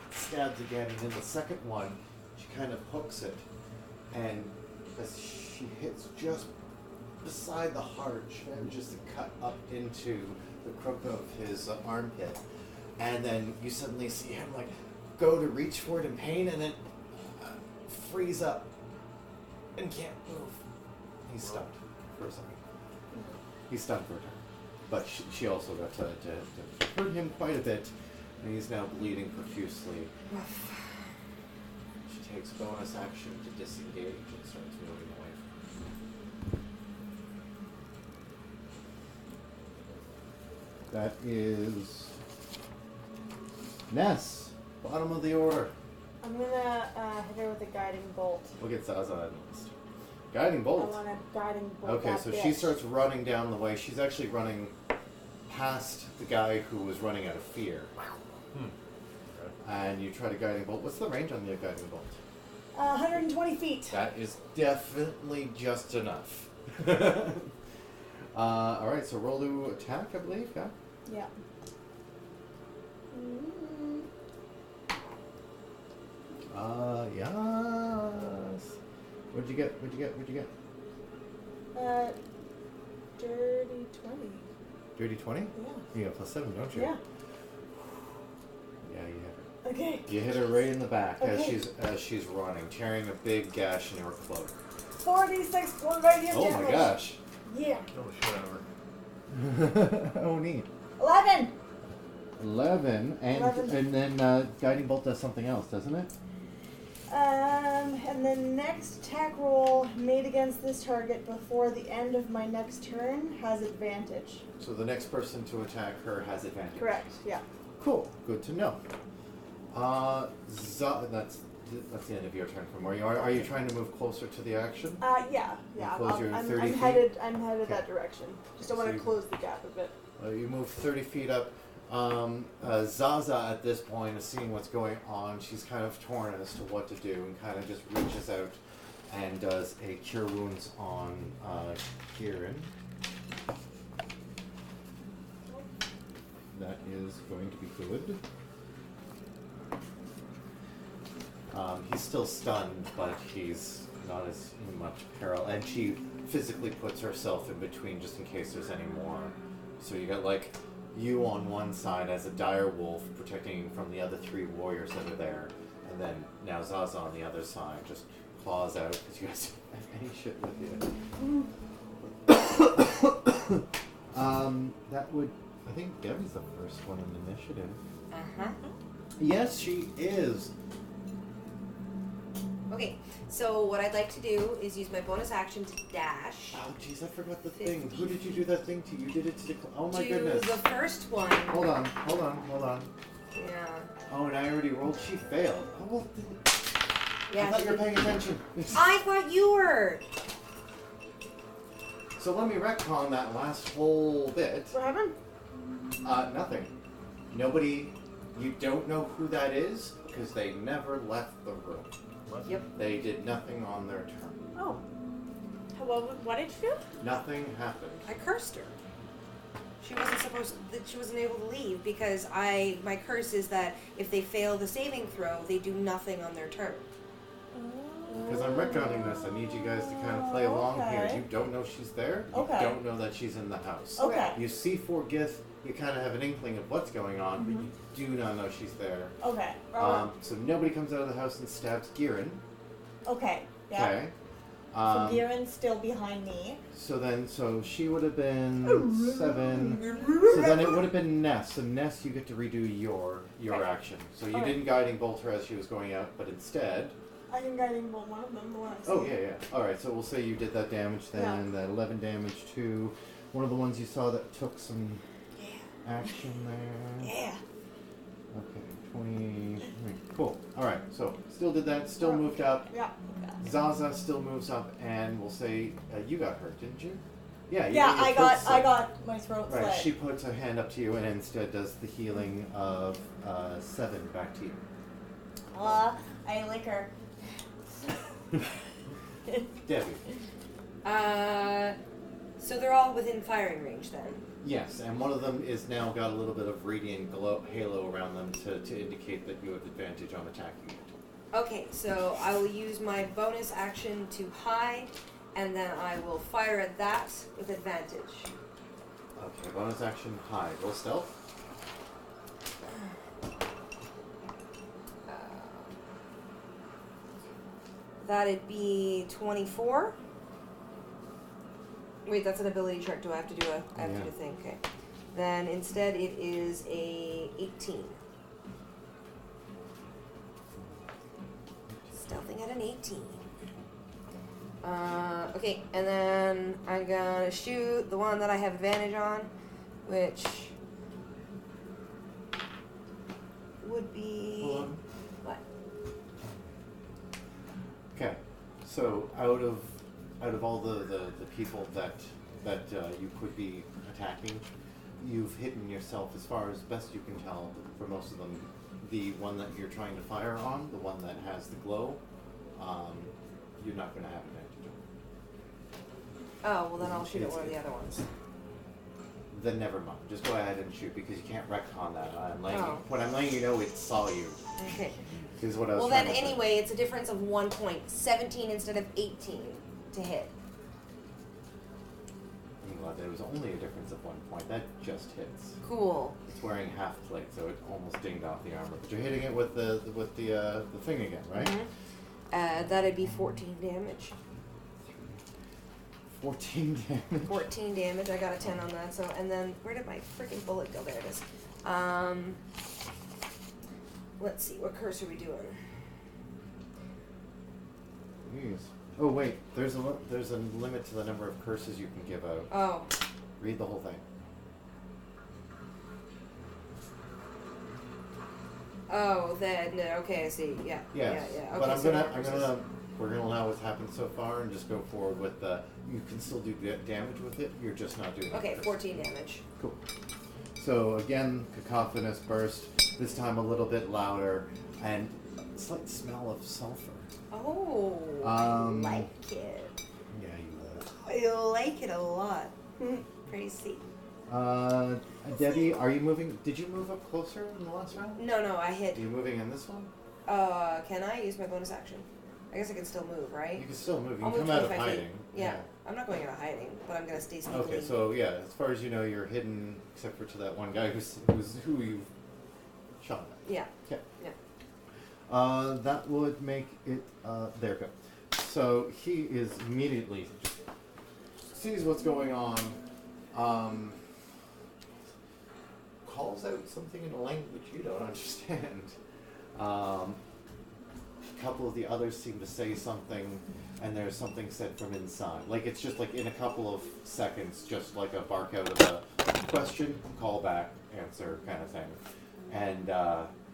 again, and in the second one, she kind of hooks it, and as she hits just beside the heart, she manages to cut up into the crook of his armpit, and then you suddenly see him like go to reach for it in pain, and then freeze up and can't move. He's stunned for a second. He's stunned for a turn. But she also got to hurt him quite a bit, and he's now bleeding profusely. She takes bonus action to disengage and starts moving away from him. That is Ness, bottom of the order. I'm gonna hit her with a guiding bolt. We'll get Zaza on the list. Guiding I bolt. want a guiding bolt. Okay, that so bitch. she starts running down the way. She's actually running past the guy who was running out of fear. And you try to guiding bolt. What's the range on the guiding bolt? 120 feet. That is definitely just enough. Alright, so roll to attack, I believe, yeah? Yeah. Yes. What'd you get? Dirty 20. Dirty 20? Yeah. You got +7, don't you? Yeah. Yeah, you hit her. Okay. You hit her right in the back Okay. as she's running, tearing a big gash in her cloak. 46 full radiant Oh damage. my gosh. Yeah. Kill the shit out of her. Oh neat. 11. 11 and 11. and then guiding bolt does something else, doesn't it? And the next attack roll made against this target before the end of my next turn has advantage. So the next person to attack her has advantage. Correct. Yeah. Cool. Good to know. That's the end of your turn from where you are. Are you trying to move closer to the action? Yeah. Yeah. close your 30 I'm feet? headed Okay. that direction. Just don't So want to you- close the gap a bit. You move 30 feet up. Zaza at this point is seeing what's going on. She's kind of torn as to what to do and kind of just reaches out and does a cure wounds on Kieran. That is going to be good. He's still stunned, but he's not as in much peril. And she physically puts herself in between just in case there's any more. So you got like you on one side as a dire wolf protecting from the other 3 warriors that are there, and then now Zaza on the other side just claws out because you guys don't have any shit with you. That would, I think Debbie's the first one in initiative. Yes, she is. Okay, so what I'd like to do is use my bonus action to dash. Oh, jeez, I forgot the thing. Who did you do that thing to? You did it to the. Oh my to goodness. the first one. Hold on. Yeah. Oh, and I already rolled. She failed. Oh, well, Yeah. I thought you were paying attention. I thought you were. So let me retcon that last whole bit. What happened? Nothing. Nobody. You don't know who that is because they never left the room. What? Yep. They did nothing on their turn. Oh. What did you do? Nothing happened. I cursed her. She wasn't able to leave because my curse is that if they fail the saving throw, they do nothing on their turn. Because I'm retconning this, I need you guys to kind of play along here. Okay. You don't know she's there. You Okay. don't know that she's in the house. Okay. You see Forgith, you kind of have an inkling of what's going on, but you do not know she's there. Okay. So nobody comes out of the house and stabs Giran. Okay. Yeah. Okay. So Giran's still behind me. So she would have been 7. So then it would have been Ness. So Ness, you get to redo your action. So you didn't guiding bolt her as she was going out, but instead. I can guiding bolt one of them, the one I see. Oh yeah. All right. So we'll say you did that damage then. That 11 damage to one of the ones you saw that took some action there. Yeah. Okay. 20. Cool. All right. So still did that. Still moved up. Yeah. Zaza still moves up, and we'll say you got hurt, didn't you? Yeah. You Yeah, your I throat got slit. my throat Right. slit. She puts her hand up to you, and instead does the healing of 7 back to you. I lick her. Debbie. So they're all within firing range then. Yes, and one of them is now got a little bit of radiant glow halo around them to indicate that you have advantage on attacking it. Okay, so I will use my bonus action to hide, and then I will fire at that with advantage. Okay, bonus action hide. Roll stealth. That'd be 24. Wait, that's an ability check. Do I have to do a? I have to do a thing. Okay. Then instead it is a 18. Stealthing at an 18. Okay, and then I'm gonna shoot the one that I have advantage on, which would be Hold on. what? Okay, so out of all the people that you could be attacking, you've hidden yourself as far as best you can tell for most of them. The one that you're trying to fire on, the one that has the glow, you're not going to have advantage on. Oh, well then I'll shoot at one of the other ones. Then never mind. Just go ahead and shoot because you can't retcon that. Oh. When I'm letting you know it saw you. Okay. Is what I was Well trying then to say. anyway, it's a difference of 1 point. 17 instead of 18 to hit. I'm glad there was only a difference of 1 point. That just hits. Cool. It's wearing half plate, so it almost dinged off the armor. But you're hitting it with the thing again, right? Mm-hmm. That'd be 14 damage. 14 damage. 14 damage. I got a 10 on that. So, and then where did my freaking bullet go? There it is. Let's see. What curse are we doing? Jeez. Oh wait, there's a limit to the number of curses you can give out. Oh. Read the whole thing. Oh, then no, okay, I see. Yeah. Yes. Yeah. Okay, But so more we're curses. gonna allow what's happened so far and just go forward with the. You can still do damage with it. You're just not doing. Okay, curses. 14 damage. Cool. So again, cacophonous burst. This time a little bit louder and a slight smell of sulfur. Oh, Um, I like it. Yeah, you would. I like it a lot. Pretty sweet. Debbie, are you moving? Did you move up closer in the last round? No, I Are hit. you moving in this one? Can I use my bonus action? I guess I can still move, right? You can still move. You I'll can move come out of 25 feet. hiding. Yeah. I'm not going out of hiding, but I'm gonna stay sneakily. Okay, so yeah, as far as you know, you're hidden except for to that one guy who you shot at. Yeah. Okay. Yeah. That would make it. There we go. So he is immediately sees what's going on. Calls out something in a language you don't understand. A couple of the others seem to say something, and there's something said from inside. Like it's just like in a couple of seconds, just like a bark out of a question, call back, answer kind of thing. And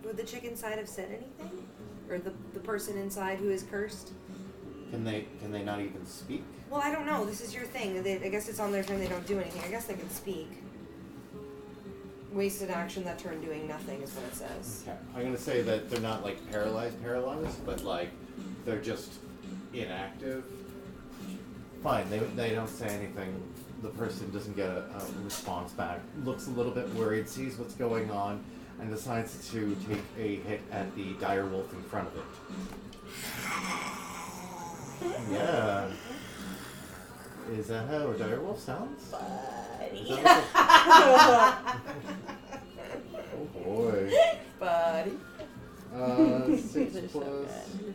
Would the chick inside have said anything? Or the person inside who is cursed? can they not even speak? Well, I don't know. This is your thing. I guess it's on their turn. They don't do anything. I guess they can speak. Wasted action that turn doing nothing is what it says. Okay. I'm gonna say that they're not like paralyzed, but like they're just inactive. Fine, they don't say anything. The person doesn't get a response back. Looks a little bit worried, sees what's going on, and decides to take a hit at the dire wolf in front of it. Yeah. Is that how a dire wolf sounds? Is that oh boy. Buddy. 6 plus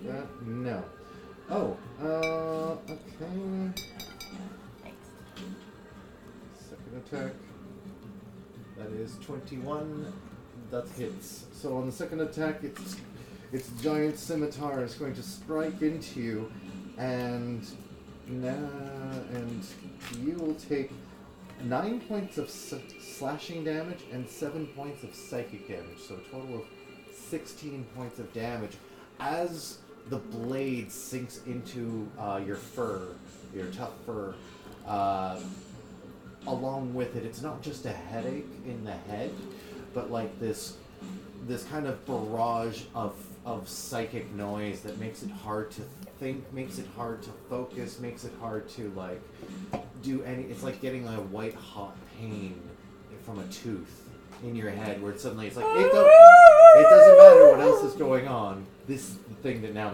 that? No. Oh, okay. Second attack. That is 21. That hits. So on the second attack, its giant scimitar is going to strike into you, and you will take 9 points of slashing damage and 7 points of psychic damage. So a total of 16 points of damage as the blade sinks into your fur, your tough fur. Along with it, it's not just a headache in the head, but like this kind of barrage of psychic noise that makes it hard to think, makes it hard to focus, makes it hard to like do any. It's like getting a white hot pain from a tooth in your head, where suddenly it's like it doesn't matter what else is going on. This thing that now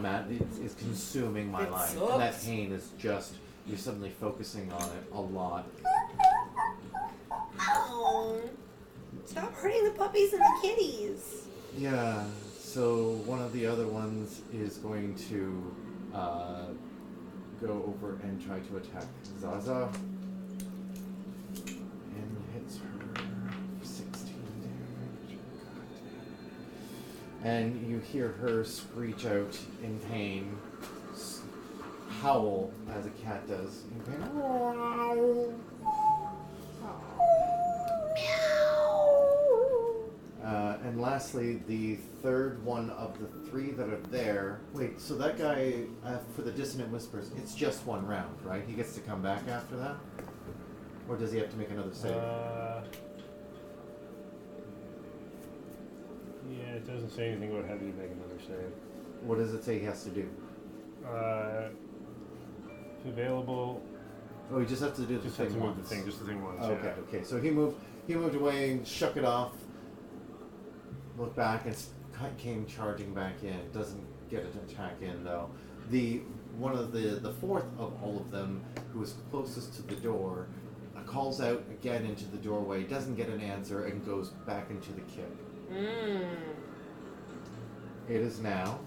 is consuming my life, and that pain is just you're suddenly focusing on it a lot. Oh, stop hurting the puppies and the kitties. Yeah. So one of the other ones is going to go over and try to attack Zaza. And hits her 16 damage. God and you hear her screech out in pain, howl as a cat does in pain. And lastly, the third one of the three that are there. Wait, so that guy for the dissonant whispers, it's just one round, right? He gets to come back after that, or does he have to make another save? Yeah, it doesn't say anything about having to make another save. What does it say he has to do? If available. Oh, he just has to do the Just have thing to move once. the thing, just the thing once. Okay, Yeah. okay. So he moved away, shook it off, looked back, and came charging back in. Doesn't get an attack in though. The fourth of all of them, who is closest to the door, calls out again into the doorway. Doesn't get an answer and goes back into the kip. It is now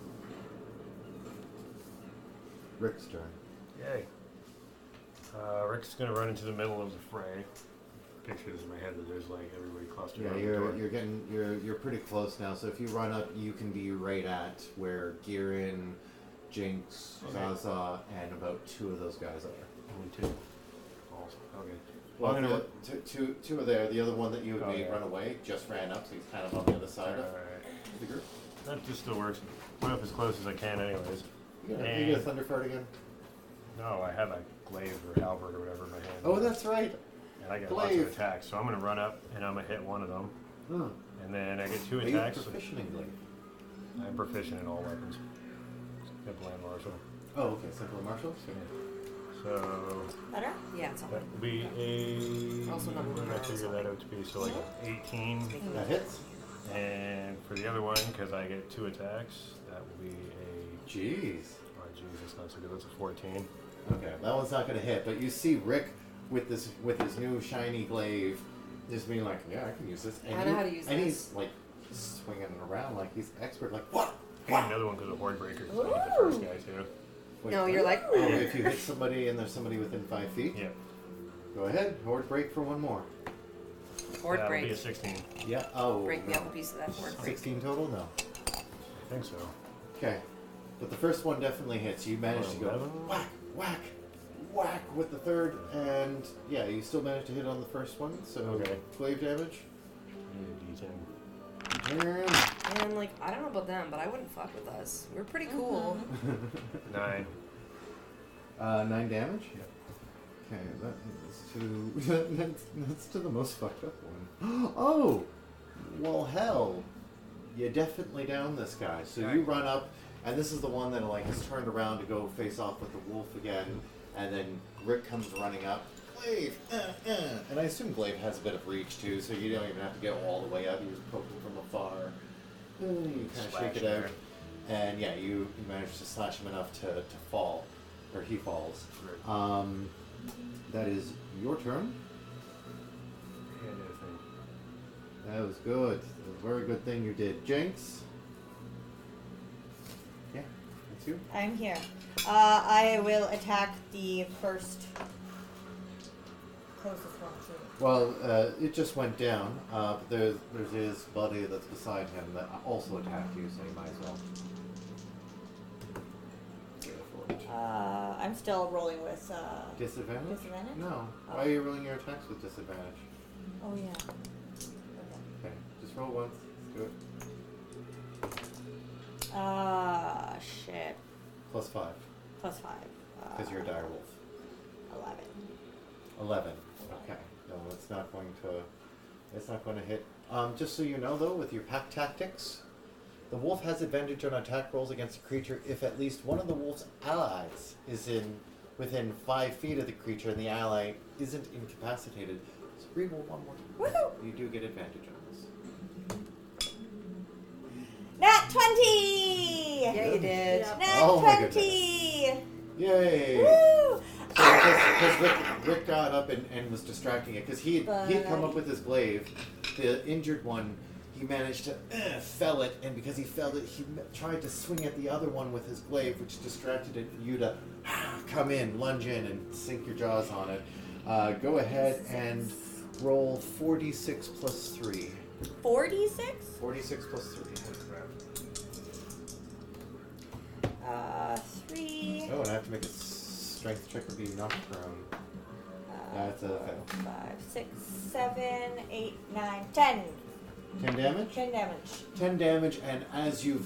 Rick's turn. Yay. Rick's gonna run into the middle of the fray. Picture this in my head that there's like everybody clustered Yeah, around the door. you're pretty close now. So if you run up, you can be right at where Girin, Jinx, Zaza, and about two of those guys are. Only two. Awesome. Okay. Well, I'm gonna two are there. The other one that you had Oh, made yeah. run away just ran up, so he's kind of on the other side of Alright. the group. That just still works. Run up as close as I can, anyways. You get a Thunder Fart again? No, I have a glaive or halberd or whatever in my hand. Oh, that's right. And I got lots glaive. of attacks, so I'm gonna run up and I'm gonna hit one of them, Huh. and then I get two Are you attacks. proficient in Glaive? I'm proficient in all weapons. Except land martial. Oh, okay. Simple martial. So Better? Yeah, it's all that will be a. Also not what did I really figure that out to be? So like an 18. That hits. And for the other one, because I get two attacks, that will be a. Jeez. Oh, jeez, that's not so good. That's a 14. Okay, that one's not gonna hit. But you see Rick with his new shiny glaive, just being like, yeah, I can use this. And I know how to use and this. he's like swinging it around like he's expert. Like what? I got another one because of Horde Breaker. So I hit the first guy too. Wait, No, you're like. oh, if you hit somebody and there's somebody within 5 feet, Yeah. go ahead. Horde break for one more. Horde That'll be a break. 16. Yeah. Oh. Break me no. up a piece of that horde break. 16 total? No. I think so. Okay. But the first one definitely hits. You managed to go 11? whack, whack, whack with the third, and yeah, you still managed to hit on the first one. So Okay. glaive damage. D10. And And like, I don't know about them, but I wouldn't fuck with us. We're pretty cool. 9. 9 damage. Yep. Okay, that is to that's to the most fucked up one. Oh, well, hell, you definitely down this guy. So you run up, and this is the one that like has turned around to go face off with the wolf again, and then Rick comes running up. Glaive, and I assume Glaive has a bit of reach too, so you don't even have to get all the way up. You just poke him from afar. You kind of Slash shake it out, there. and yeah, you manage to slash him enough to fall, or he falls. Great. That is your turn. Yeah, I did a thing. That was good. That was a very good thing you did. Jinx? Yeah, that's you. I'm here. I will attack the first closest one to me. Well, it just went down. But there's his buddy that's beside him that also attacked you, so you might as well. Go for it. I'm still rolling with Disadvantage? disadvantage? No. Why are you rolling your attacks with disadvantage? Oh yeah. Okay, just roll once. Let's do it. Shit. Plus 5, Plus 5. because you're a dire wolf. 11. 11. Okay. No, it's not going to hit. Just so you know, though, with your pack tactics, the wolf has advantage on attack rolls against a creature if at least one of the wolf's allies is within 5 feet of the creature and the ally isn't incapacitated. So re-roll one more. Woohoo! You do get advantage on this. Nat 20! Yeah, you did. Yeah. Nat Oh my 20! Yay! Woo! Because Rick got up and was distracting it because he'd come up with his glaive. The injured one, he managed to fell it, and because he felled it, he tried to swing at the other one with his glaive, which distracted it. You to come in, lunge in, and sink your jaws on it. Go ahead and roll 4d6 plus 3. 46? 46 plus 3. 3. Oh, and I have to make a strength check or be knocked prone. That's a fail. 5, 6, 7, 8, 9, 10. 10 damage? 10 damage. 10 damage, and as you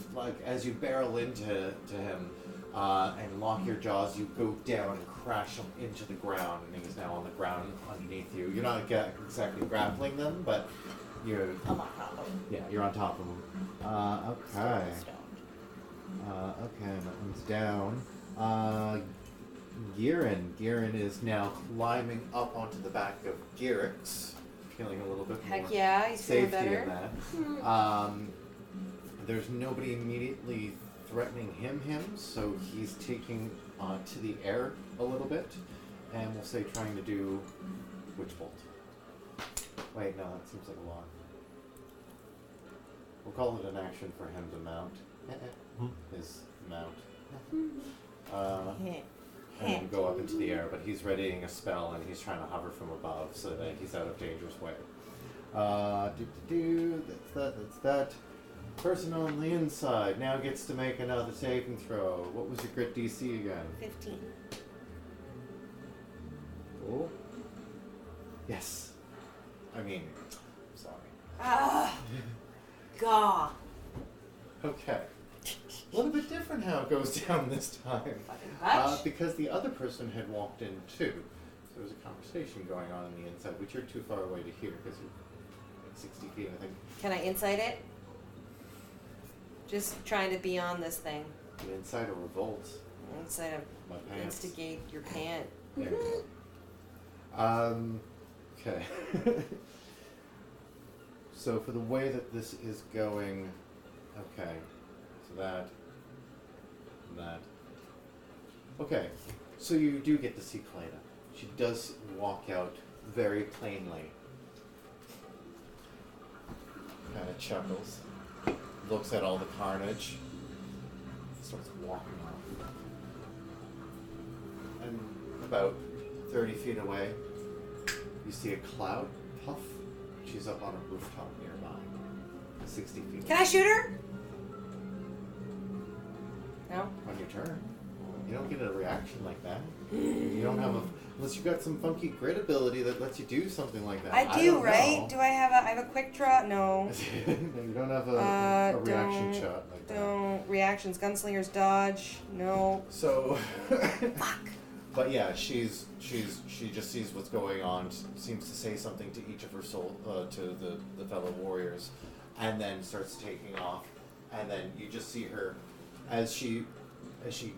barrel into him and lock your jaws, you go down and crash him into the ground, and he's now on the ground underneath you. You're not exactly grappling them, but you're I'm on top of him. yeah, you're on top of him. Okay. Okay, that one's down. Girin is now climbing up onto the back of Girix, feeling a little bit Heck more yeah, he's feeling safety better. in that. There's nobody immediately threatening him, so he's taking to the air a little bit, and we'll say trying to do Witch Bolt. Wait, no, that seems like a lot. We'll call it an action for him to mount. His mount. And then go up into the air, but he's readying a spell and he's trying to hover from above so that he's out of dangerous way. That's that. Person on the inside now gets to make another saving throw. What was your grit DC again? 15. Oh. Yes. I mean, I'm sorry. Ah. Gah. Okay. A little bit different how it goes down this time. Because the other person had walked in too. So there was a conversation going on the inside, which you're too far away to hear because you're like 60 feet, I think. Can I insight it? Just trying to be on this thing. The inside of revolt. Inside of My pants. instigate your pant. There you go. Okay. So for the way that this is going, okay. So that. Okay, so you do get to see Cleda. She does walk out very plainly. Kind of chuckles, looks at all the carnage, starts walking off. And about 30 feet away, you see a cloud puff. She's up on a rooftop nearby, 60 feet. Can I shoot her? No. On your turn. You don't get a reaction like that. You don't have unless you've got some funky grit ability that lets you do something like that. I do, don't right? know. Do I have a quick draw? No. You don't have a reaction don't- shot like that. Don't. Reactions, gunslingers, dodge. No. So, Fuck. but yeah, she just sees what's going on, seems to say something to each of her to the fellow warriors, and then starts taking off. And then you just see her as she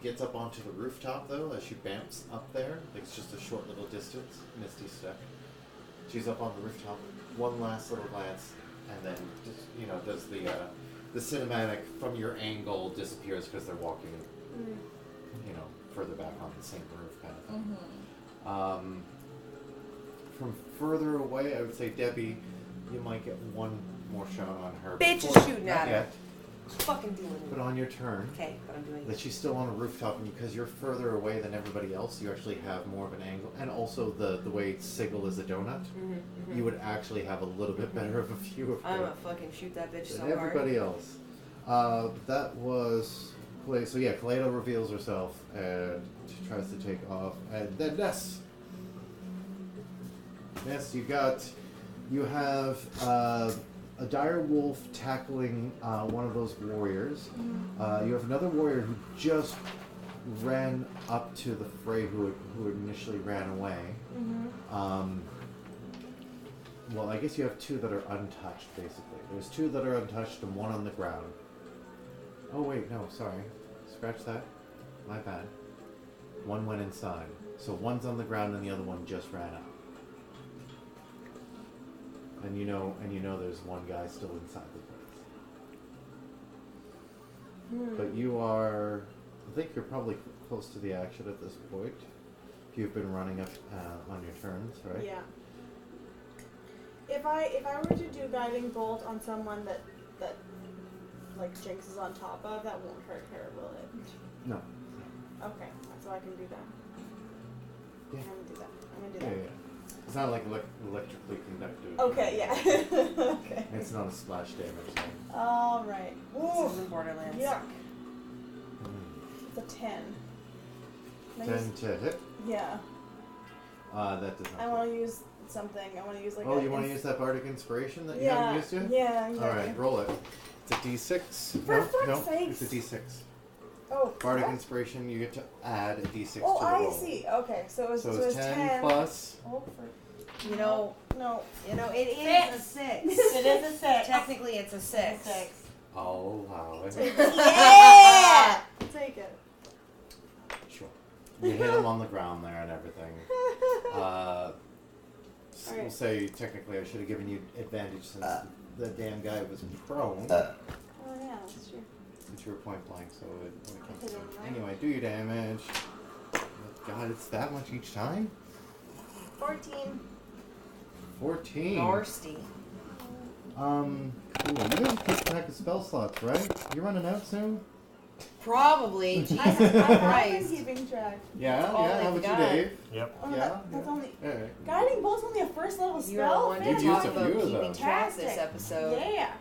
gets up onto the rooftop, though, as she bamps up there, like it's just a short little distance, misty step. She's up on the rooftop, one last little glance, and then just does the cinematic from your angle disappears because they're walking, further back on the same roof kind of thing. Mm-hmm. From further away, I would say Debbie, you might get one more shot on her. Bitch is before- shooting not at her. yet, Fucking doing but it. on your turn. Okay, but I'm doing That it. she's still on a rooftop, and because you're further away than everybody else, you actually have more of an angle. And also the way Sigil is a donut, you would actually have a little bit better of a view of I'm her gonna fucking shoot that bitch so than hard. everybody else. That was so yeah. Kaleda reveals herself and she tries to take off, and then Ness. Ness, you have a dire wolf tackling one of those warriors. You have another warrior who just ran up to the fray who initially ran away. Well, I guess you have two that are untouched, basically. There's two that are untouched and one on the ground. Oh, wait, no, sorry. Scratch that. My bad. One went inside. So one's on the ground and the other one just ran up. And you know there's one guy still inside the place. But you are, I think you're probably close to the action at this point. You've been running up on your turns, right? Yeah. If I were to do guiding bolt on someone that like Jinx is on top of, that won't hurt her, will it? No. Okay, so I can do that. Yeah. I'm gonna do that. Yeah. It's not like electrically conductive. Okay, yeah. Okay. It's not a splash damage thing. All right. This is in Borderlands. Yuck. It's a 10. Can I 10 use- to hit. Yeah. That does not. I want to use something. I want to use like. Oh, you want to use that bardic inspiration that you Yeah. haven't used yet? Yeah. Exactly. All right, roll it. It's a D6. For no, fuck's sakes. it's a D6. Oh. Bardic what? inspiration, you get to add a D6 Oh, to the I roll. see. Okay, so it was, So so it's it was 10 plus. Oh, for You know, no. it is a 6. It is a 6. Technically, it's a 6. I'll allow it. Yeah! Take it. Sure. You hit him on the ground there and everything. We'll Alright. say technically I should have given you advantage since the damn guy was prone. Oh yeah, that's true. Since you were point blank, so it comes Hit him, to- right? Anyway, do your damage. God, it's that much each time? 14. 14. Nasty. Cool. You guys keep track of spell slots, right? You running out soon? Probably. Jesus I have been Christ. keeping track. Yeah, Oh yeah. my How about God. you, Dave? Yep. Oh, Yeah, that's yeah. only. Alright. Guiding bolt's only a first level You were the spell. one to You've talk used a about few of keeping those. track this Fantastic. episode. Yeah.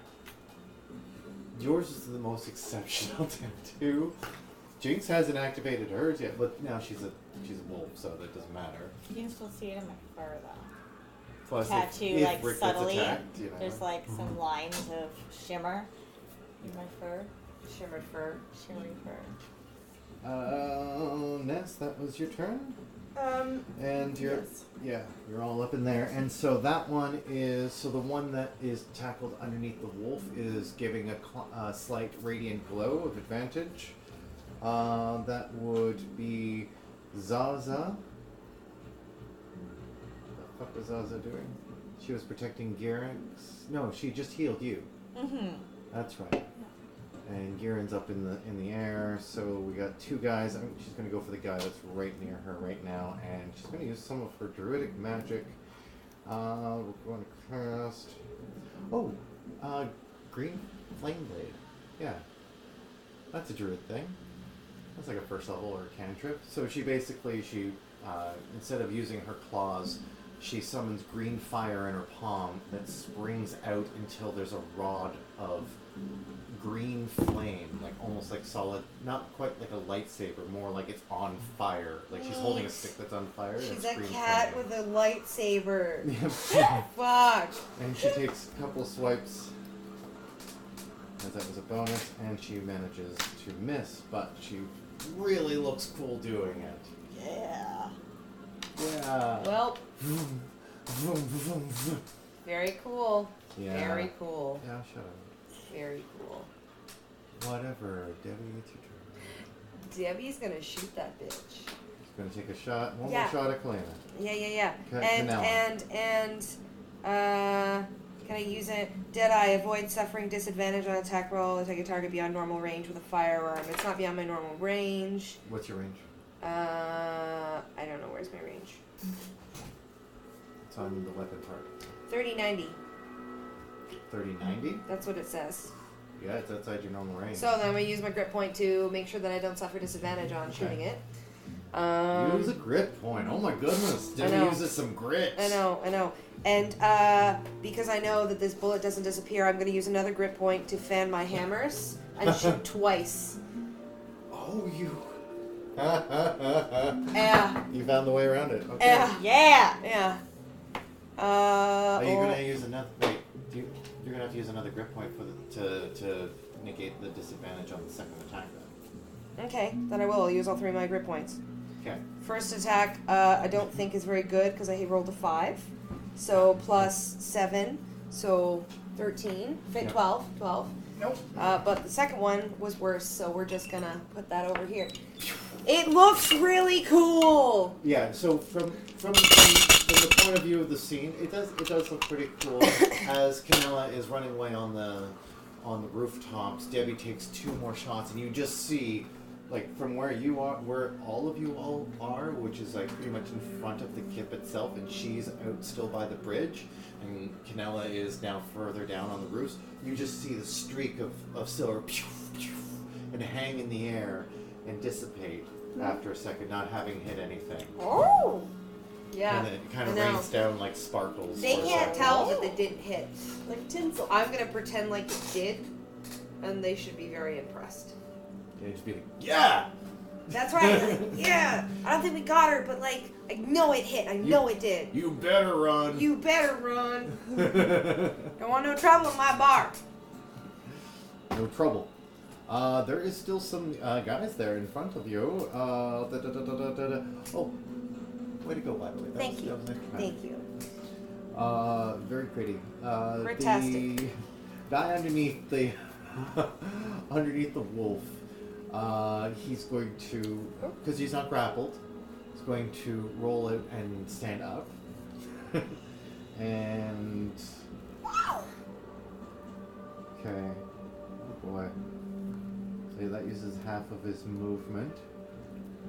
Yours is the most exceptional tattoo. Jinx hasn't activated hers yet, but now she's a wolf, so that doesn't matter. You can still see it in my fur though. Plus, Tattoo, if like, Rick subtly. gets attacked, you know. There's like some lines of shimmer in my fur. Shimmered fur. Shimmery fur. Ness, that was your turn, Um. and Yes. you're all up in there, and so that one is the one that is tackled underneath the wolf is giving a slight radiant glow of advantage. That would be Zaza. What the fuck was Zaza doing? She was protecting Girax. No, she just healed you. Mm-hmm. That's right. And Girin's up in the air, so we got two guys. She's gonna go for the guy that's right near her right now, and she's gonna use some of her druidic magic. We're going to cast. Oh, green flame blade. Yeah, that's a druid thing. That's like a first level or a cantrip. So she basically instead of using her claws, she summons green fire in her palm that springs out until there's a rod of green flame, like almost like solid, not quite like a lightsaber, more like it's on fire. Like she's holding a stick that's on fire. and She's it's a green cat flame. with a lightsaber. Yeah. Fuck. And she takes a couple swipes, as that was a bonus, and she manages to miss, but she really looks cool doing it. Yeah. Yeah. Well, very cool. Yeah. Very cool. Yeah, shut up. Very cool. Whatever, Debbie, it's your turn. Debbie's gonna shoot that bitch. She's gonna take a shot, one Yeah. more shot at Kalina. Yeah. Okay, And Canella. can I use it? Deadeye, avoid suffering disadvantage on attack roll. Attack a target beyond normal range with a firearm. It's not beyond my normal range. What's your range? I don't know where's my range. It's on the weapon part. 30-90. 30-90? That's what it says. Yeah, it's outside your normal range. So then I'm gonna use my grip point to make sure that I don't suffer disadvantage on shooting it. Use a grit point. Oh my goodness. Debbie know. uses some grit. I know. And because I know that this bullet doesn't disappear, I'm going to use another grip point to fan my hammers and shoot twice. Oh, you. Yeah. You found the way around it. Okay. Yeah. Yeah. Are you gonna use another? Wait, you're gonna have to use another grip point for to negate the disadvantage on the second attack. Then. Okay, then I will. I'll use all three of my grip points. Okay. First attack, I don't think is very good because I rolled a 5. So plus 7, so 13. Yeah. 12. Nope. But the second one was worse, so we're just gonna put that over here. It looks really cool. Yeah. So from the point of view of the scene, it does look pretty cool. As Canella is running away on the rooftops, Debbie takes 2 more shots, and you just see, like, from where you are, where all of you all are, which is like pretty much in front of the kip itself, and she's out still by the bridge, and Canella is now further down on the roofs. You just see the streak of silver and hang in the air and dissipate after a second, not having hit anything. Oh. Yeah. And it kind of I know. rains down like sparkles. They for a can't second. tell that they didn't hit. Like tinsel. I'm gonna pretend like it did, and they should be very impressed. And just be like, yeah! That's right. Yeah. I don't think we got her, but like, I know it hit. I know it did. You better run. You better run. Don't want no trouble in my bar. No trouble. There is still some guys there in front of you. Oh, way to go, by the way. Thank you. That was nice. Thank you. Very pretty. Fantastic. The guy underneath the underneath the wolf. He's going to, because he's not grappled, he's going to roll it and stand up. And okay, oh boy. So that uses half of his movement,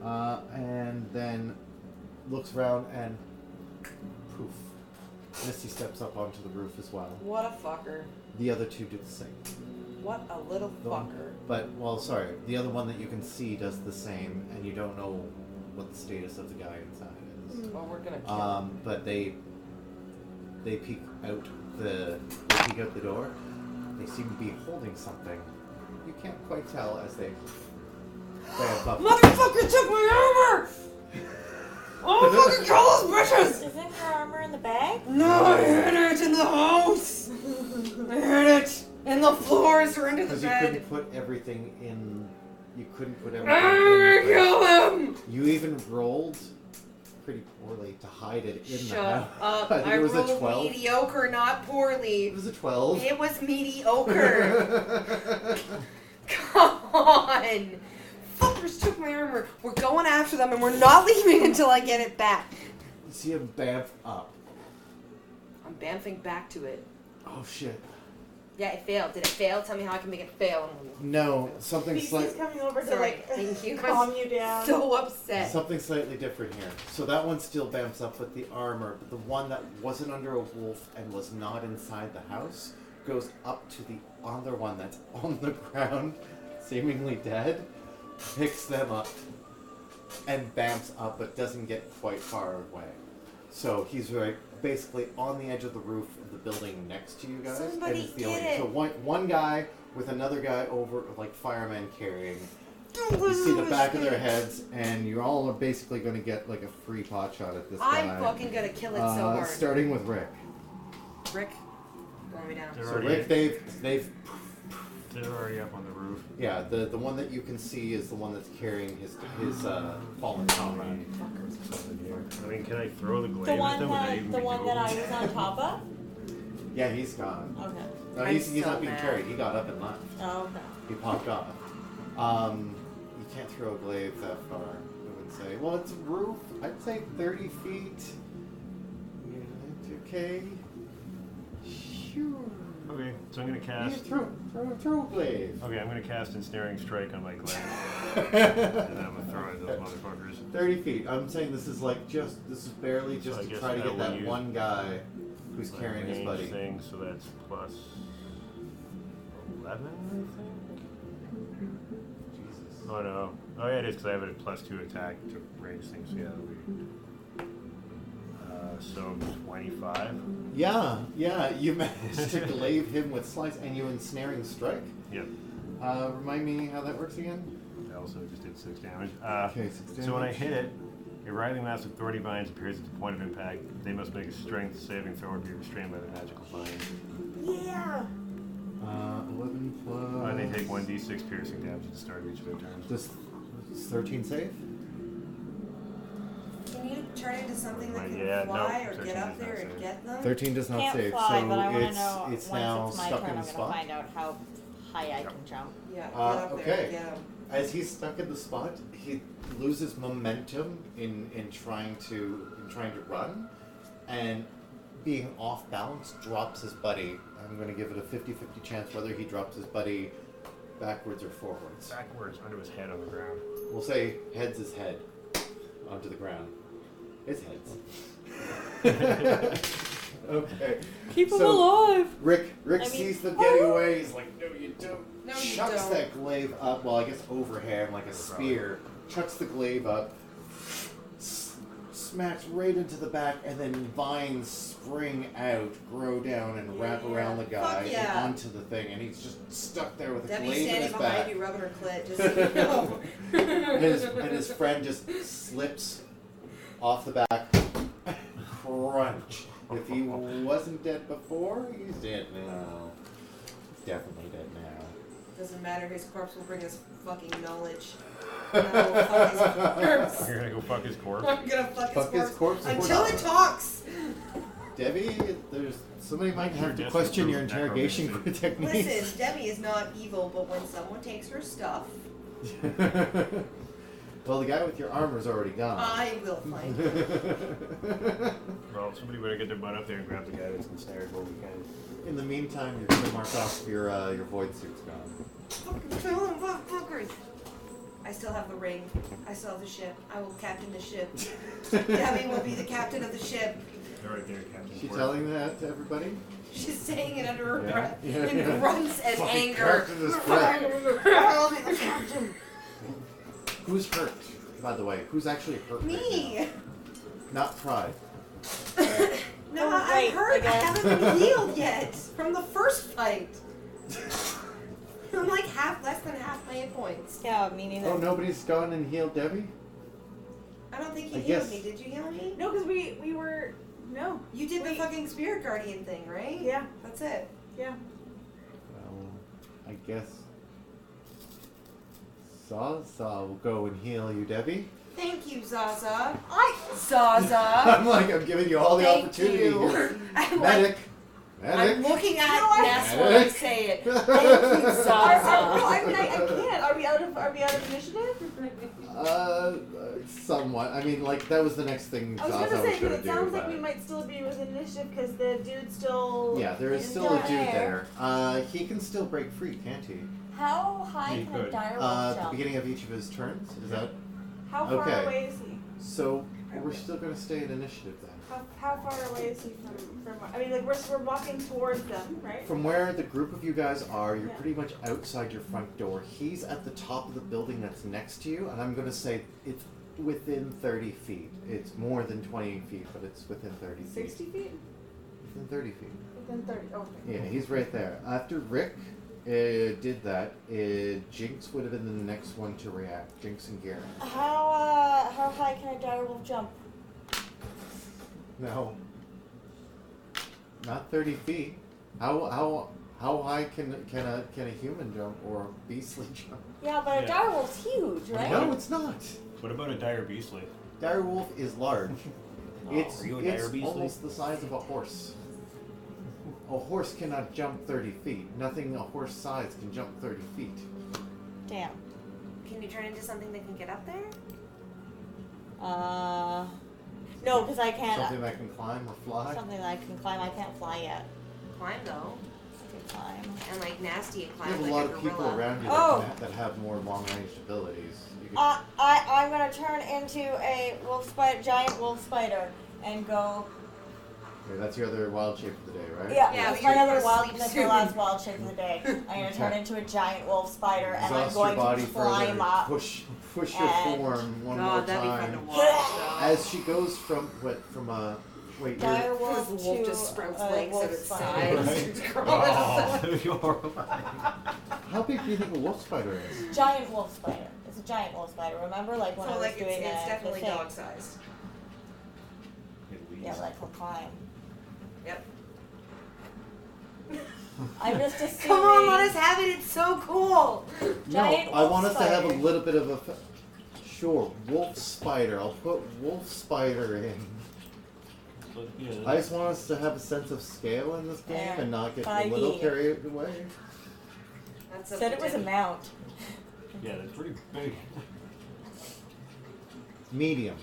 and then looks around and poof. Misty steps up onto the roof as well. What a fucker. The other two do the same. What a little fucker. But, well, sorry, the other one that you can see does the same, and you don't know what the status of the guy inside is. Well, we're gonna kill him. But they peek out the door. They seem to be holding something. You can't quite tell as they bam up. Motherfucker took my armor! Oh, fucking kill those bitches! Isn't your armor in the bag? No, I hid it in the house! I hid it in the floors or into the Because you bed. couldn't put everything in. You couldn't put I'm everything in. gonna kill him! You even rolled pretty poorly to hide it in the Shut house. up. I think I it was a rolled 12. mediocre, not poorly. It was a 12. It was mediocre. Come on. Fuckers took my armor. We're going after them and we're not leaving until I get it back. You see him bamf up. I'm bamfing back to it. Oh shit. Yeah, it failed. Did it fail? Tell me how I can make it fail. No, something He's slight. coming over to Sorry, like thank you. calm you down. So upset. Something slightly different here. So that one still bamfs up with the armor, but the one that wasn't under a wolf and was not inside the house goes up to the other one that's on the ground, seemingly dead, picks them up, and bamfs up, but doesn't get quite far away. So he's right, basically on the edge of the roof of the building next to you guys. Somebody and it's the get only, it. So one guy with another guy over, like firemen carrying. You see the back of their heads, and you all are basically going to get like a free pot shot at this guy. I'm fucking gonna kill it so hard. Starting with Rick. Rick, blowing me down. They're So already, Rick, they've they're already up on the roof. yeah, the one that you can see is the one that's carrying his fallen comrade. I mean, can I throw the glaive The at one them? Would they that even the be one that I doable? was on top of? Yeah, he's gone. Okay. No, I'm he's so not being mad. carried. He got up and left. Oh, okay. He popped off. You can't throw a glaive that far, I would say. Well, it's a roof. I'd say 30 feet. Yeah, okay. Sure. Okay, so I'm gonna Yeah, cast. throw a glaive. Okay, I'm gonna cast Ensnaring Strike on my glaive, and then I'm gonna throw it at those motherfuckers. 30 feet. I'm saying this is this is barely So just I to guess try to that get will that use one guy who's My carrying his range buddy. thing, so that's plus 11, I think. Jesus. Oh no. Oh yeah, it is because I have a +2 attack to range things. So yeah, it'll be. So 25. Yeah, you managed to glaive him with slice and you ensnaring strike. Yep. Remind me how that works again? I also just did 6 damage. Okay, 6 damage. So when I hit it, a writhing mass of thorny vines appears at the point of impact. They must make a strength saving throw or be restrained by the magical vine. Yeah. 11 plus. They take 1d6 piercing damage at the start of each of their turns. Does 13 save? Can you turn into something that can Yeah, no, fly or 13 get up does not there and save. get them? 13 does not Can't save, fly, so but I want to it's know it's once now it's my stuck turn, in I'm the going to spot. find out how high I can jump. Yeah, get up there Okay. and get them. As he's stuck in the spot, he loses momentum in trying to run, and being off balance drops his buddy. I'm going to give it a 50-50 chance whether he drops his buddy backwards or forwards. Backwards onto his head on the ground. We'll say heads his head onto the ground. His heads. Okay. Keep him So- alive! Rick I mean- sees them getting away. He's like, no, you don't. No, you Chucks don't. that glaive up. Well, I guess overhand like a spear. Chucks the glaive up. smacks right into the back, and then vines spring out, grow down, and wrap around the guy Fuck yeah. and onto the thing, and he's just stuck there with a Debbie's glaze in standing his behind back. you, rubbing her clit, just so you know. And his friend just slips off the back. Crunch. If he wasn't dead before, he's dead now. He's definitely dead now. Doesn't matter, his corpse will bring us fucking knowledge. And I will fuck his corpse. You're gonna go fuck his corpse? I'm gonna fuck His corpse until it talks. Debbie, somebody might have to You're question your desperate interrogation necromancy. techniques. Listen, Debbie is not evil, but when someone takes her stuff, Well, the guy with your armor's already gone. I will find him. Well, somebody better get their butt up there and grab the guy that's ensnared while we can. In the meantime, you're gonna mark off your void suit's gone. Fucking kill him, fuckers. I still have the ring. I still have the ship. I will captain the ship. Debbie will be the captain of the ship. They're right there, Captain. She Quirk. telling that to everybody? She's saying it under her Yeah. breath Yeah, in yeah. grunts and Fucking anger. captain is correct. I'll be the captain. Who's hurt, by the way? Who's actually hurt? right Me. now? Not Pride. No, Oh, I'm right, hurt. I I guess. haven't been healed yet from the first fight. I'm like less than half my hit points. Yeah, me neither. Oh, nobody's gone and healed Debbie? I don't think I you healed guess- me. Did you heal me? No, because we were no. You did the Wait. fucking spirit guardian thing, right? Yeah, That's it. yeah. Well, I guess Zaza will go and heal you, Debbie. Thank you, Zaza. Zaza. I'm like, I'm giving you all the Thank opportunity you. here. I'm like, Medic. I'm Medic. looking at No, I- Ness when I Medic. say it. Thank you, No, Zaza. I mean I can't. Are we out of initiative? Somewhat. I mean, like, that was the next thing I was Zaza gonna say was going because to it do. sounds like but- we might still be with initiative because the dude's still. Yeah, there is still a dude there. He can still break free, can't he? How high He can a could. direwolf At the jump? beginning of each of his turns? Is that... How far Okay. away is he? So, we're still going to stay in initiative then. How far away is he from? I mean, like we're walking towards them, right? From where the group of you guys are, you're Yeah. pretty much outside your front door. He's at the top of the building that's next to you, and I'm going to say it's within 30 feet. It's more than 20 feet, but it's within 30 feet. 60 feet? Within 30 feet. Within 30. Okay. Yeah, he's right there. After Rick did that, Jinx would have been the next one to react. Jinx and Garen. How high can a direwolf jump? No. Not 30 feet. How high can a human jump or a beastly jump? Yeah, but a Yeah. direwolf's huge, right? No, it's not. What about a dire beastly? Direwolf is large. It's are you a dire it's beastly? almost the size of a horse. A horse cannot jump 30 feet. Nothing a horse size can jump 30 feet. Damn. Can you turn into something that can get up there? No, because I can't. Something that can climb or fly. Something that I can climb. I can't fly yet. Climb though, I can climb. and like nasty and You climb have a like lot a of people gorilla. around you Oh. that have more long-range abilities. You could, I'm gonna turn into a giant wolf spider, and go. okay, that's your other wild shape for the day, right? Yeah, Yeah, that's but my you're other gonna wild. sleep That's soon. my last wild shape of the day. I'm gonna turn Okay. into a giant wolf spider, and I'm Exhaust going your body to climb further. up. Push your and- form one more God, that'd be fun to time. watch. though. As she goes from wait, you're, Because Direwolf the wolf to just sprouts a legs wolf out its spider. sides. Right. Crawling. how big do you think a wolf spider is? Giant wolf spider. It's a giant wolf spider. Remember, like when I So was like doing it's the definitely thing. dog sized. Yeah, but I can climb. Yep. I'm just assuming. Come on, let us have it. It's so cool. Giant No, I want wolf us to have a spider. little bit of a. Sure, wolf spider. I'll put wolf spider in. I just want us to have a sense of scale in this game Yeah. and not get a 5e. little carried away. That's up Said to it was a Debbie. mount. Yeah, that's pretty big. Medium.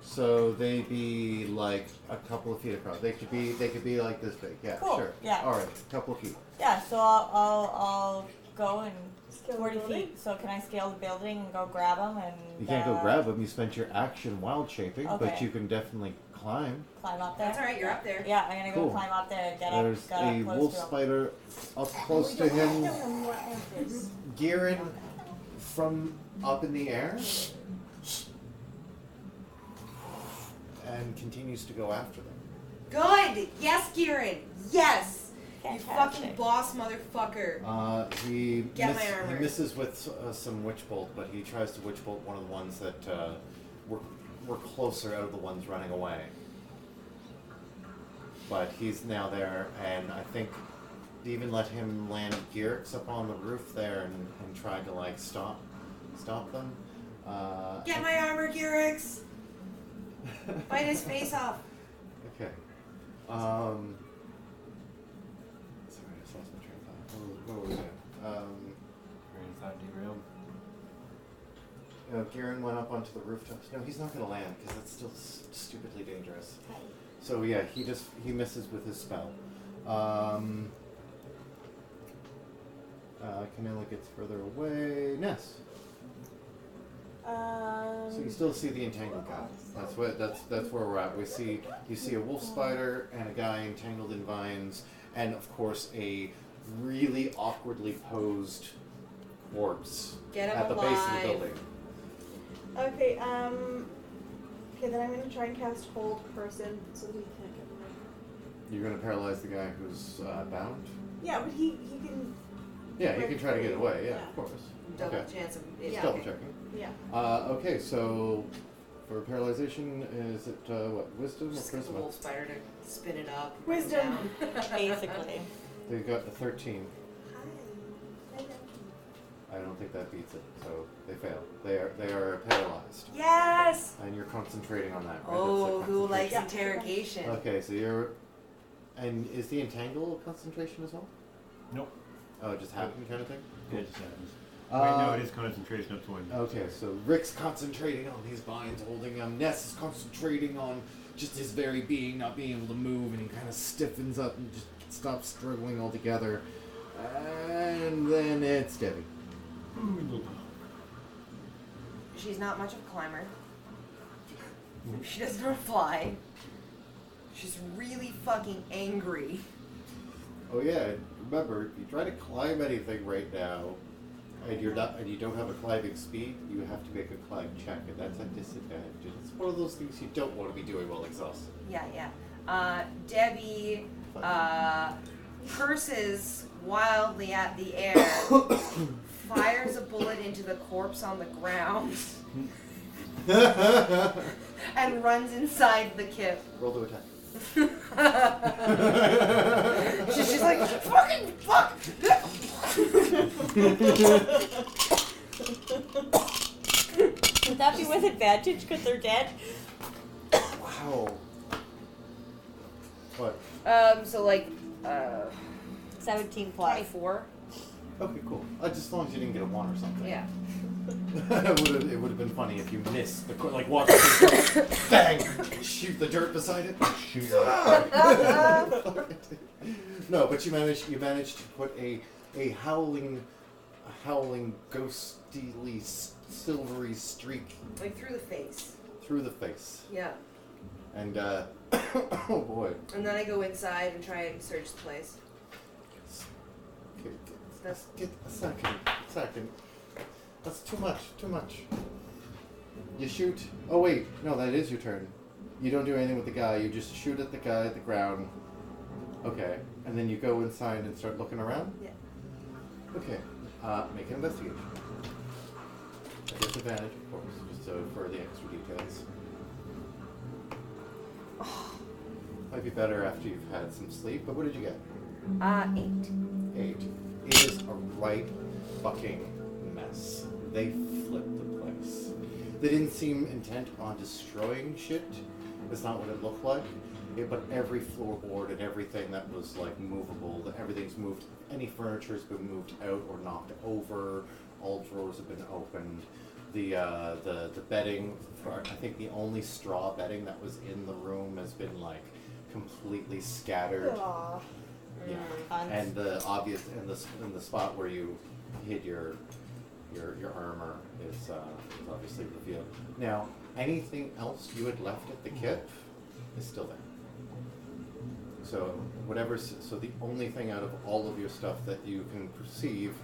So they be like a couple of feet across. They could be like this big. Yeah, Cool, sure. yeah. All right, a couple of feet. Yeah, so I'll go and Scale the 40 building? feet. So can I scale the building and go grab them and You can't go grab them. You spent your action wild shaping, but Okay. you can definitely climb. climb up there? That's all right. You're up there. Yeah, I'm gonna go Cool. climb up there and get There's up a close wolf to 'em. spider up close to him. Gearing from up in the air. and continues to go after them. Good! Yes, Kieran! Yes! You Fantastic. fucking boss motherfucker. He Get my armor. He misses with some witch bolt, but he tries to witch bolt one of the ones that were closer out of the ones running away. But he's now there, and I think they even let him land Gearix up on the roof there and try to like stop them. Get my armor, Gearix! Bite his face off. Okay. Sorry, I just lost my train of thought. What were we doing? Train of thought derailed. Garen went up onto the rooftops. No, he's not going to land because that's still stupidly dangerous. So yeah, he misses with his spell. Camilla gets further away. Ness. So you still see the entangled guy. That's where we're at. You see a wolf spider and a guy entangled in vines, and of course a really awkwardly posed corpse Get him at the base of alive. the building. Okay, then I'm gonna try and cast Hold Person so he can't get away. You're gonna paralyze the guy who's bound. Yeah, but he can. Yeah, he can try to get away. Yeah, Yeah. of course. Double Okay. chance of Just yeah. double checking. Yeah. Okay, so for paralyzation, is it what? Wisdom Just or get the charisma? wolf spider to spin it up. Wisdom. Basically. They got a 13. Hi. I don't think that beats it, so they fail. They are paralyzed, Yes! and you're concentrating on that. Right? Oh, That's who likes concentration. interrogation? Okay, so you're, and is the entangle concentration as well? Nope. Oh, it just happened kind of thing. It just happens. Right now it is concentration up to 1. Okay, so Rick's concentrating on these vines holding him. Ness is concentrating on just his very being, not being able to move, and he kind of stiffens up and just stops struggling altogether. And then it's Debbie. She's not much of a climber. She doesn't know how to fly. She's really fucking angry. Oh yeah, remember, if you try to climb anything right now, and you don't have a climbing speed, you have to make a climb check, and that's a disadvantage. It's one of those things you don't want to be doing while exhausted. Yeah. Debbie curses wildly at the air, fires a bullet into the corpse on the ground, and runs inside the kip. Roll to attack. She's just like, fucking fuck! Would that be with advantage because they're dead? Wow. What? So like, 17 plus. 24. Okay, cool. Just as long as you didn't get a 1 or something. Yeah. It would have been funny if you missed the like walk through, bang, shoot the dirt beside it. Shoot. No, but you managed to put a howling ghostly silvery streak Like through the face. through the face, Yeah. and oh boy. And then I go inside and try and search the place. Okay, get a second. That's too much. You shoot. Oh wait, no, that is your turn. You don't do anything with the guy. You just shoot at the guy at the ground. Okay, and then you go inside and start looking around. Yeah. Okay, make an investigation. At disadvantage, of course, just so for the extra details. Might be better after you've had some sleep. But what did you get? 8. 8. It is a right fucking mess. They flipped the place. They didn't seem intent on destroying shit. That's not what it looked like. But every floorboard and everything that was like movable, everything's moved. Any furniture's been moved out or knocked over. All drawers have been opened. The bedding, I think the only straw bedding that was in the room has been like completely scattered. Aw. Yeah, and the obvious and the spot where you hid your armor is obviously revealed. Now, anything else you had left at the kit is still there. So so the only thing out of all of your stuff that you can perceive,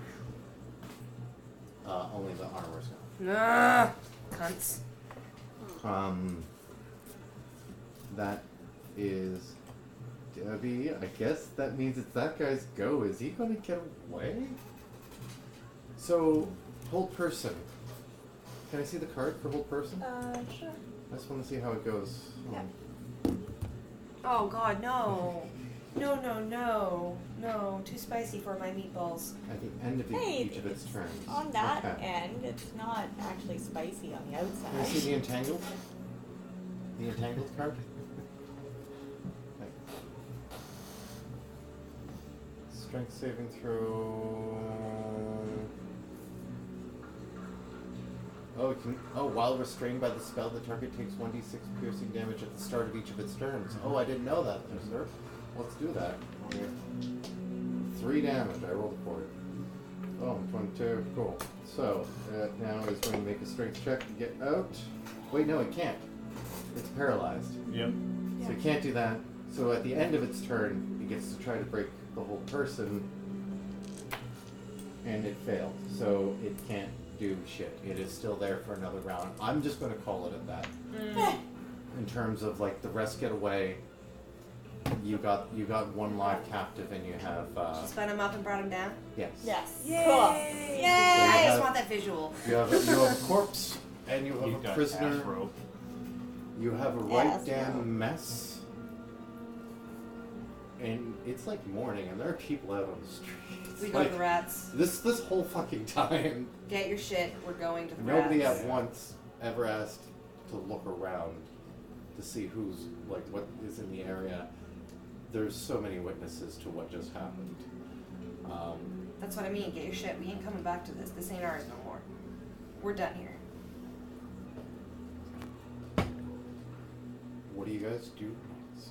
only the armor's gone. Cunts. That is Debbie. I guess that means it's that guy's go. Is he going to get away? So, hold person. Can I see the card for hold person? Sure. I just want to see how it goes. Yeah. Oh God, no. No. Too spicy for my meatballs. At the end of Hey, each of its turns. On that Okay. end, it's not actually spicy on the outside. Can I see the entangled? The entangled card? Okay. Strength saving throw. Oh, it can, while restrained by the spell, the target takes 1d6 piercing damage at the start of each of its turns. Oh, I didn't know that, sir. Let's do that. 3 damage. I rolled a 4. Oh, 22. Cool. So, now it's going to make a strength check to get out. Wait, no, it can't. It's paralyzed. Yep. So it can't do that. So at the end of its turn, it gets to try to break the whole person. And it failed. So it can't do shit. It is still there for another round. I'm just going to call it at that. In terms of like the rest get away. You got one live captive, and you have. Spun him up and brought him down. Yes. Yes. Yay! Cool. Yay! So I you just have- want that visual. You have a corpse, and you have You've a got prisoner. ass rope. You have a Yes, right damn no. mess. And it's like morning, and there are people out on the streets. We go to the rats. This whole fucking time, Get your shit. We're going to the nobody rats. at once ever asked to look around to see who's like what is in the area. There's so many witnesses to what just happened. That's what I mean. Get your shit. We ain't coming back to this. This ain't ours no more. We're done here. What do you guys do next?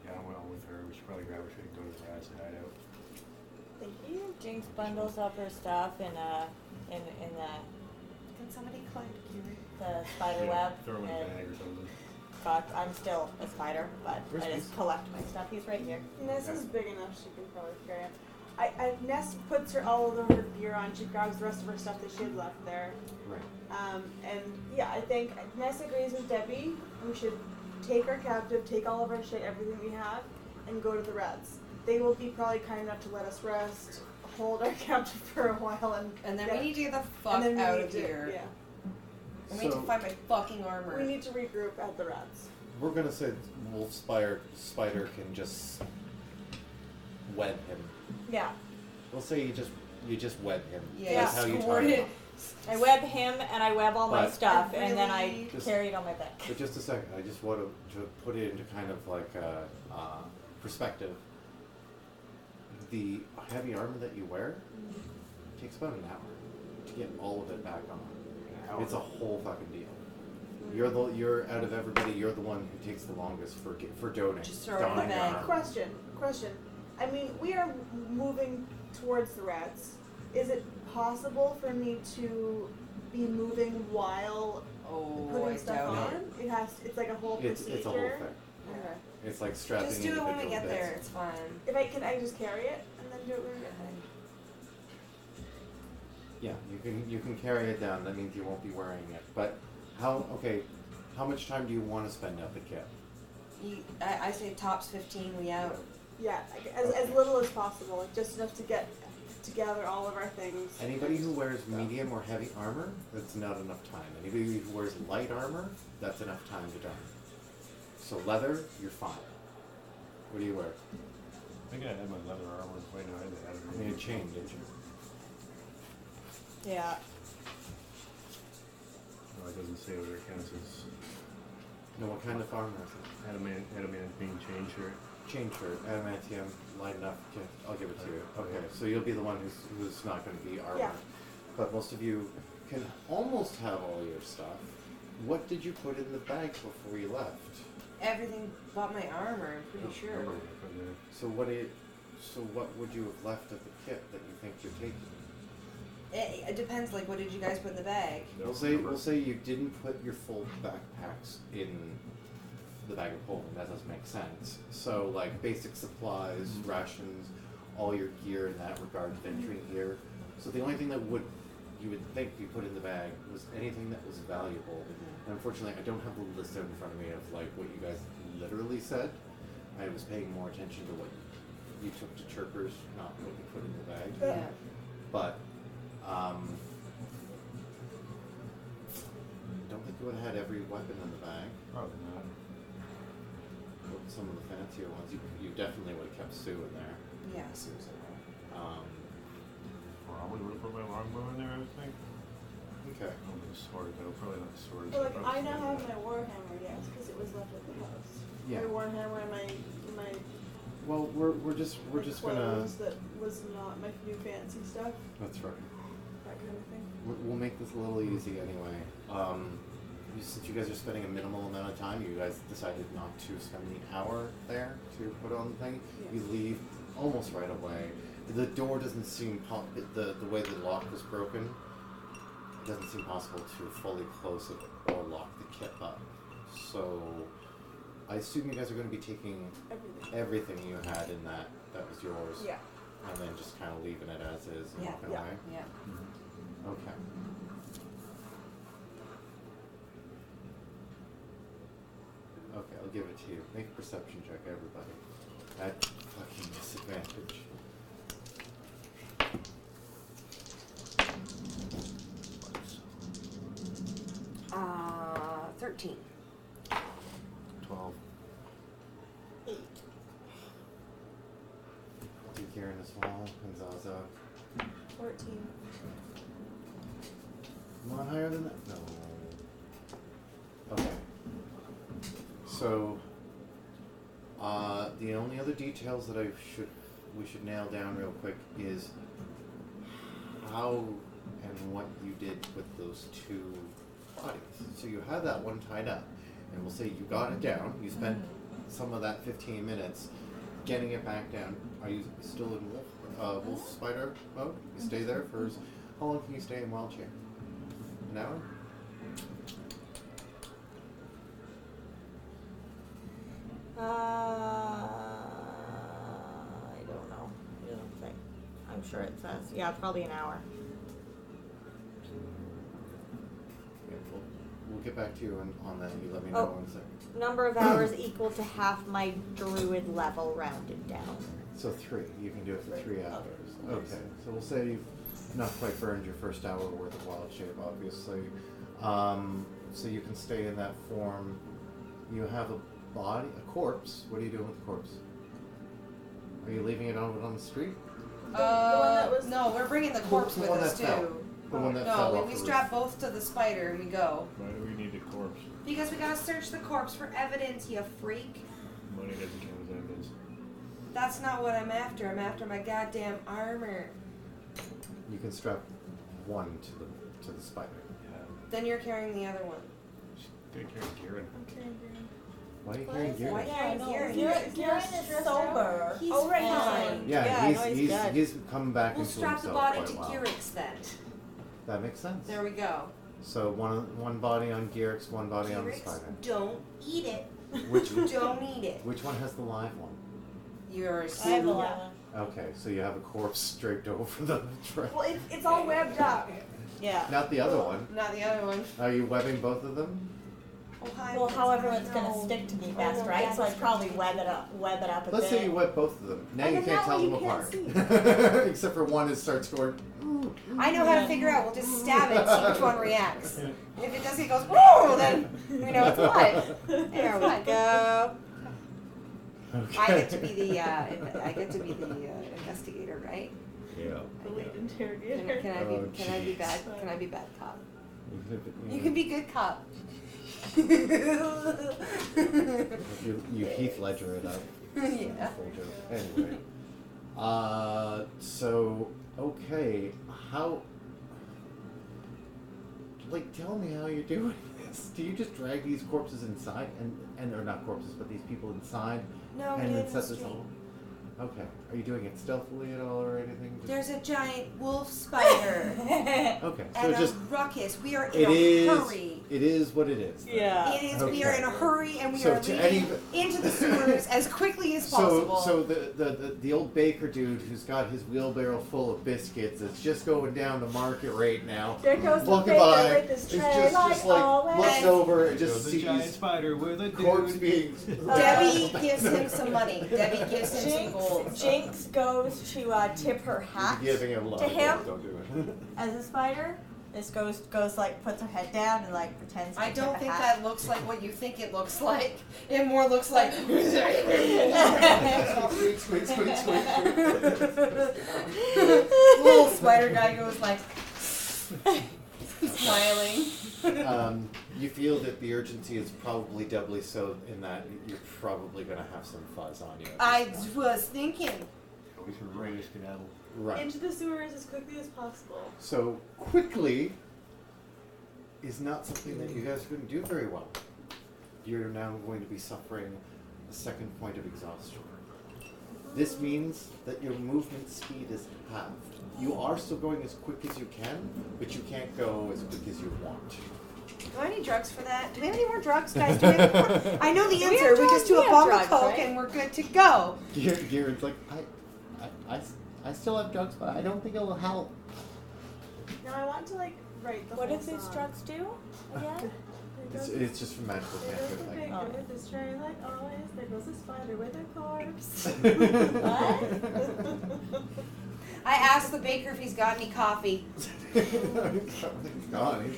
Yeah, I went on with her. We should probably grab her shit and go to the rats and hide out. Thank you. Jinx bundles up her stuff in the Can somebody climb the spider Yeah, web. throw him in a and bag or something. fuck, I'm still a spider, but Where's I just collect my stuff. He's right here. Ness Okay. is big enough; she can probably carry it. Ness puts all of her gear on. She grabs the rest of her stuff that she had left there. Right. And yeah, I think Ness agrees with Debbie. We should take our captive, take all of our shit, everything we have, and go to the Reds. They will be probably kind enough to let us rest, hold our captive for a while, and then get- we need to get the and fuck then we out need of to- here. Yeah, We need to So- find my fucking armor. we need to regroup at the Reds. We're gonna say Wolf Spider can just web him. Yeah. We'll say you just web him. Yeah, That's how you scored target it. him. I web him and I web all my But- stuff, I and then I really- Just- carry it on my back. But just a second, I just want to put it into kind of like a perspective. The heavy armor that you wear takes about an hour to get all of it back on. It's a whole fucking deal. You're out of everybody. You're the one who takes the longest for donning. Just throw it in the donning your bag. armor. Question. I mean, we are moving towards the Reds. Is it possible for me to be moving while Oh, putting I stuff doubt on? it. It has. It's like a whole procedure. It's a whole thing. Okay. It's like strapping Just do it when we individual get bits. there. It's fine. If I can, I just carry it and then do it when we get there. Yeah, you can carry it down. That means you won't be wearing it. But how much time do you want to spend at the kit? I say tops 15. We out. Yeah, as little as possible, like just enough to get to gather all of our things. Anybody who wears medium or heavy armor, that's not enough time. Anybody who wears light armor, that's enough time to done. So leather, you're fine. What do you wear? I think I had my leather armor. Wait, no, I didn't have it. You need a chain, didn't you? Yeah. No, it doesn't say whether it counts as No, what kind of armor is it? adamantine chain shirt. Chain shirt, adamantium, light enough. Okay, I'll give it to you. Okay, so you'll be the one who's not going to be armor. Yeah. But most of you can almost have all your stuff. What did you put in the bag before you left? Everything but my armor. I'm pretty sure. So what would you have left of the kit that you think you're taking? It depends. Like, what did you guys put in the bag? We'll say you didn't put your full backpacks in the bag of holding. That doesn't make sense. So like basic supplies, rations, all your gear in that regard, venturing gear. So the only thing that would you would think you put in the bag was anything that was valuable. And unfortunately, I don't have the list out in front of me of like what you guys literally said. I was paying more attention to what you took to Chirpers, not what you put in the bag. Yeah. But I don't think you would have had every weapon in the bag. Probably not. But some of the fancier ones, you definitely would have kept Sue in there. Yeah, Susan. Probably would have put my longbow in there, I would think. Okay. Oh, the sword, though. Probably not the sword. But like Probably I now sword. have my warhammer, yes, because it was left at the house. Yeah. My warhammer and my Well, we're just gonna. clothes that was not my new fancy stuff, That's right. that kind of thing. We'll make this a little easy anyway. Since you guys are spending a minimal amount of time, you guys decided not to spend the hour there to put on the thing. Yeah. You leave almost right away. The door doesn't seem the way the lock was broken. It doesn't seem possible to fully close it or lock the kit up. So I assume you guys are going to be taking everything you had in that was yours. Yeah. And then just kind of leaving it as is and Yeah. walking Yeah. away. Yeah. Okay. Okay, I'll give it to you. Make a perception check, everybody. At fucking disadvantage. 13. 12. 8. I'll do Kieran as well, and Zaza. 14. Am I higher than that? No. Okay. So, the only other details that we should nail down real quick is how and what you did with those two bodies. So you had that one tied up, and we'll say you got it down. You spent some of that 15 minutes getting it back down. Are you still in wolf spider mode? You stay there for how long can you stay in wild shape? An hour? I don't know. I don't think. I'm sure it says. Yeah, probably an hour. Yeah, we'll get back to you on that. You let me know Oh. in a second. Number of hours equal to half my druid level rounded down. So 3. You can do it for 3 hours. Okay. Okay. So we'll say you've not quite burned your first hour worth of wild shape, obviously. So you can stay in that form. You have a body, a corpse. What are you doing with the corpse? Are you leaving it on the street? The one that was No, we're bringing the corpse The with one us that fell. too. The one that fell No, off we the strap roof. both to the spider and we go. Why do we need a corpse? Because we gotta search the corpse for evidence, you freak. Money doesn't count as evidence. That's not what I'm after. I'm after my goddamn armor. You can strap one to the spider. Yeah. Then you're carrying the other one. Just gotta carry Kieran. I'm carrying Garen. Why are you carrying gear? Why Yeah, I know. Garen? Garen is sober. He's Oh, right, fine. he's Yeah, Yeah, I know he's good. he's come back We'll into strap the himself body quite to well. Gearix then. That makes sense. There we go. So one body on Gearix, one body on the Gearix, spider. don't eat it. Which Don't eat it. which one has the live one? Yours. I have a lot. Okay, so you have a corpse draped over the tray. Well, it's all webbed up. Yeah. Not the other one. Not the other one. Are you webbing both of them? Oh, hi. Well, however it's gonna No. stick to me Oh, best, no, right? yeah, So I'd that's probably right. web it up a Let's bit. say you web both of them. Now And you then can't that tell way them you can't apart. Except for one is starts going. I know how to figure out. We'll just stab it and see which one reacts. If it does, it goes, whoa, then we know it's what. There we go. Okay. I get to be the investigator, right? Yeah. The lead Can interrogator. I be Oh, can I be jeez. bad? Can I be bad cop? Yeah. You can be good cop. You Heath Ledger it up. Yeah. Full joke. Anyway. So, okay. How. Like, tell me how you're doing this. Do you just drag these corpses inside? Or not corpses, but these people inside? No, we and do then it in the set this street. all? Okay. Are you doing it stealthily at all or anything? Just- There's a giant wolf spider Okay. So and just a ruckus. We are in it a is. hurry. It is what it is. then. Yeah. It is. We are in a hurry, and we So are to leaving any- into the sewers as quickly as possible. So the old baker dude who's got his wheelbarrow full of biscuits is just going down to market right now. There goes the Walking baker by, with his it's tray, just like always. looks over and There's just a giant sees spider with a corpse dude. being. Debbie gives him some money. Debbie gives him some gold. Jinx goes to tip her hat Giving him a lot to of him gold, don't do it. as a spider. This goes like puts her head down and like pretends to I tip don't a think hat. that looks like what you think it looks like. It more looks like. Squeak, squeak, squeak, squeak, squeak. Little spider guy goes like smiling. You feel that the urgency is probably doubly so in that you're probably going to have some fuzz on you. at I this point. was thinking. We should ready to skedaddle. Right. Into the sewers as quickly as possible. So quickly is not something that you guys are going to do very well. You're now going to be suffering a second point of exhaustion. This means that your movement speed is halved. You are still going as quick as you can, but you can't go as quick as you want. Do I need drugs for that? Do we have any more drugs, guys? Do we have I know the We answer. have We just drugs. do We a have bomb of drugs, coke right? and we're good to go. Geared's like, I still have drugs, but I don't think it will help. Now I want to like write the What whole does these song. drugs do again? It's just for magical There goes the cantrip baker thing. with his tray like always. There goes the spider with a corpse. I asked the baker if he's got any coffee. He's gone.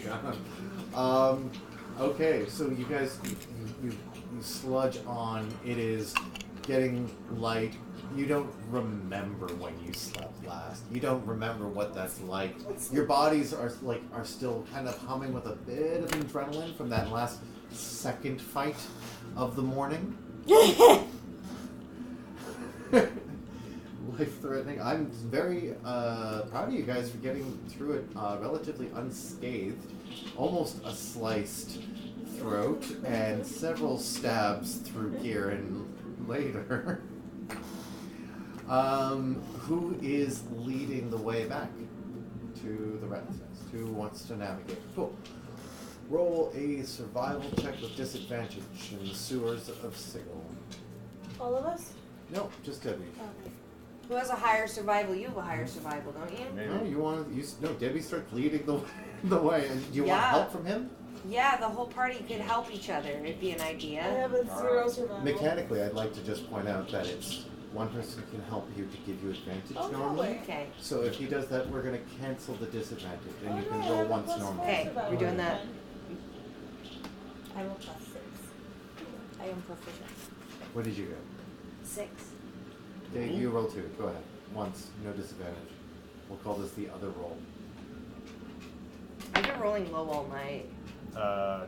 Okay, so you guys, you sludge on. It is getting light. You don't remember when you slept last. You don't remember what that's like. Your bodies are still kind of humming with a bit of adrenaline from that last second fight of the morning. Life-threatening. I'm very proud of you guys for getting through it relatively unscathed. Almost a sliced throat and several stabs through Kieran later. Who is leading the way back to the rat's nest? Who wants to navigate? Cool. Roll a survival check with disadvantage in the sewers of Sigil. All of us? No, just Debbie. Okay. Who has a higher survival? You have a higher survival, don't you? Maybe. No, you want to? No, Debbie starts leading the way. And do you want Yeah. help from him? Yeah, the whole party could help each other. It'd be an I idea. have a 0 survival. Mechanically, I'd like to just point out that it's one person can help you to give you advantage Oh, no normally. way. Okay. So if he does that, we're going to cancel the disadvantage, and you Oh, can no, I roll have a once +4 normally. Okay, survival we're doing that. then. I roll +6. I am proficient. What did you get? 6. Dave, you roll 2. Go ahead. Once, no disadvantage. We'll call this the other roll. I've been rolling low all night.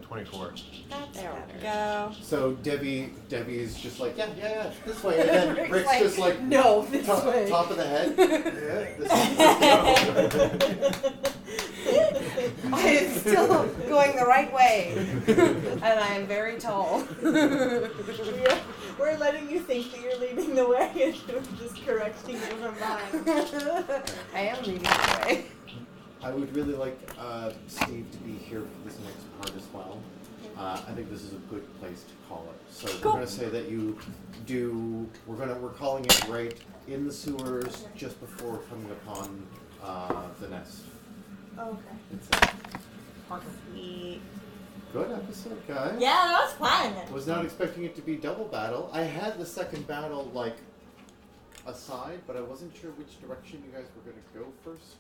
24. That's There better. we go. So Debbie's just like, yeah, this way, and then Rick's Rick's like, just like, no, this top, way. top of the head. Yeah, this I am still going the right way. And I am very tall. We're letting you think that you're leading the way and we're just correcting you from behind. I am leading the way. I would really like Steve to be here for this next part as well. I think this is a good place to call it. So we're going to say that you do. We're calling it right in the sewers just before coming upon the nest. Okay. It's Sweet. good episode, guys. Yeah, that was fun. Was not expecting it to be double battle. I had the second battle like aside, but I wasn't sure which direction you guys were going to go first.